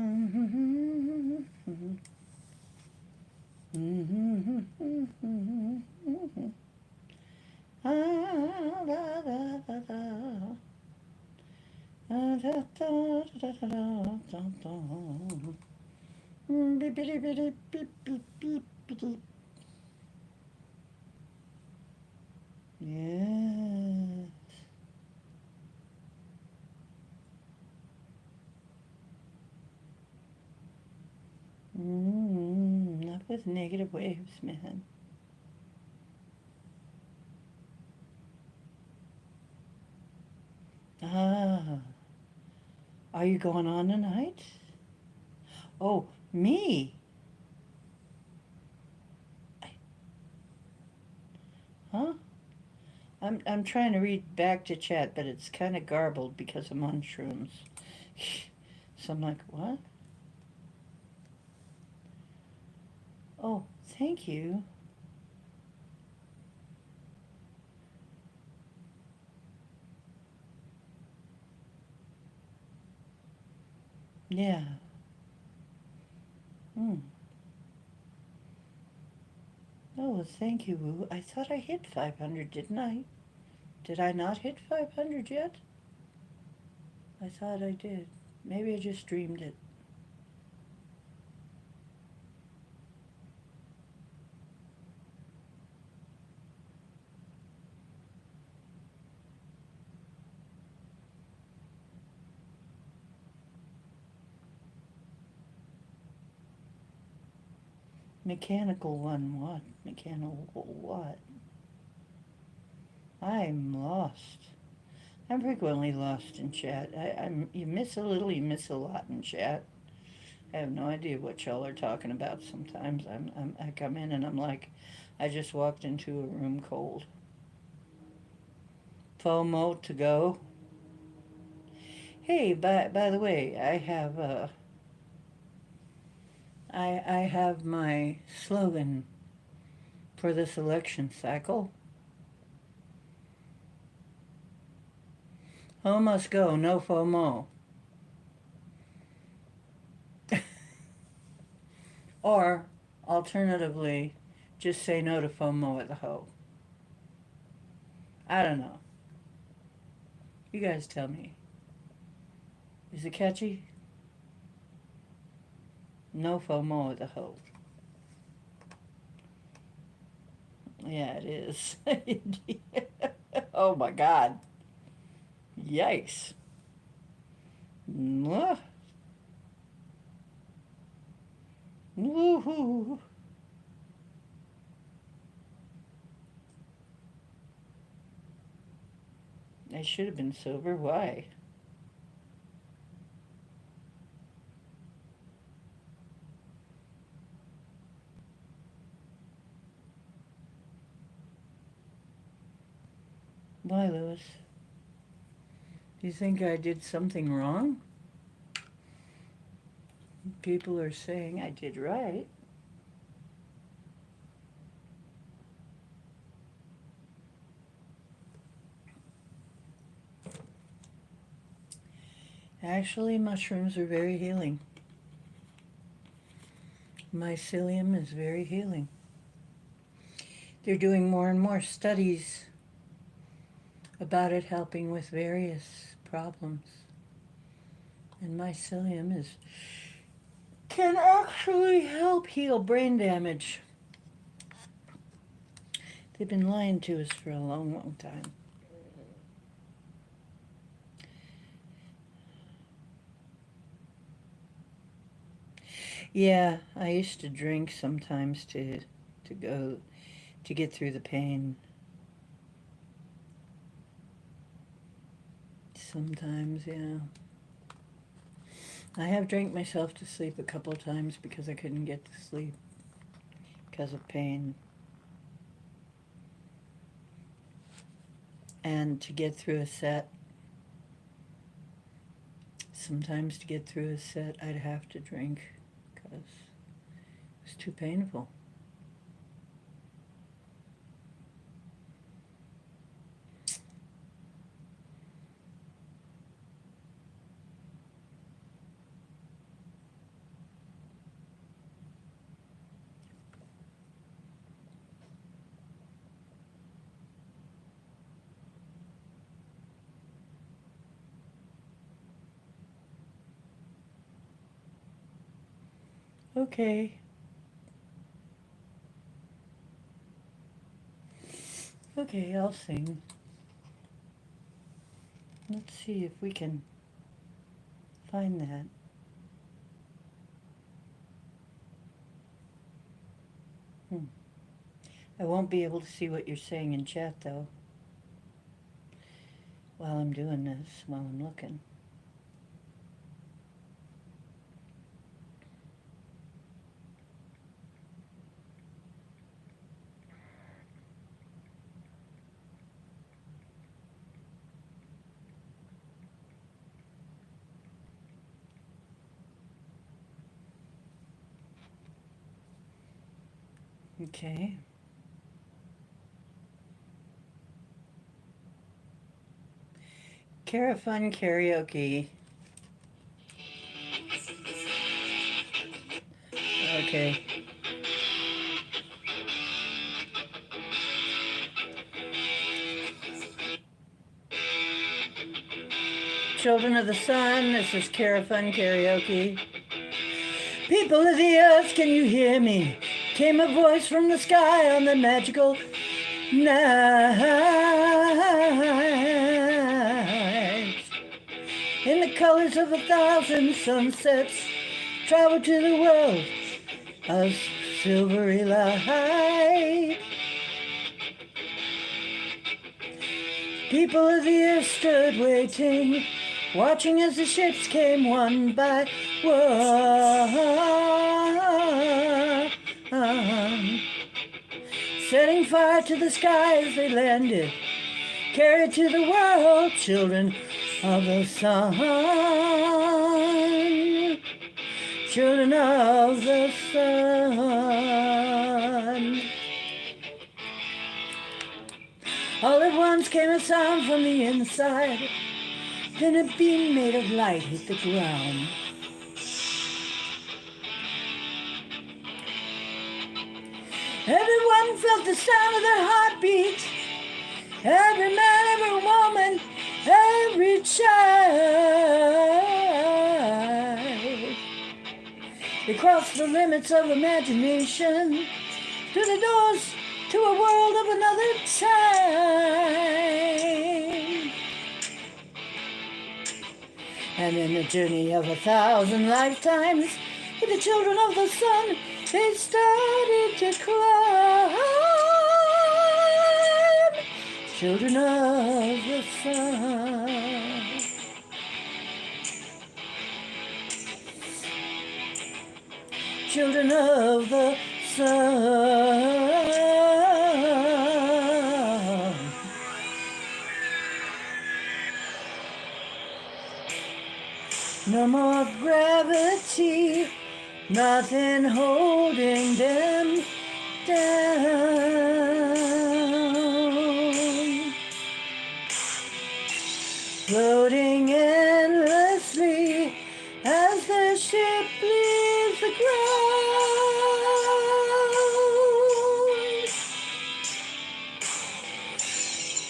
Not with negative waves, man. Ah. Are you going on tonight? Oh, me? Huh? I'm trying to read back to chat, but it's kind of garbled because I'm on shrooms. So I'm like, what? Oh, thank you. Yeah. Oh, thank you, Woo. I thought I hit 500, didn't I? Did I not hit 500 yet? I thought I did. Maybe I just dreamed it. Mechanical one what? Mechanical what? I'm lost. I'm frequently lost in chat. You miss a little, you miss a lot in chat. I have no idea what y'all are talking about sometimes. I come in and I'm like, I just walked into a room cold. FOMO to go. Hey, by the way, I have my slogan for this election cycle. Home must go, no FOMO. Or, alternatively, just say no to FOMO at the hoe. I don't know. You guys tell me. Is it catchy? No FOMO at the hoe. Yeah, it is. Oh my God. Yikes. Mwah. Woohoo. I should have been sober. Why? Why, Louis? Do you think I did something wrong? People are saying I did right. Actually, mushrooms are very healing. Mycelium is very healing. They're doing more and more studies about it helping with various problems. And mycelium can actually help heal brain damage. They've been lying to us for a long, long time. Yeah, I used to drink sometimes to get through the pain. Sometimes, yeah. I have drank myself to sleep a couple of times because I couldn't get to sleep because of pain. And to get through a set, sometimes to get through a set, I'd have to drink because it was too painful. Okay. Okay, I'll sing. Let's see if we can find that. I won't be able to see what you're saying in chat, though, while I'm doing this, while I'm looking. Okay. Carafun karaoke. Okay. children of the sun. This is Fun Karaoke. People of the earth, can you hear me? Came a voice from the sky on the magical night. In the colors of 1,000 sunsets, travel to the world of silvery light. People of the earth stood waiting, watching as the ships came one by one, setting fire to the sky as they landed, carried to the world children of the sun, children of the sun. All at once came a sound from the inside, then a beam made of light hit the ground. Everyone felt the sound of their heartbeat. Every man, every woman, every child. They crossed the limits of imagination, through the doors to a world of another time. And in the journey of 1,000 lifetimes, with the children of the sun, they started to climb. Children of the sun. Children of the sun. No more gravity, nothing holding them down. Floating endlessly as the ship leaves the ground.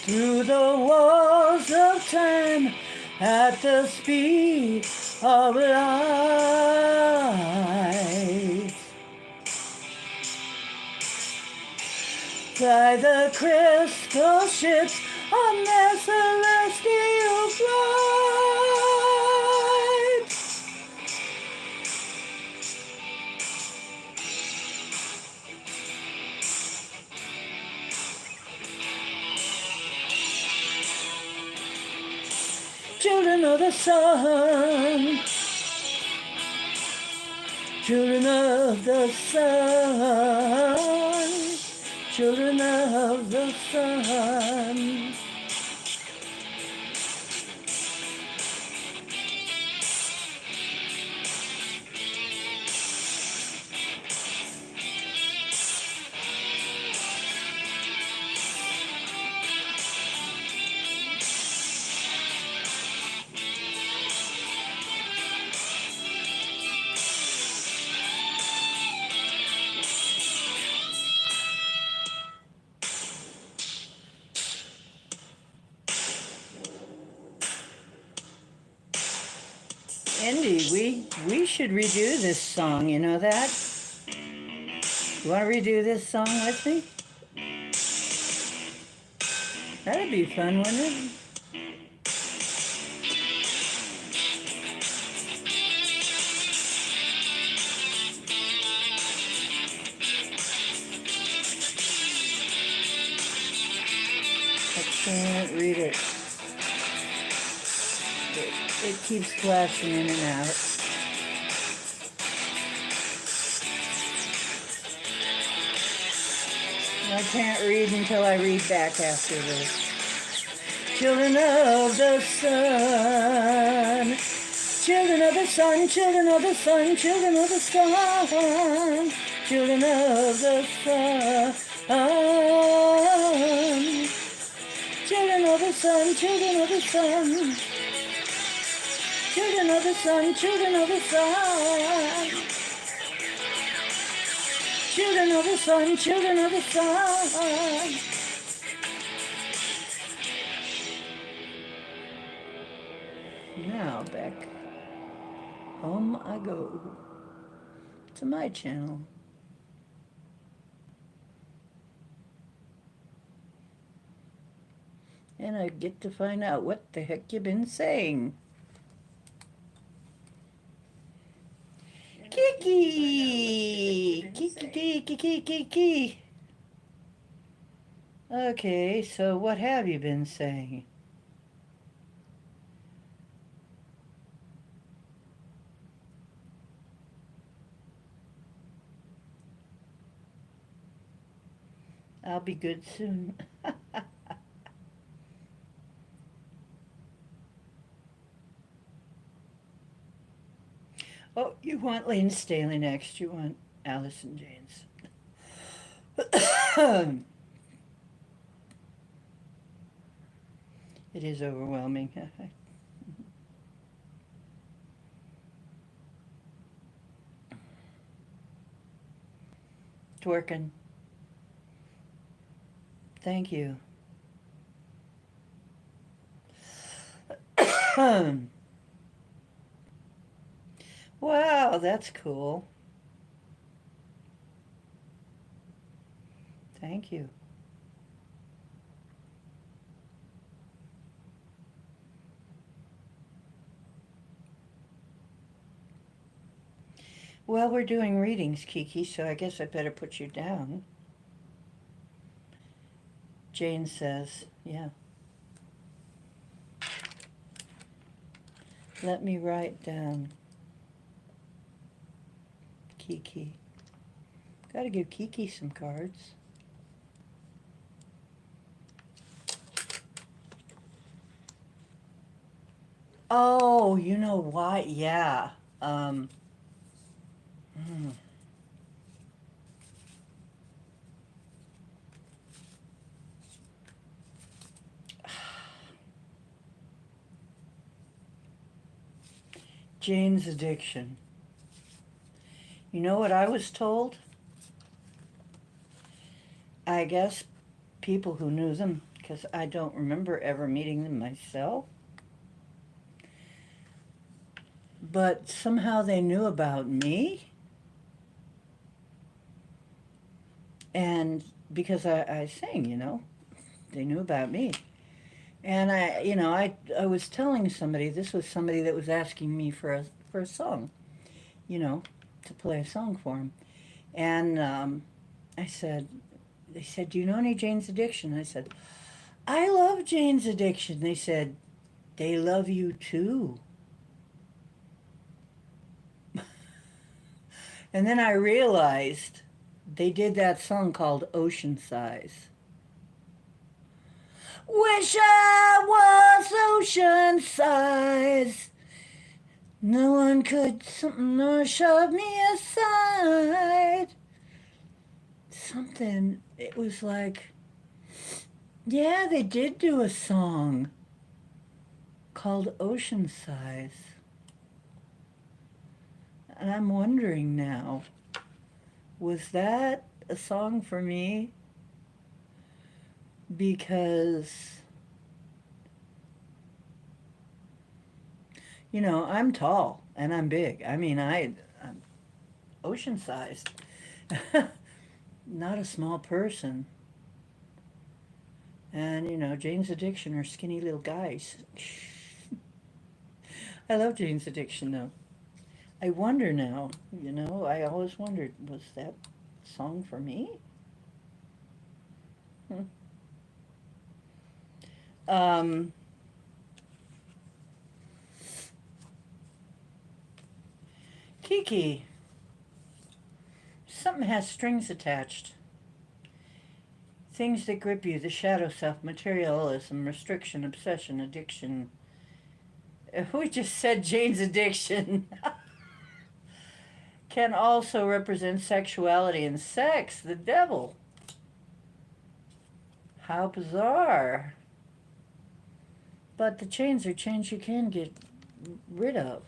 Through the walls of time at the speed of light. Fly the crystal ships on their celestial flight. Children of the sun. Children of the sun. Children of the sun. Indy, we should redo this song, you know that? You want to redo this song with me? That'd be fun, wouldn't it? I can't read it. It keeps flashing in and out. I can't read until I read back after this. Children of the sun. Children of the sun, children of the sun, children of the sun. Children of the sun. Children of the sun, children of the sun. Children of the sun, children of the sun. Children of the sun, children of the sun. Now back home I go to my channel. And I get to find out what the heck you've been saying. Kiki! Kiki, kiki, kiki. Okay, so what have you been saying? I'll be good soon. Oh, you want Lane Staley next. You want Allison Janes. It is overwhelming. It's working. Thank you. Wow, that's cool. Thank you. Well, we're doing readings, Kiki, so I guess I better put you down. Jane says, yeah. Let me write down Kiki. Gotta give Kiki some cards. Oh, you know why? Yeah. Hmm. Jane's addiction. You know what I was told? I guess people who knew them, because I don't remember ever meeting them myself, but somehow they knew about me. And because I sing, they knew about me. And I was telling somebody, this was somebody that was asking me for a song, to play a song for him. And I said, they said, do you know any Jane's Addiction? I said, I love Jane's Addiction. They said, they love you too. And then I realized they did that song called Ocean Size. Wish I was ocean size. No one could something or shove me aside. Something, it was like, yeah, they did do a song called Ocean Size. And I'm wondering now, was that a song for me? Because, I'm tall and I'm big. I mean, I'm ocean-sized. Not a small person. And, Jane's Addiction are skinny little guys. I love Jane's Addiction, though. I wonder now, I always wondered, was that song for me? Um, Kiki, something has strings attached. Things that grip you, the shadow self, materialism, restriction, obsession, addiction. We just said Jane's Addiction. Can also represent sexuality and sex, the devil. How bizarre. But the chains are chains you can get rid of.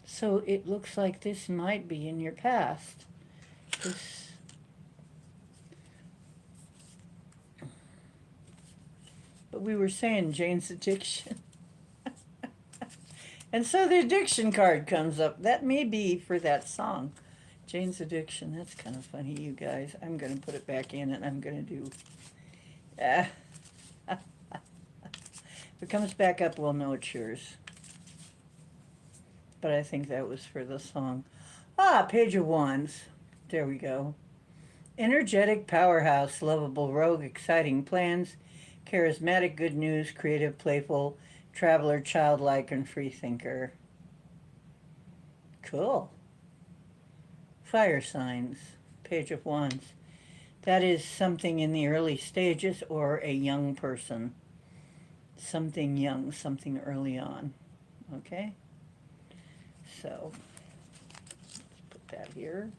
So it looks like this might be in your past. But we were saying Jane's Addiction. And so the addiction card comes up. That may be for that song. Jane's Addiction. That's kind of funny, you guys. I'm going to put it back in and I'm going to do. If it comes back up, we'll know it's yours. But I think that was for the song. Ah, Page of Wands. There we go. Energetic powerhouse, lovable rogue, exciting plans, charismatic, good news, creative, playful, traveler, childlike, and free thinker. Cool. Fire signs, Page of Wands. That is something in the early stages or a young person. Something young, something early on. Okay? So, let's put that here.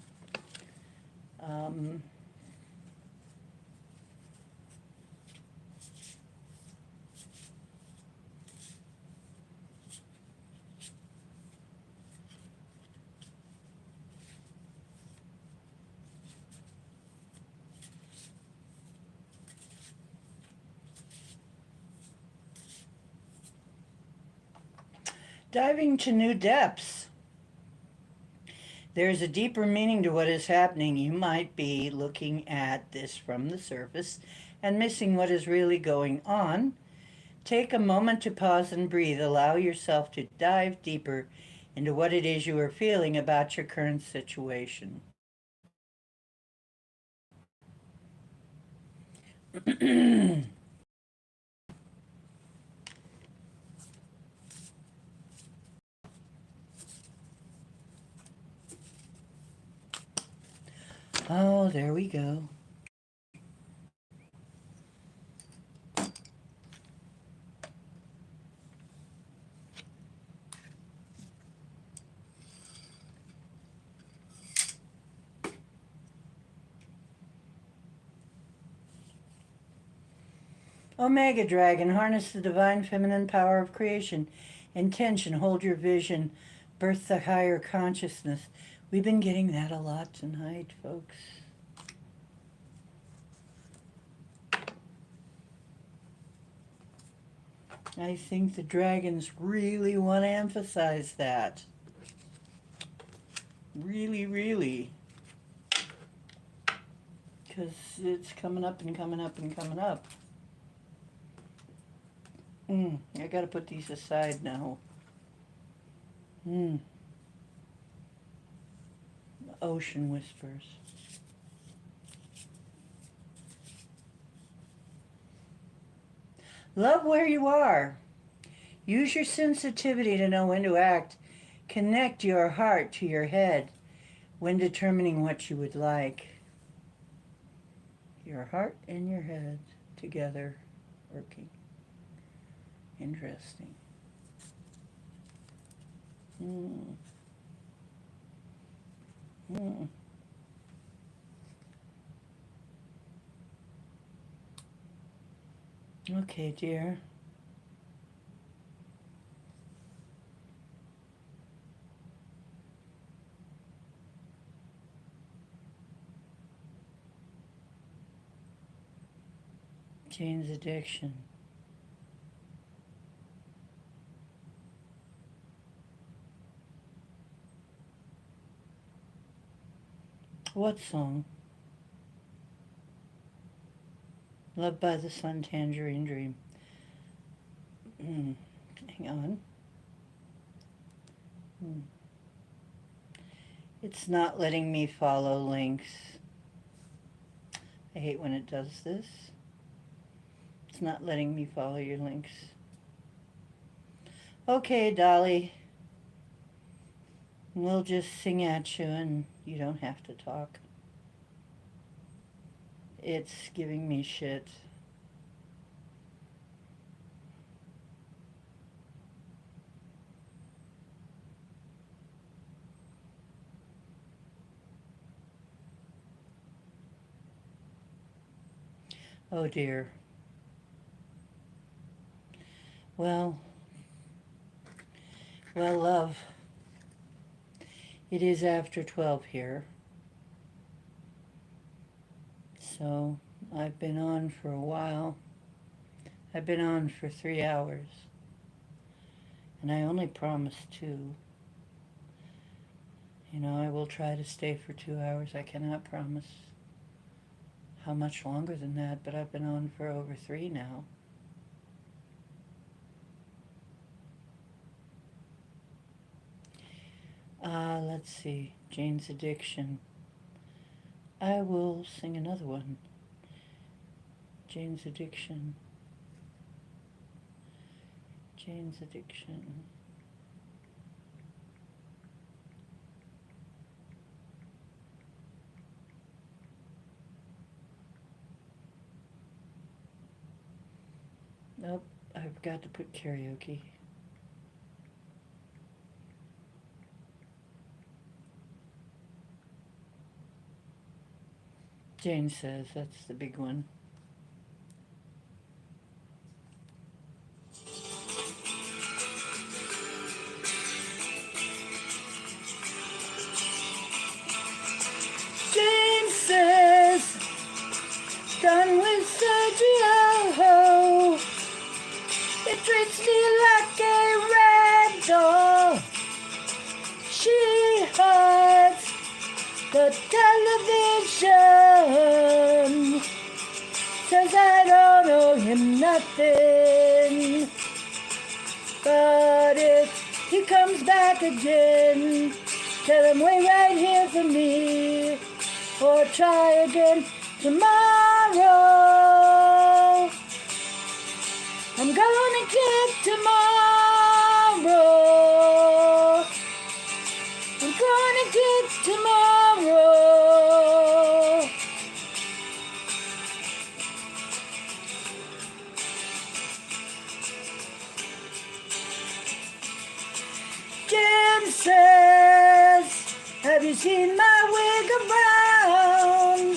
Um, diving to new depths. There is a deeper meaning to what is happening. You might be looking at this from the surface and missing what is really going on. Take a moment to pause and breathe. Allow yourself to dive deeper into what it is you are feeling about your current situation. Oh, there we go. Omega Dragon, harness the divine feminine power of creation. Intention, hold your vision, birth the higher consciousness. We've been getting that a lot tonight, folks. I think the dragons really want to emphasize that. Really, really. Because it's coming up and coming up and coming up. I gotta put these aside now. Ocean whispers. Love where you are. Use your sensitivity to know when to act. Connect your heart to your head when determining what you would like. Your heart and your head together working. Interesting. Okay, dear. Jane's Addiction. What song? Loved by the Sun, Tangerine Dream. Hang on. It's not letting me follow links. I hate when it does this. It's not letting me follow your links. Okay, Dolly. We'll just sing at you and you don't have to talk. It's giving me shit. Oh dear. Well, love. It is after 12 here. So I've been on for a while. I've been on for 3 hours. And I only promised 2. You know, I will try to stay for 2 hours. I cannot promise how much longer than that, but I've been on for over 3 now. Let's see. Jane's Addiction. I will sing another one. Jane's Addiction. Jane's Addiction. Nope, I forgot to put karaoke. Jane Says, that's the big one. Jane says, done with Sergio. It treats me like a rag doll. She hides the television. Says I don't owe him nothing. But if he comes back again, tell him wait right here for me. Or try again tomorrow. I'm gonna kick tomorrow. I'm gonna kick tomorrow. Jim says, have you seen my wig around?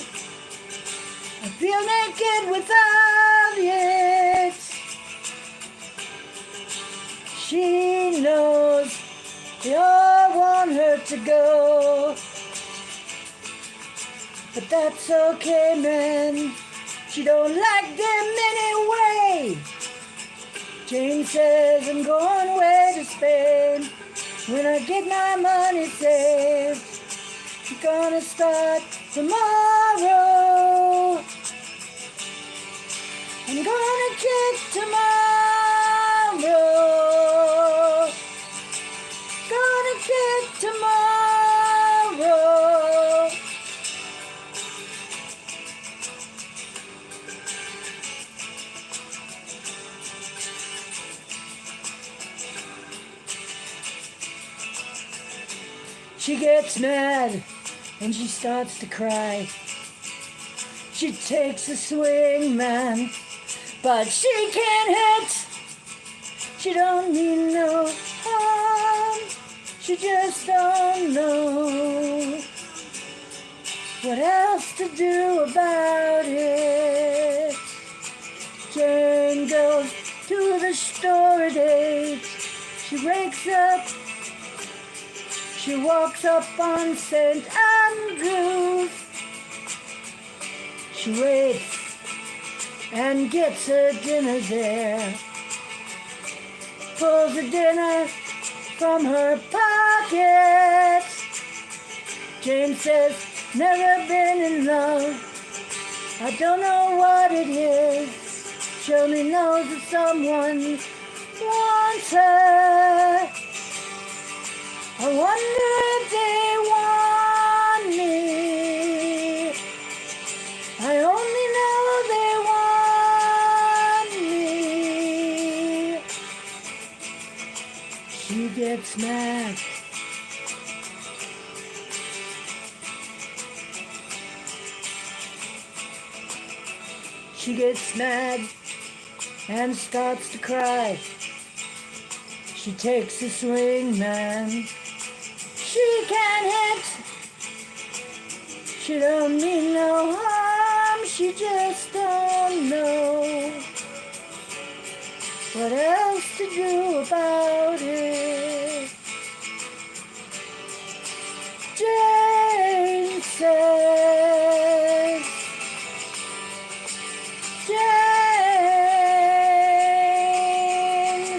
I feel naked without it. She knows they all want her to go. But that's okay, man. She don't like them anyway. Jane says I'm going away to Spain. When I get my money saved, I'm gonna start tomorrow. I'm gonna kick tomorrow. Gonna kick tomorrow. She gets mad and she starts to cry. She takes a swing, man, but she can't hit. She don't mean no harm. She just don't know what else to do about it. Jane goes to the store at 8. She wakes up. She walks up on St. Andrews. She waits and gets her dinner there. Pulls the dinner from her pocket. Jane says, never been in love. I don't know what it is. She only knows that someone wants her. I wonder if they want me. I only know they want me. She gets mad. She gets mad and starts to cry. She takes a swing, man. She can't hit. She don't mean no harm. She just don't know what else to do about it. Jane says, Jane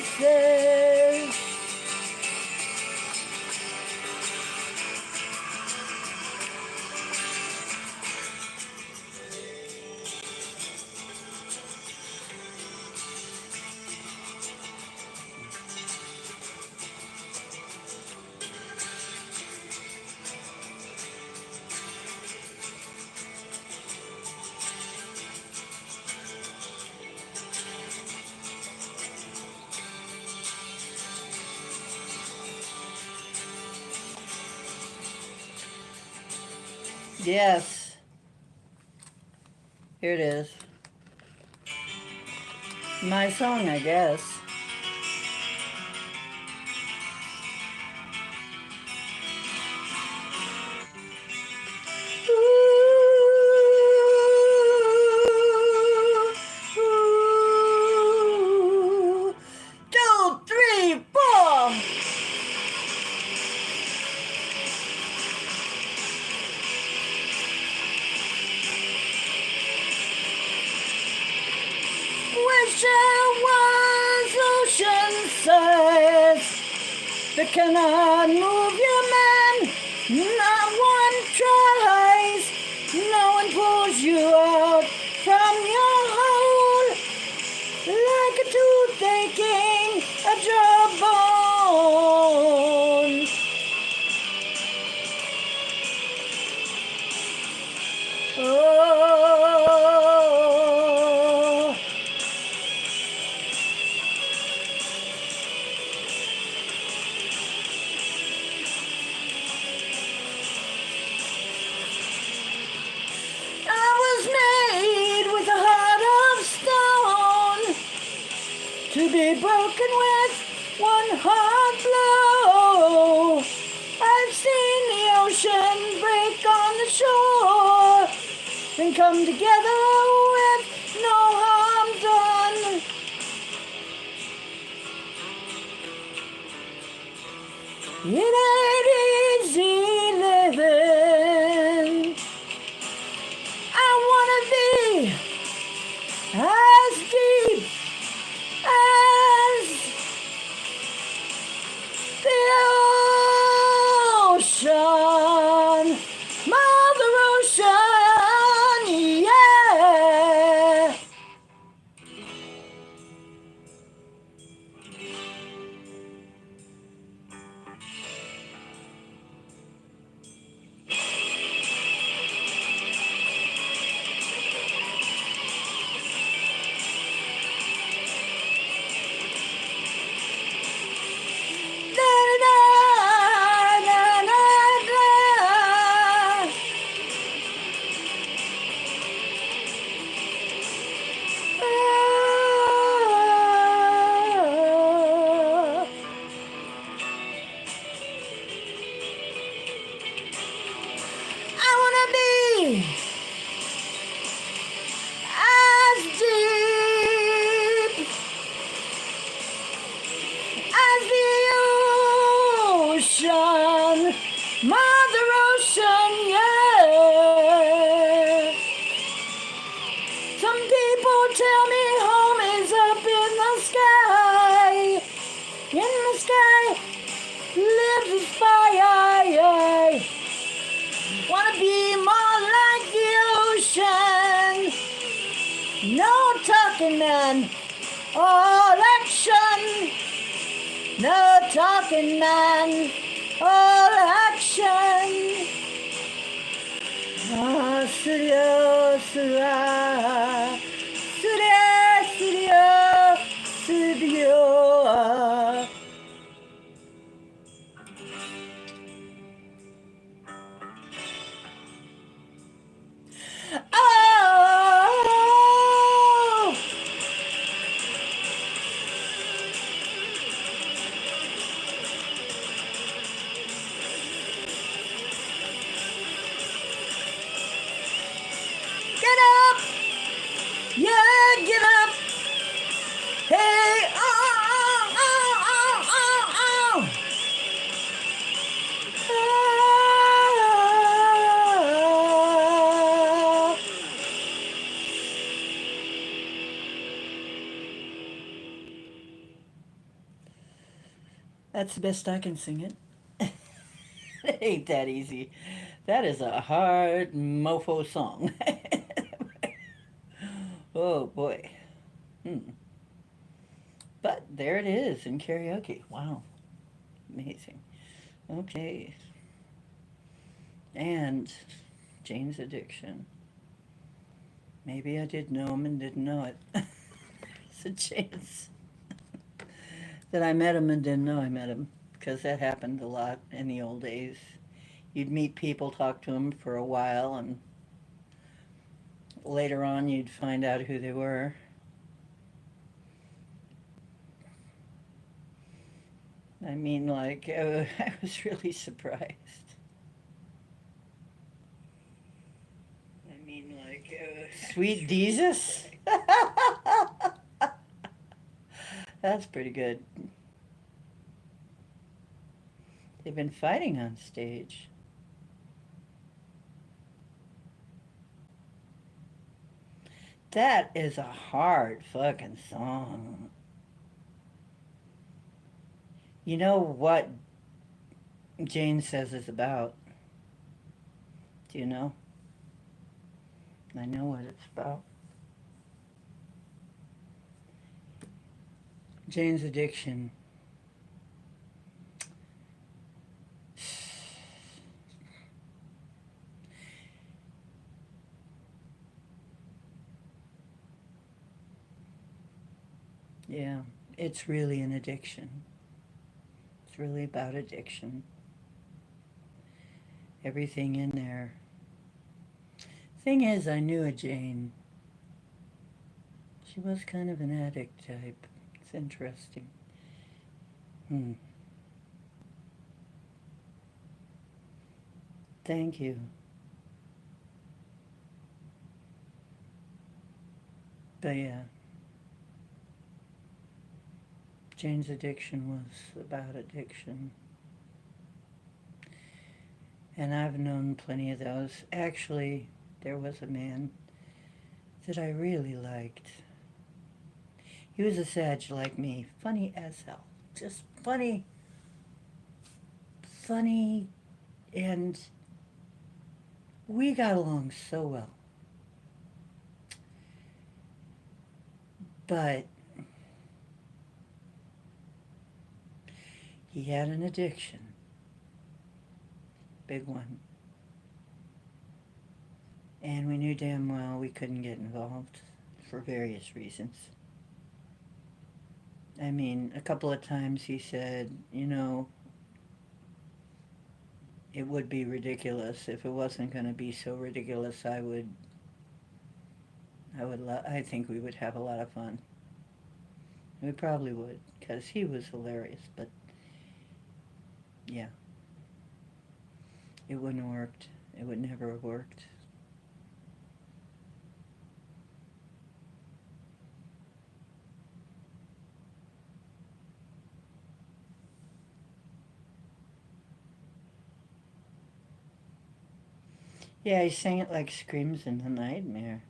says, Yes. Here it is. My song, I guess. Ooh, 2, 3, 4. Wish I was ocean size that cannot move your man. Not one tries. No one pulls you out from your hole like a tooth aching at your bone. Oh, I was made with a heart of stone to be broken with one hard blow. I've seen the ocean break on the shore and come together with no harm done. It ain't easy living. I wanna be as deep as the ocean, Mother Ocean, yeah. I wanna be as deep as the ocean, Mother Ocean, yeah. Some people tell me home is up in the sky. In the sky lives the fire. Wanna be more like the ocean. No talking, man. All action. No talking, man. All action. Ah, studio, studio, studio, studio, studio. Oh, get up! Yeah, get up! Hey, oh, oh, oh, oh, oh, oh. That's the best I can sing it. It ain't that easy. That is a hard mofo song. Oh boy. Hmm. But there it is in karaoke. Wow. Amazing. Okay. And Jane's Addiction. Maybe I did know him and didn't know it. It's a chance that I met him and didn't know I met him, because that happened a lot in the old days. you'd meet people, talk to them for a while, and later on you'd find out who they were. I mean, like, I was really surprised. I mean, like, sweet Jesus? That's pretty good. They've been fighting on stage. That is a hard fucking song. You know what Jane Says is about? Do you know? I know what it's about. Jane's addiction. Yeah, it's really an addiction. It's really about addiction. Everything in there. Thing is, I knew a Jane. She was kind of an addict type. It's interesting. Hmm. Thank you. But yeah, Jane's addiction was about addiction. And I've known plenty of those. Actually, there was a man that I really liked. He was a Sag like me. Funny as hell. Just funny, funny, and we got along so well. But he had an addiction. Big one. And we knew damn well we couldn't get involved for various reasons. I mean, a couple of times he said, you know, it would be ridiculous. If it wasn't going to be so ridiculous, I think we would have a lot of fun. We probably would, because he was hilarious, but yeah, it wouldn't have worked. It would never have worked. Yeah, he sang it like Screams in the Nightmare.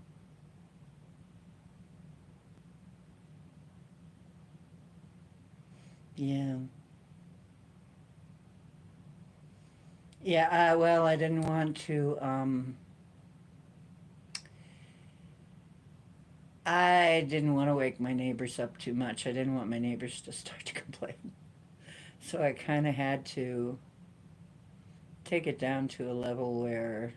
Yeah. Yeah, well, I didn't want to, I didn't want to wake my neighbors up too much. I didn't want my neighbors to start to complain. So I kind of had to take it down to a level where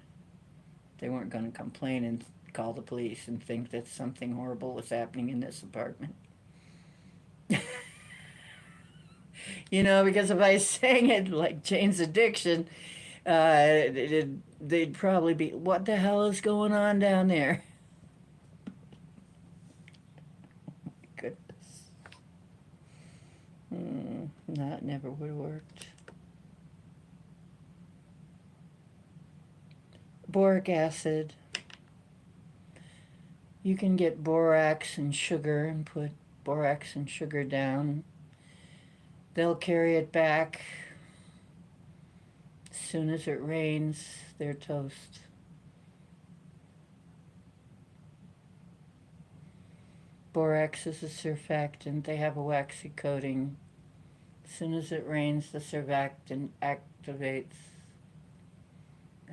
they weren't going to complain and call the police and think that something horrible was happening in this apartment. You know, because if I sang it like Jane's Addiction, they'd probably be, what the hell is going on down there? Goodness. That never would have worked. Boric acid. You can get borax and sugar and put borax and sugar down. They'll carry it back. As soon as it rains, they're toast. Borax is a surfactant. They have a waxy coating. As soon as it rains, the surfactant activates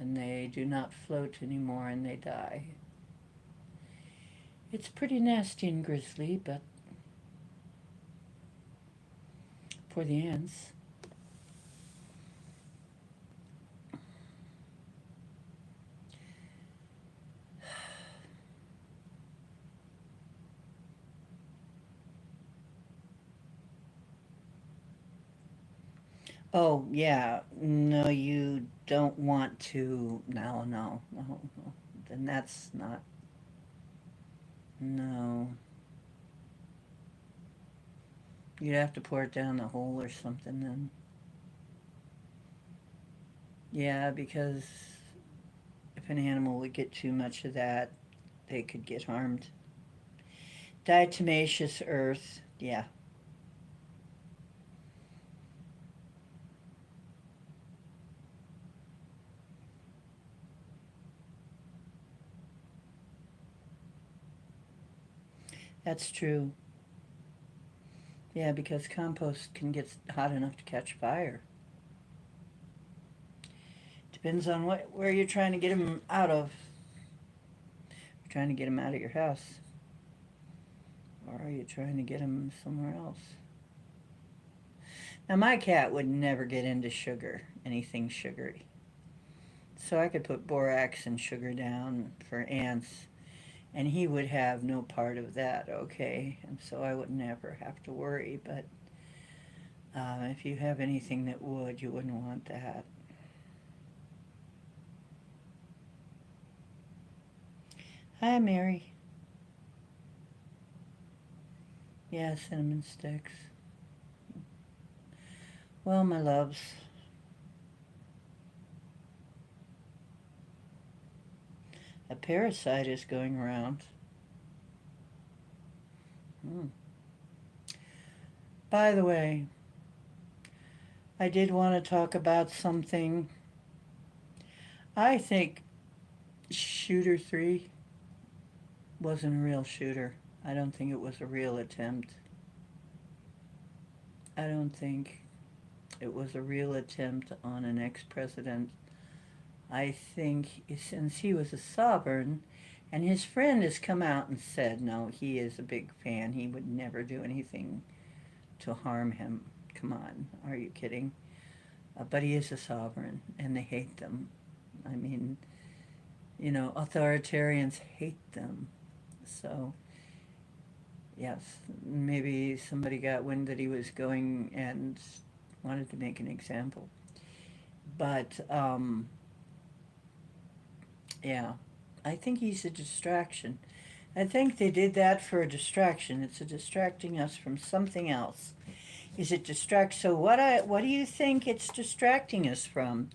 and they do not float anymore and they die. It's pretty nasty and grisly, but for the ants. Oh, yeah. No, you don't want to. No, no, no, no. Then that's not. No. You'd have to pour it down the hole or something then. Yeah, because if an animal would get too much of that, they could get harmed. Diatomaceous earth. Yeah, that's true. Yeah, because compost can get hot enough to catch fire. Depends on where you're trying to get them out of. You're trying to get them out of your house, or are you trying to get them somewhere else? Now, my cat would never get into sugar, anything sugary. So I could put borax and sugar down for ants, and he would have no part of that, okay? And so I would never have to worry. But if you have anything that would, you wouldn't want that. Hi, Mary. Yeah, cinnamon sticks. Well, my loves, a parasite is going around. Hmm. By the way, I did want to talk about something. I think Shooter 3 wasn't a real shooter. I don't think it was a real attempt. I don't think it was a real attempt on an ex president. I think since he was a sovereign, and his friend has come out and said, no, he is a big fan. He would never do anything to harm him. Come on, are you kidding? But he is a sovereign, and they hate them. I mean, authoritarians hate them. So, yes, maybe somebody got wind that he was going and wanted to make an example. But, yeah, I think he's a distraction. I think they did that for a distraction. It's a distracting us from something else. Is it distract? So what do you think it's distracting us from?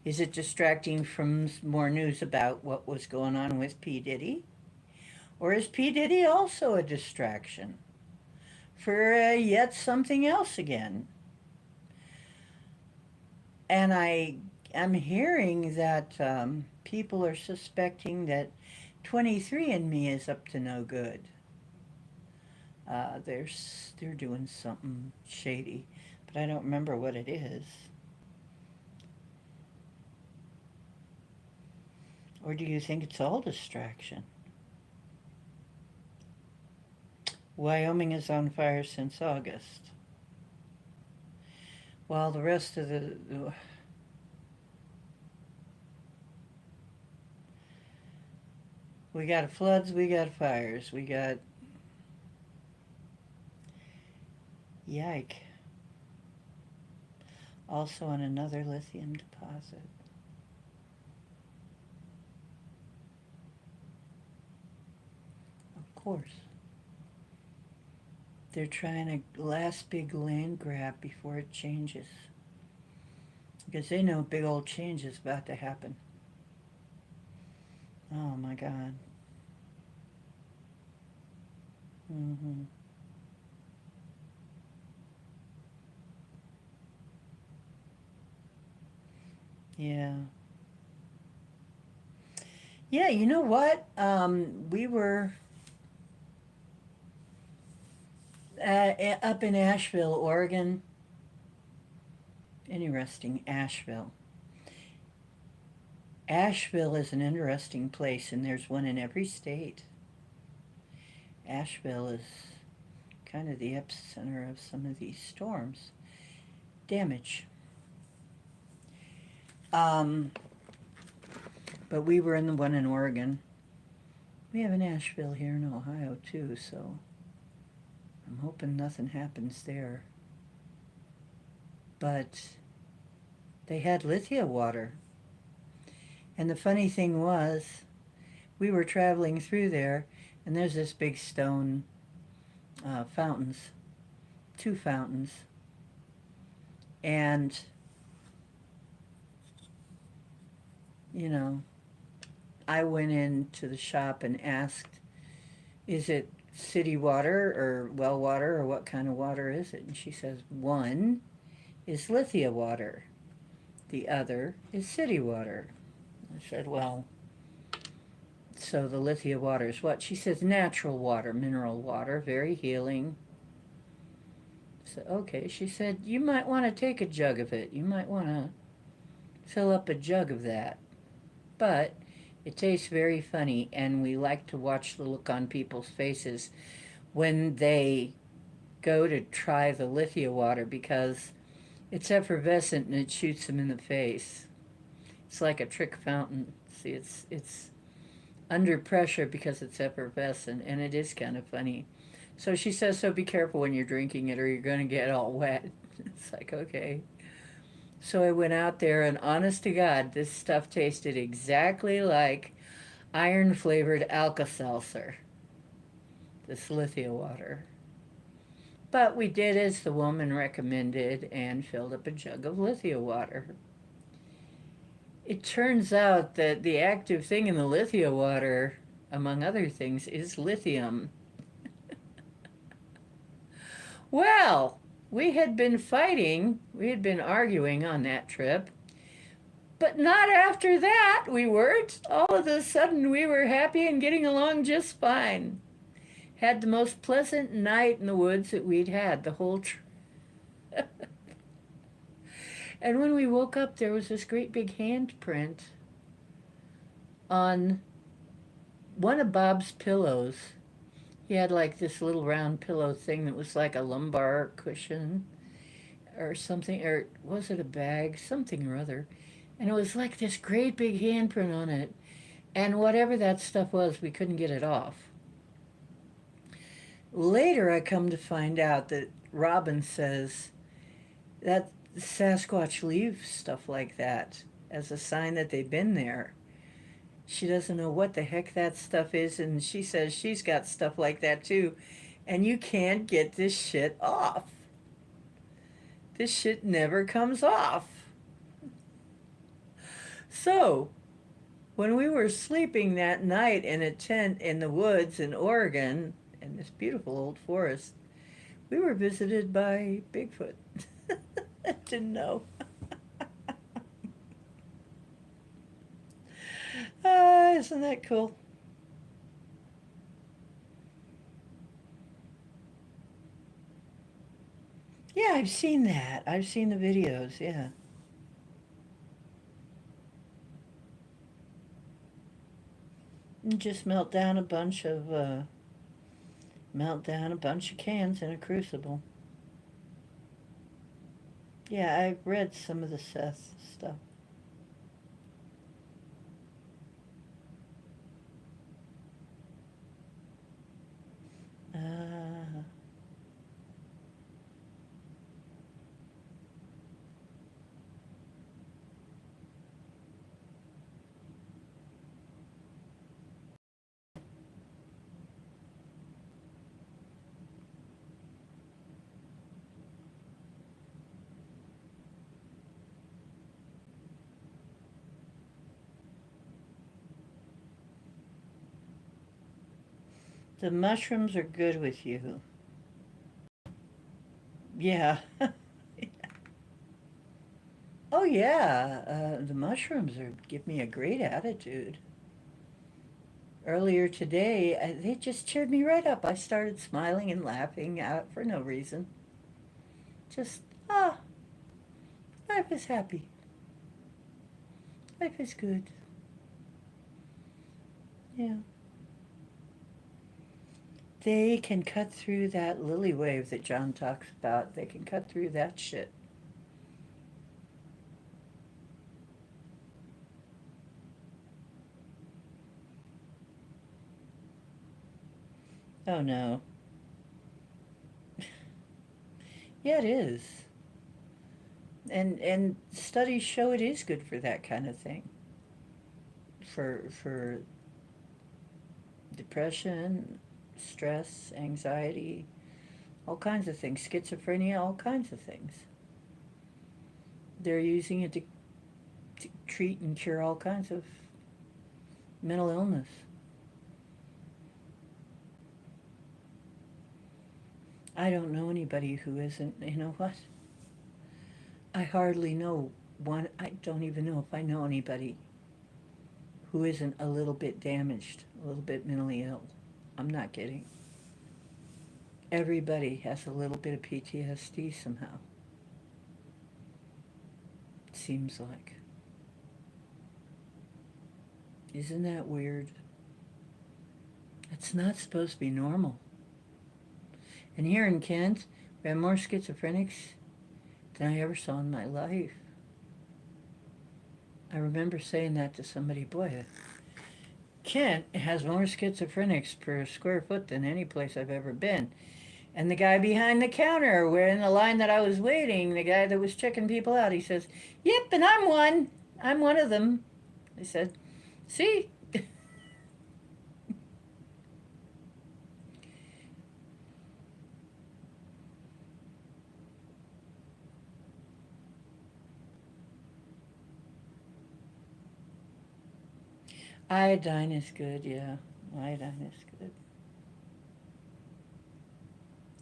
Is it distracting from more news about what was going on with P Diddy, or is P Diddy also a distraction for yet something else again? And I'm hearing that people are suspecting that 23andMe is up to no good. They're doing something shady, but I don't remember what it is. Or do you think it's all distraction? Wyoming is on fire since August. While the rest of the we got floods, we got fires, we got yike. Also on another lithium deposit. Of course. They're trying to last big land grab before it changes. Because they know big old change is about to happen. Oh my God. Mm-hmm. Yeah. Yeah, you know what? We were up in Asheville, Oregon. Interesting, Asheville. Asheville is an interesting place, and there's one in every state. Asheville is kind of the epicenter of some of these storms. Damage. Um, but we were in the one in Oregon. We have an Asheville here in Ohio, too, so I'm hoping nothing happens there. But They had lithium water. And the funny thing was, we were traveling through there, and there's this big stone fountains, two fountains. And, you know, I went into the shop and asked, is it city water or well water or what kind of water is it? And she says, one is lithium water, the other is city water. I said, well, so the lithium water is what? She says, natural water, mineral water, very healing. So, okay. She said, you might want to take a jug of it. You might want to fill up a jug of that. But it tastes very funny, and we like to watch the look on people's faces when they go to try the lithium water because it's effervescent and it shoots them in the face. It's like a trick fountain. See, it's under pressure because it's effervescent, and it is kind of funny. So she says, so be careful when you're drinking it or you're going to get all wet. It's like, okay. So I went out there, and honest to God, this stuff tasted exactly like iron-flavored Alka-Seltzer, this lithium water. But we did as the woman recommended and filled up a jug of lithium water. It turns out that the active thing in the lithium water, among other things, is lithium. Well, we had been fighting, we had been arguing on that trip, but not after that, we weren't. All of a sudden, we were happy and getting along just fine. Had the most pleasant night in the woods that we'd had the whole trip. And when we woke up, there was this great big handprint on one of Bob's pillows. He had like this little round pillow thing that was like a lumbar cushion or something, or was it a bag? Something or other. And it was like this great big handprint on it. And whatever that stuff was, we couldn't get it off. Later, I come to find out that Robin says that Sasquatch leave stuff like that as a sign that they've been there. She doesn't know what the heck that stuff is, and she says she's got stuff like that too, and you can't get this shit off. This shit never comes off. So, when we were sleeping that night in a tent in the woods in Oregon, in this beautiful old forest, we were visited by Bigfoot. I didn't know. Isn't that cool? Yeah, I've seen that. I've seen the videos, yeah. And just melt down a bunch of cans in a crucible. Yeah, I've read some of the Seth stuff. Uh, the mushrooms are good with you. Yeah. Oh yeah, the mushrooms give me a great attitude. Earlier today, they just cheered me right up. I started smiling and laughing out for no reason. Just, life is happy. Life is good. Yeah. They can cut through that lily wave that John talks about. They can cut through that shit. Oh no. Yeah, it is. And studies show it is good for that kind of thing. For depression, stress, anxiety, all kinds of things, schizophrenia, all kinds of things. They're using it to treat and cure all kinds of mental illness. I don't know anybody who isn't, you know what? I hardly know one, I don't even know if I know anybody who isn't a little bit damaged, a little bit mentally ill. I'm not kidding. Everybody has a little bit of PTSD somehow, it seems like. Isn't that weird? It's not supposed to be normal. And here in Kent, we have more schizophrenics than I ever saw in my life. I remember saying that to somebody, boy, Kent has more schizophrenics per square foot than any place I've ever been. And the guy behind the counter, where in the line that I was waiting, the guy that was checking people out, he says, "Yep, and I'm one. I'm one of them." I said, "See?" Iodine is good, yeah. Iodine is good.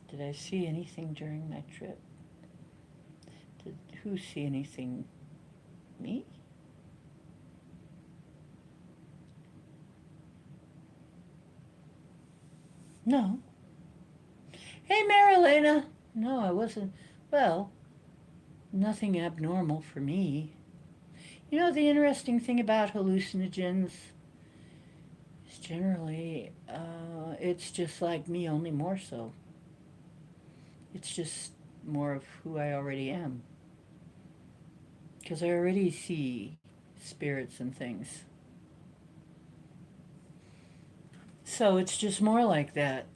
Did I see anything during my trip? Did who see anything? Me? No. Hey, Marilena. No, I wasn't. Well, nothing abnormal for me. You know, the interesting thing about hallucinogens is generally it's just like me, only more so. It's just more of who I already am. Because I already see spirits and things. So it's just more like that.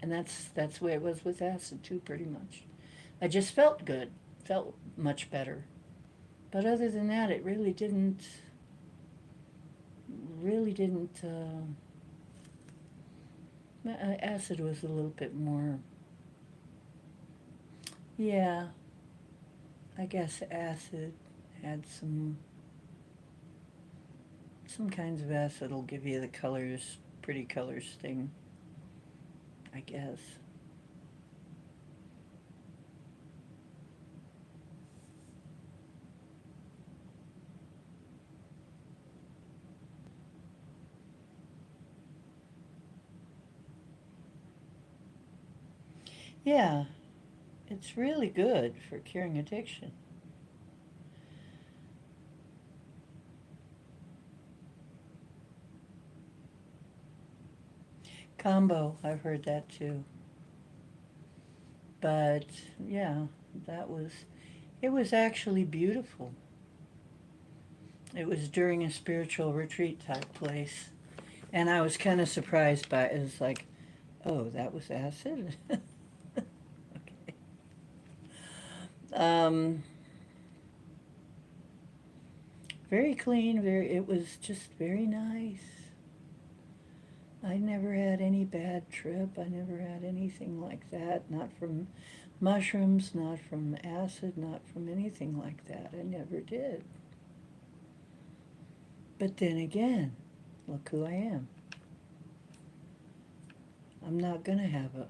And that's the way it was with acid too, pretty much. I just felt good, felt much better. But other than that, it really didn't. Acid was a little bit more. Yeah, I guess acid had some kinds of acid will give you the colors, pretty colors thing. I guess. Yeah, it's really good for curing addiction. Combo, I've heard that too. But yeah, that was it was actually beautiful. It was during a spiritual retreat type place. And I was kind of surprised by it. It was like, oh, that was acid? Okay. Um, very clean, it was just very nice. I never had any bad trip. I never had anything like that. Not from mushrooms, not from acid, not from anything like that. I never did. But then again, look who I am. I'm not gonna have a.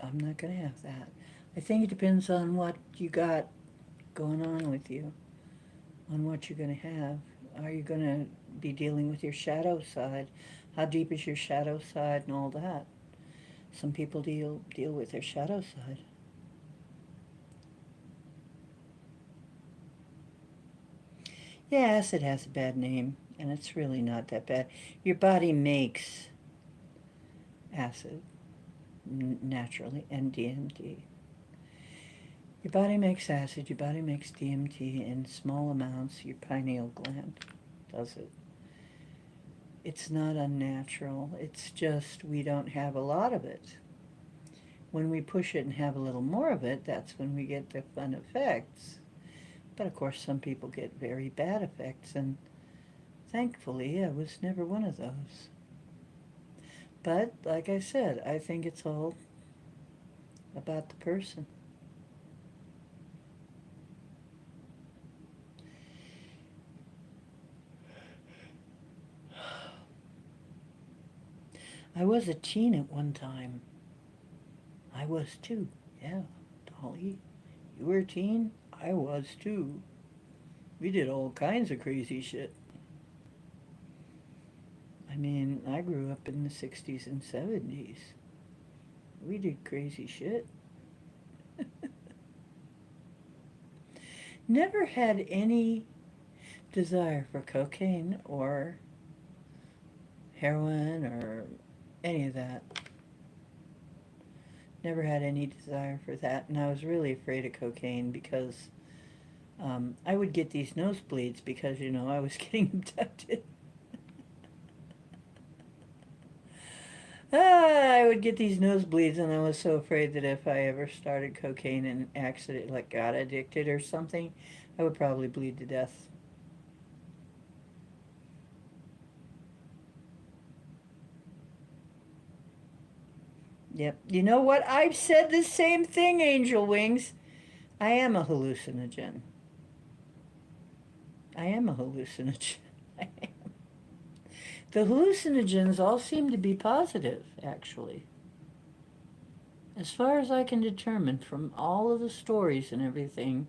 I'm not gonna have that. I think it depends on what you got going on with you, on what you're gonna have. Are you gonna be dealing with your shadow side? How deep is your shadow side and all that? Some people deal with their shadow side. Yeah, acid has a bad name, and it's really not that bad. Your body makes acid naturally and DMT. Your body makes acid, your body makes DMT in small amounts, your pineal gland does it. It's not unnatural, it's just we don't have a lot of it. when we push it and have a little more of it, that's when we get the fun effects. But of course, some people get very bad effects, and thankfully, I was never one of those. But like I said, I think it's all about the person. I was a teen at one time. I was too. Yeah, Dolly. You were a teen? I was too. We did all kinds of crazy shit. I mean, I grew up in the 60s and 70s. We did crazy shit. Never had any desire for cocaine or heroin or any of that. Never had any desire for that. And I was really afraid of cocaine because I would get these nosebleeds because, I was getting abducted. I would get these nosebleeds, and I was so afraid that if I ever started cocaine and accident, like got addicted or something, I would probably bleed to death. Yep. You know what? I've said the same thing, Angel Wings. I am a hallucinogen. I am a hallucinogen. The hallucinogens all seem to be positive, actually. As far as I can determine from all of the stories and everything,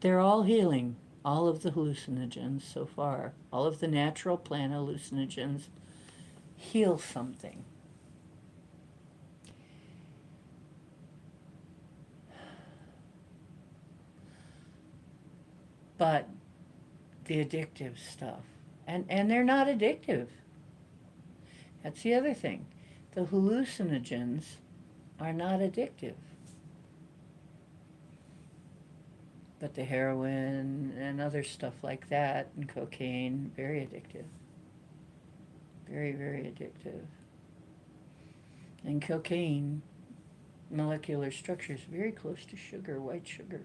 they're all healing. All of the hallucinogens so far, all of the natural plant hallucinogens heal something. But the addictive stuff, and they're not addictive. That's the other thing. The hallucinogens are not addictive. But the heroin and other stuff like that and cocaine, very addictive. Very, very addictive. And cocaine, molecular structure is very close to sugar, white sugar.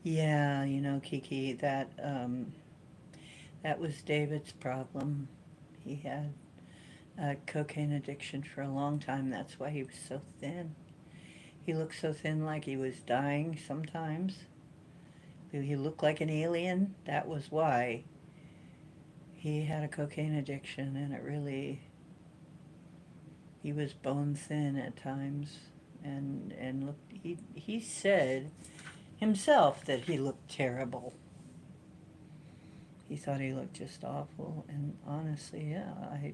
Yeah, Kiki, that was David's problem. He had a cocaine addiction for a long time. That's why he was so thin. He looked so thin, like he was dying sometimes. He looked like an alien. That was why he had a cocaine addiction, and he was bone thin at times. And looked, he said himself that he looked terrible. He thought he looked just awful, and honestly, yeah,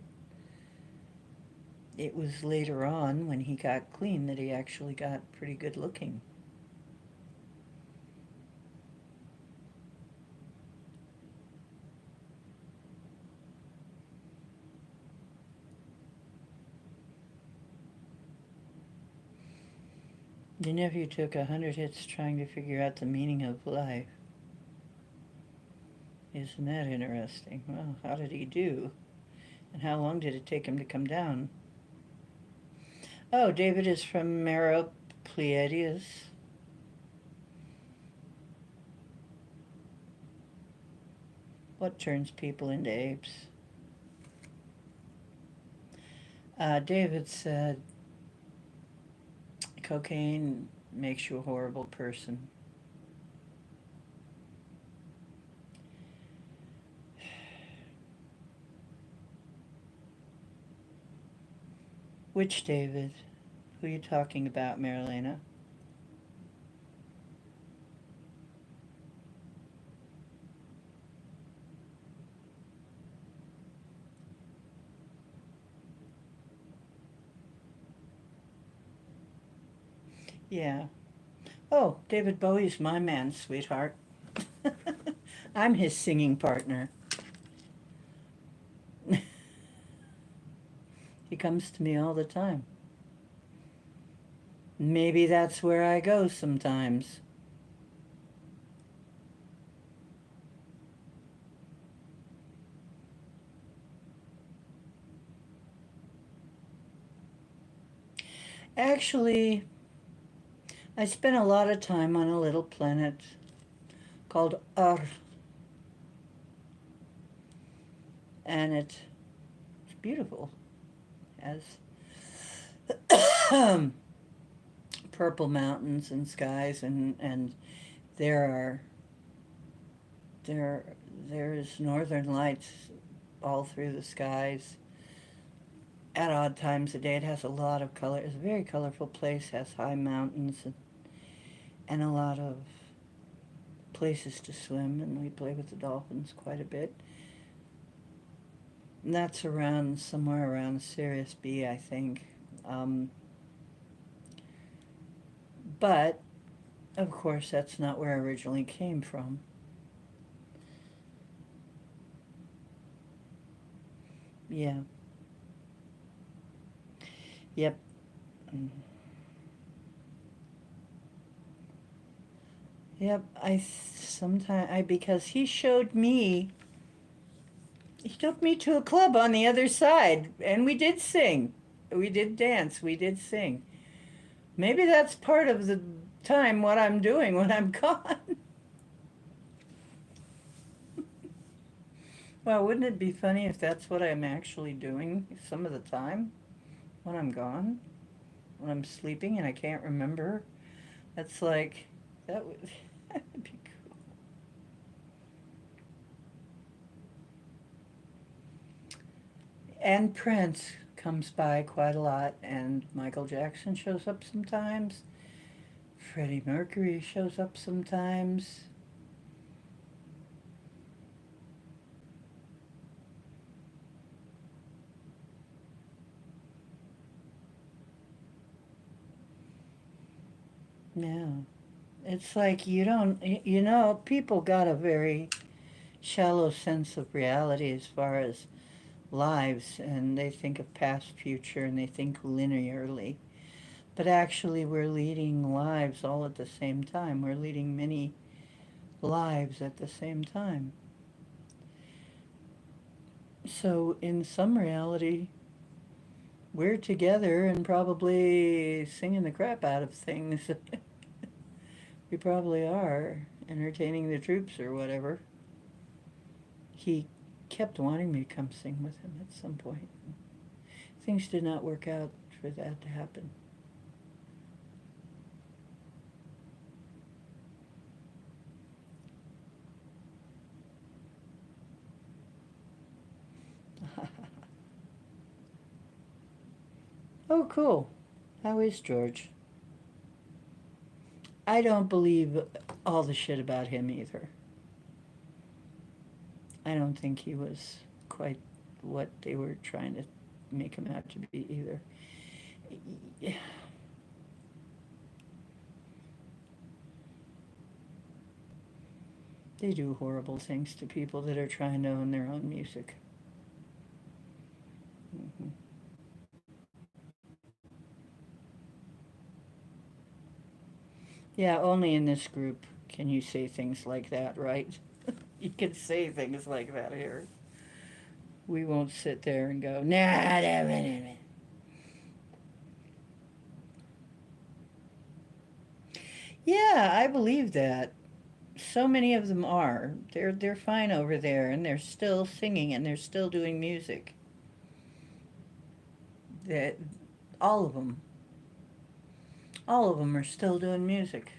it was later on when he got clean that he actually got pretty good looking. Your nephew took 100 hits trying to figure out the meaning of life. Isn't that interesting? Well, how did he do? And how long did it take him to come down? Oh, David is from Mero Pleiades. What turns people into apes? David said cocaine makes you a horrible person. Which David? Who are you talking about, Marilena? Yeah. Oh, David Bowie's my man, sweetheart. I'm his singing partner. He comes to me all the time. Maybe that's where I go sometimes. Actually, I spent a lot of time on a little planet called Earth, and it's beautiful. It has purple mountains and skies, and there are there there's northern lights all through the skies at odd times of day. It has a lot of color. It's a very colorful place. Has high mountains and a lot of places to swim, and we play with the dolphins quite a bit. And that's around somewhere around Sirius B, I think. Um, but of course, that's not where I originally came from. Yeah. Yep. Mm. Yep. Sometimes I because he took me to a club on the other side, and we did sing, we did dance, we did sing. Maybe that's part of the time what I'm doing when I'm gone. Well, wouldn't it be funny if that's what I'm actually doing some of the time when I'm gone, when I'm sleeping and I can't remember? That's like that would that'd be cool. And Prince comes by quite a lot, and Michael Jackson shows up sometimes. Freddie Mercury shows up sometimes. Yeah. It's like you don't, people got a very shallow sense of reality as far as lives, and they think of past, future, and they think linearly. But actually, we're leading lives all at the same time. We're leading many lives at the same time. So, in some reality, we're together and probably singing the crap out of things. We probably are entertaining the troops or whatever. He kept wanting me to come sing with him at some point. Things did not work out for that to happen. Oh, cool. How is George? I don't believe all the shit about him either. I don't think he was quite what they were trying to make him out to be either. They do horrible things to people that are trying to own their own music. Hmm. Yeah, only in this group can you say things like that, right? You can say things like that here. We won't sit there and go, nah, nah, nah, nah, nah. Yeah, I believe that. So many of them are. They're fine over there, and they're still singing, and they're still doing music. That all of them, all of them are still doing music.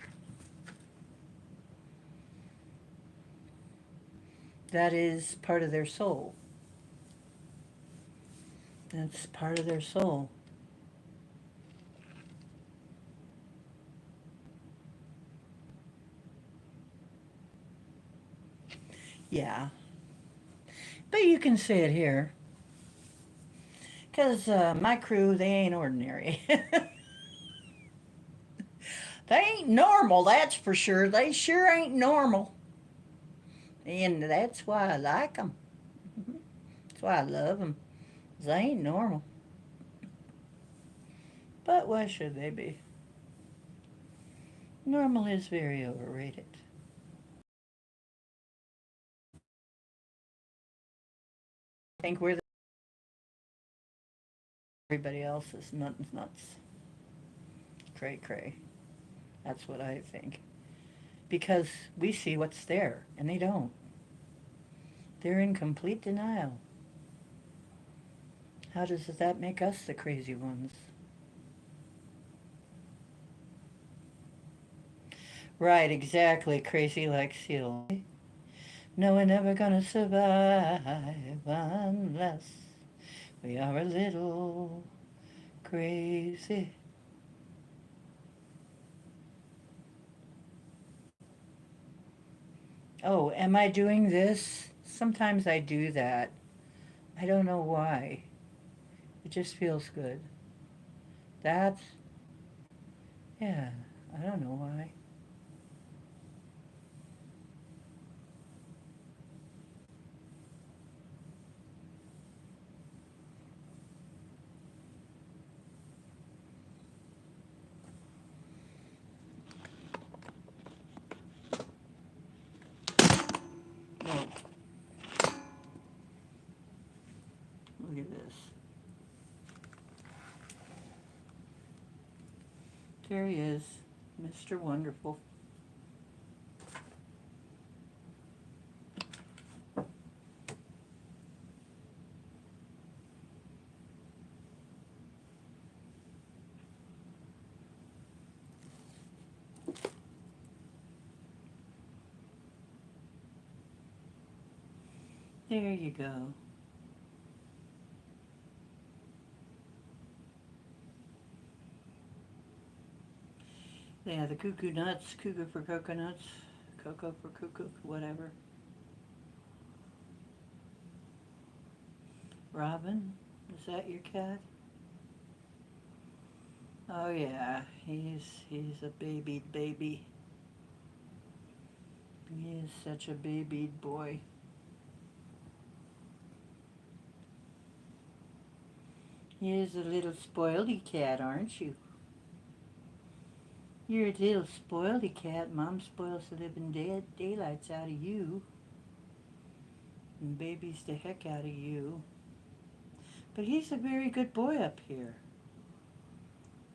That is part of their soul. That's part of their soul. Yeah, but you can say it here, cause my crew they ain't ordinary. They ain't normal, that's for sure. They sure ain't normal, and that's why I like them. That's why I love them. They ain't normal. But why should they be? Normal is very overrated. I think we're everybody else is nuts. cray cray. That's what I think. Because we see what's there, and they don't. They're in complete denial. How does that make us the crazy ones? Right, exactly. Crazy like seal. No, we're never gonna survive unless we are a little crazy. Oh, am I doing this? Sometimes I do that. I don't know why. It just feels good. That's, yeah, I don't know why. Oh, look at this. There he is, Mr. Wonderful. There you go. Yeah, the cuckoo nuts, cuckoo for coconuts, cocoa for cuckoo, whatever. Robin, is that your cat? Oh yeah, he's a babied baby. He is such a babied boy. He is a little spoiledy cat, aren't you? You're a little spoiledy cat. Mom spoils the living daylights out of you and babies the heck out of you. But he's a very good boy up here.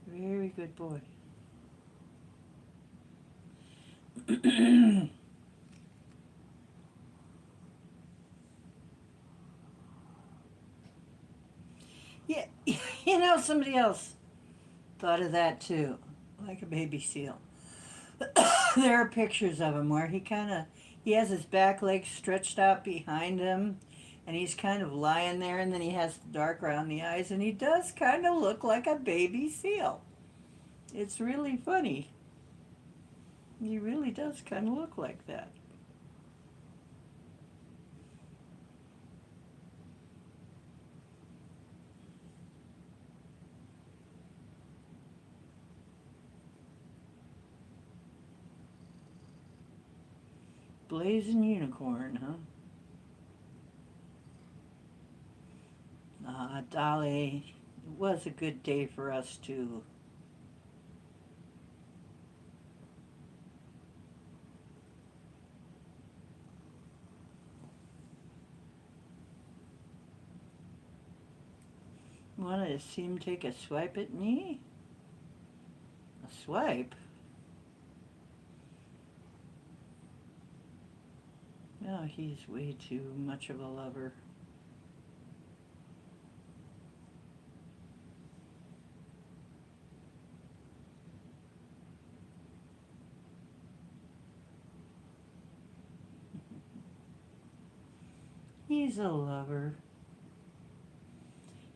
Very good boy. Yeah, somebody else thought of that too, like a baby seal. There are pictures of him where he has his back legs stretched out behind him, and he's kind of lying there, and then he has dark around the eyes, and he does kind of look like a baby seal. It's really funny. He really does kind of look like that. Blazing unicorn, huh? Dolly, it was a good day for us too. Want to see him take a swipe at me? A swipe? No, he's way too much of a lover. He's a lover.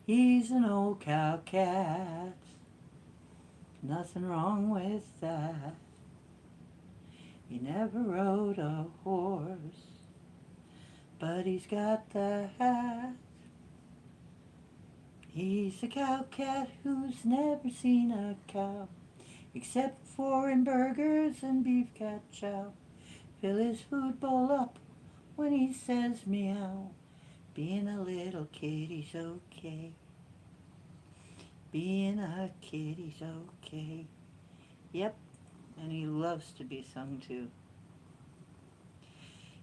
He's an old cow cat. Nothing wrong with that. He never rode a horse, but he's got the hat. He's a cow cat who's never seen a cow, except for in burgers and beef cat chow. Fill his food bowl up when he says meow. Being a little kitty's okay. Being a kitty's okay. Yep, and he loves to be sung to.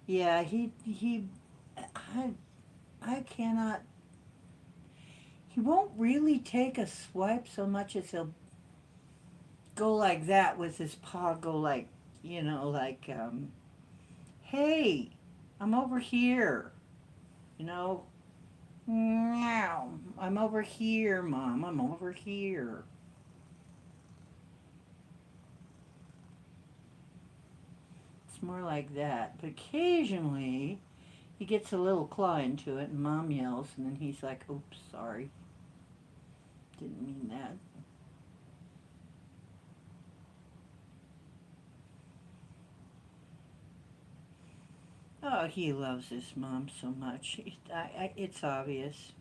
Yeah, I, I cannot, he won't really take a swipe so much as go like that with his paw, go like, hey, I'm over here, you know, meow, I'm over here, Mom, I'm over here. It's more like that. But occasionally he gets a little claw into it and Mom yells and then he's like, oops, sorry. Didn't mean that. Oh, he loves his mom so much. It's obvious.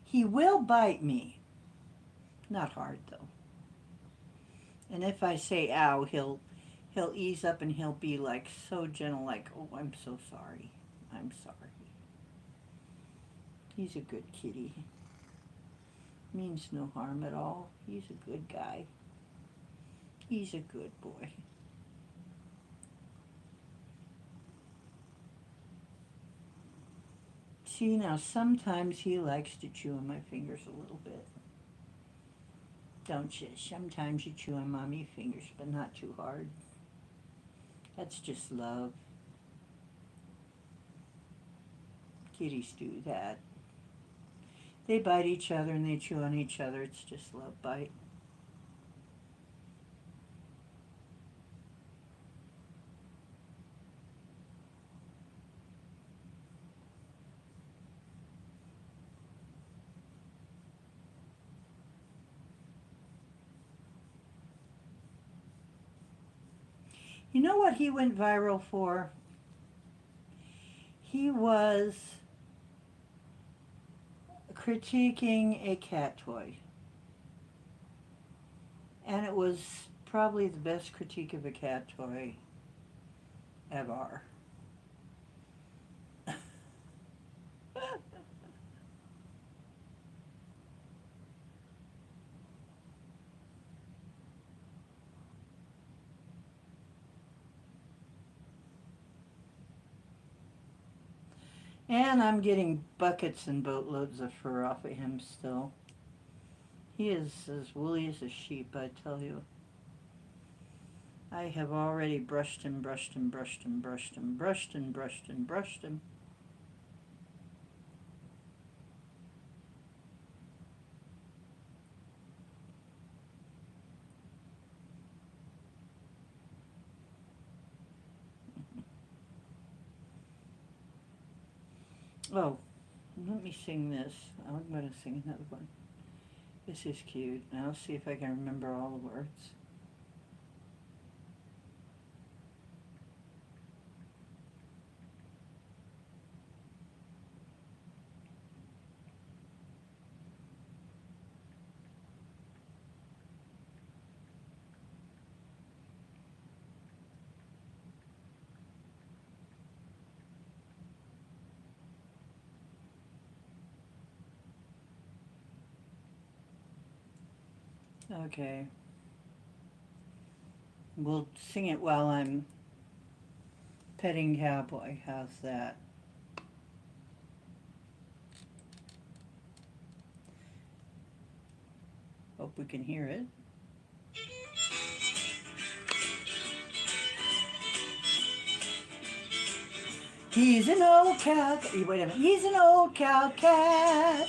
He will bite me. Not hard though. And if I say ow, he'll ease up and he'll be like so gentle, like, oh, I'm so sorry. I'm sorry. He's a good kitty. Means no harm at all. He's a good guy. He's a good boy. See, now sometimes he likes to chew on my fingers a little bit. Don't you? Sometimes you chew on mommy fingers, but not too hard. That's just love. Kitties do that. They bite each other and they chew on each other. It's just love bite. You know what he went viral for? He was critiquing a cat toy. And it was probably the best critique of a cat toy ever. And I'm getting buckets and boatloads of fur off of him still. He is as woolly as a sheep, I tell you. I have already brushed him, brushed him, brushed him, brushed him, brushed and brushed and brushed him. Oh, let me sing this. I'm going to sing another one. This is cute. I'll see if I can remember all the words. Okay. We'll sing it while I'm petting Cowboy. How's that? Hope we can hear it. He's an old cow. Wait a minute. He's an old cow cat.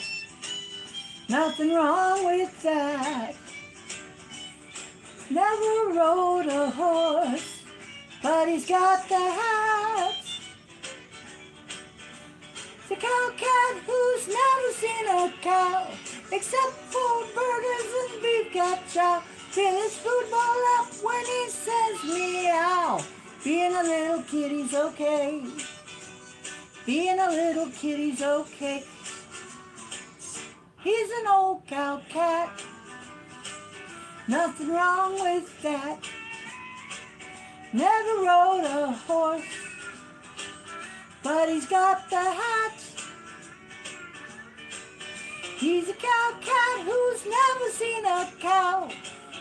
Nothing wrong with that. Never rode a horse, but he's got the hat. The cow cat who's never seen a cow, except for burgers and beef chow. Fill his food bowl up when he says meow. Being a little kitty's okay. Being a little kitty's okay. He's an old cow cat. Nothing wrong with that. Never rode a horse, but he's got the hat. He's a cow cat who's never seen a cow.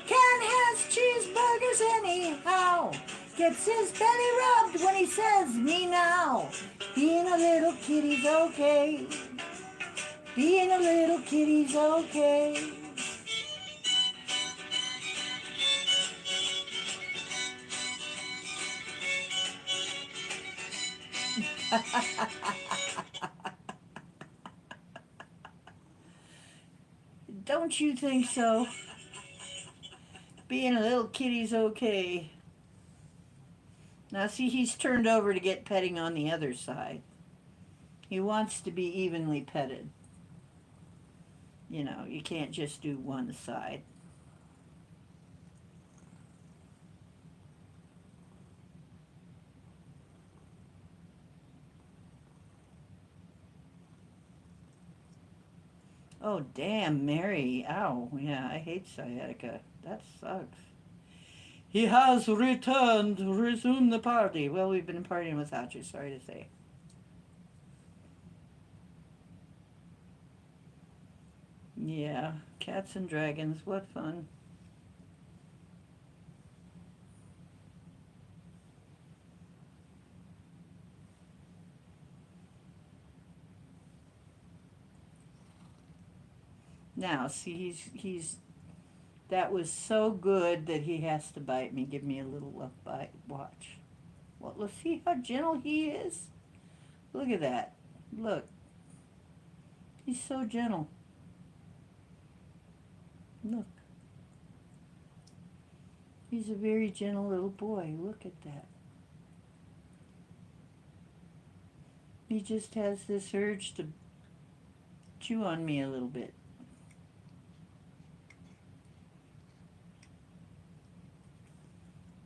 Cat has cheeseburgers anyhow. Gets his belly rubbed when he says me now. Being a little kitty's okay. Being a little kitty's okay. Don't you think so? Being a little kitty's okay. Now see, he's turned over to get petting on the other side. He wants to be evenly petted. You know, you can't just do one side. Oh, damn, Mary. Ow. Yeah, I hate sciatica. That sucks. He has returned. Resume the party. Well, we've been partying without you, sorry to say. Yeah, cats and dragons. What fun. Now, see, he's that was so good that he has to bite me. Give me a little love bite. Watch. Well, let's see how gentle he is. Look at that. Look. He's so gentle. Look. He's a very gentle little boy. Look at that. He just has this urge to chew on me a little bit.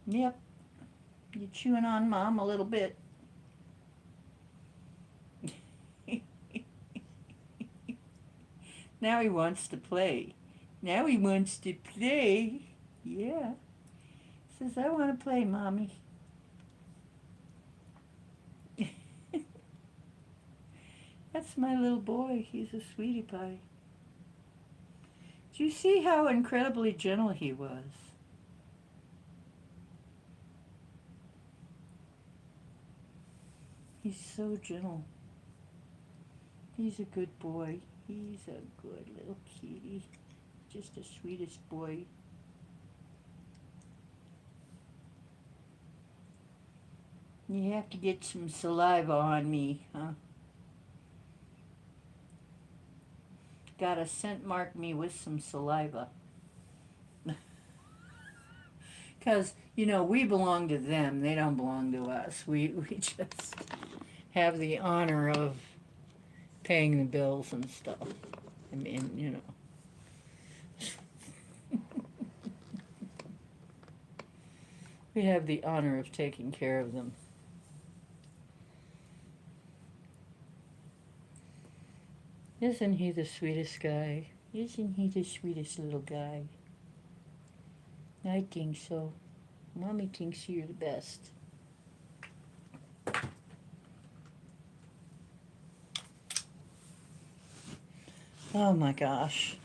Yep. You're chewing on Mom a little bit. Now he wants to play. Now he wants to play. Yeah. Says, I want to play, Mommy. That's my little boy. He's a sweetie pie. Do you see how incredibly gentle he was? He's so gentle. He's a good boy. He's a good little kitty. Just the sweetest boy. You have to get some saliva on me, huh? Gotta scent mark me with some saliva. Because, you know, we belong to them. They don't belong to us. We just have the honor of paying the bills and stuff. I mean, you know. We have the honor of taking care of them. Isn't he the sweetest guy? Isn't he the sweetest little guy? I think so. Mommy thinks you're the best. Oh my gosh.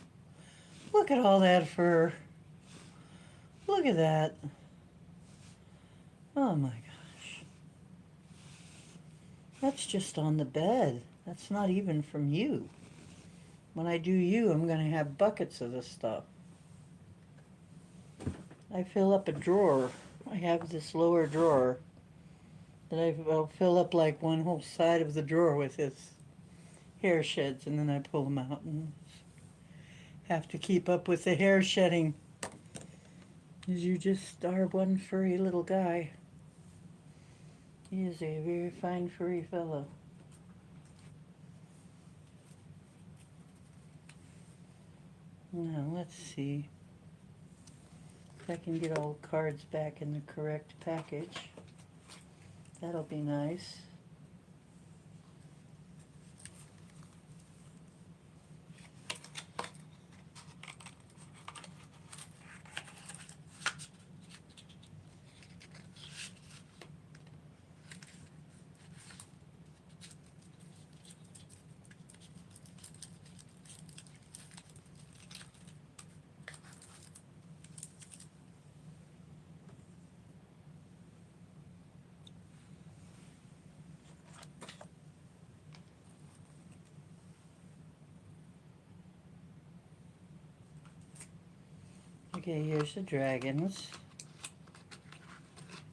Look at all that fur. Look at that. Oh my gosh. That's just on the bed. That's not even from you. When I do you, I'm going to have buckets of this stuff. I fill up a drawer. I have this lower drawer that I'll fill up like one whole side of the drawer with his hair sheds, and then I pull them out and have to keep up with the hair shedding. Because you just are one furry little guy. He is a very fine furry fellow. Now, let's see if I can get all the cards back in the correct package. That'll be nice. Okay, here's the dragons.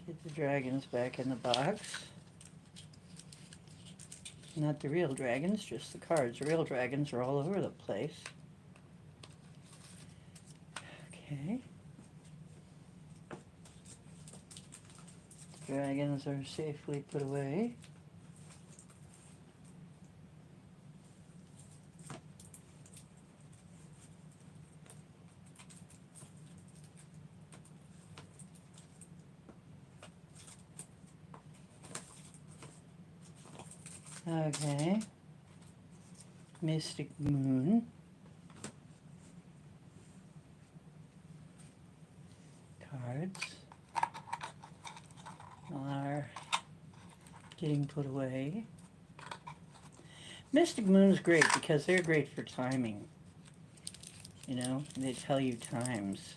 Get the dragons back in the box. Not the real dragons, just the cards. The real dragons are all over the place. Okay. Dragons are safely put away. Okay. Mystic Moon. Cards are getting put away. Mystic Moon is great because they're great for timing. You know, they tell you times.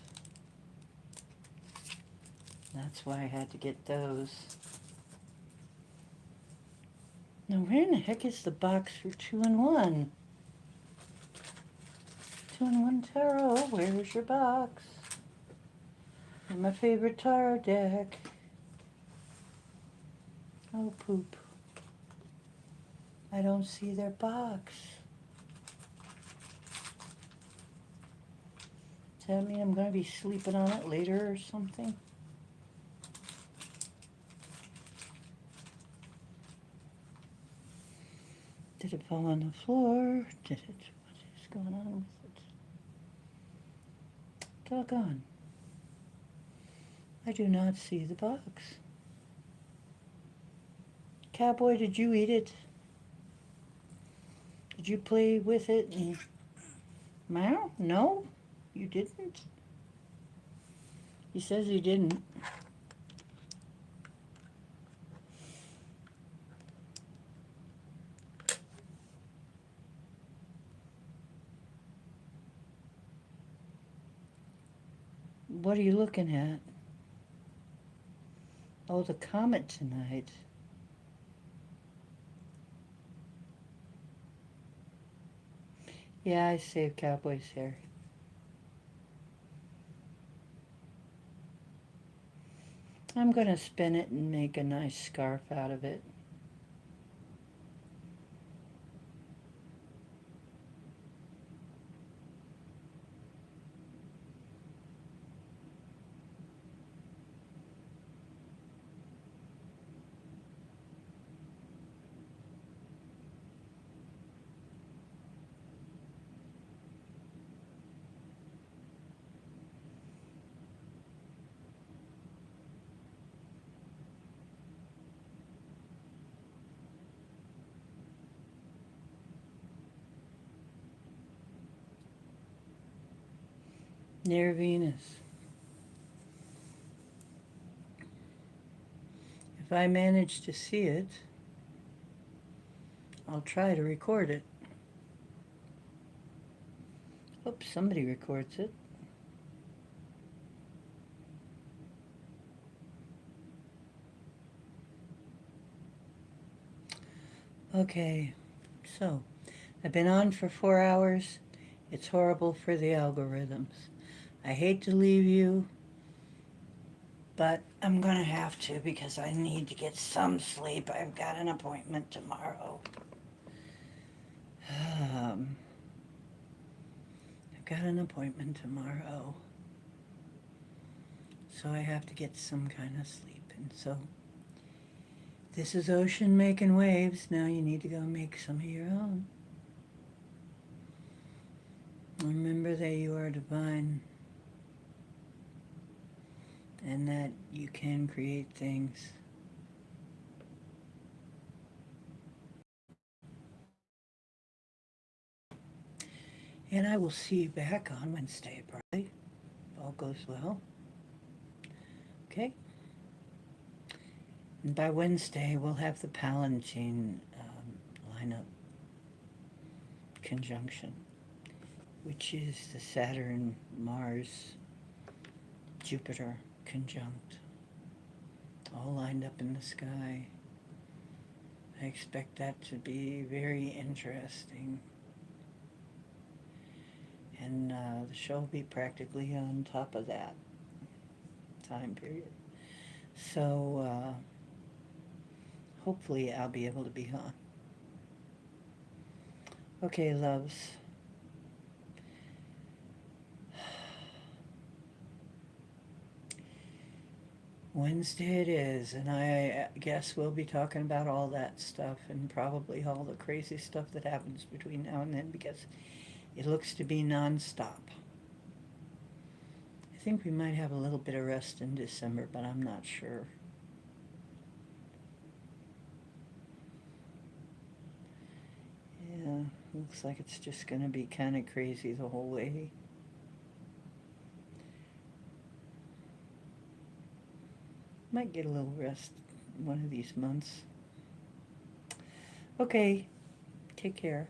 That's why I had to get those. Now, where in the heck is the box for 2-in-1? 2-in-1 Tarot, where's your box? And my favorite tarot deck. Oh, poop. I don't see their box. Does that mean I'm going to be sleeping on it later or something? Did it fall on the floor? Did it? What is going on with it? Doggone. I do not see the box. Cowboy, did you eat it? Did you play with it? And... Meow? No, you didn't. He says he didn't. What are you looking at? Oh, the comet tonight. Yeah, I saved Cowboy's hair. I'm going to spin it and make a nice scarf out of it. Near Venus. If I manage to see it, I'll try to record it. Oops, somebody records it. Okay, so I've been on for 4 hours. It's horrible for the algorithms. I hate to leave you, but I'm gonna have to because I need to get some sleep. I've got an appointment tomorrow. I've got an appointment tomorrow. So I have to get some kind of sleep. And so this is Ocean making waves. Now you need to go make some of your own. Remember that you are divine and that you can create things. And I will see you back on Wednesday, probably, if all goes well. Okay? And by Wednesday, we'll have the Palatine lineup conjunction, which is the Saturn, Mars, Jupiter conjunct, all lined up in the sky. I expect that to be very interesting. And the show will be practically on top of that time period. So hopefully I'll be able to be on. Okay, loves. Wednesday it is, and I guess we'll be talking about all that stuff and probably all the crazy stuff that happens between now and then because it looks to be nonstop. I think we might have a little bit of rest in December, but I'm not sure. Yeah, looks like it's just going to be kind of crazy the whole way. Might get a little rest one of these months. Okay, take care.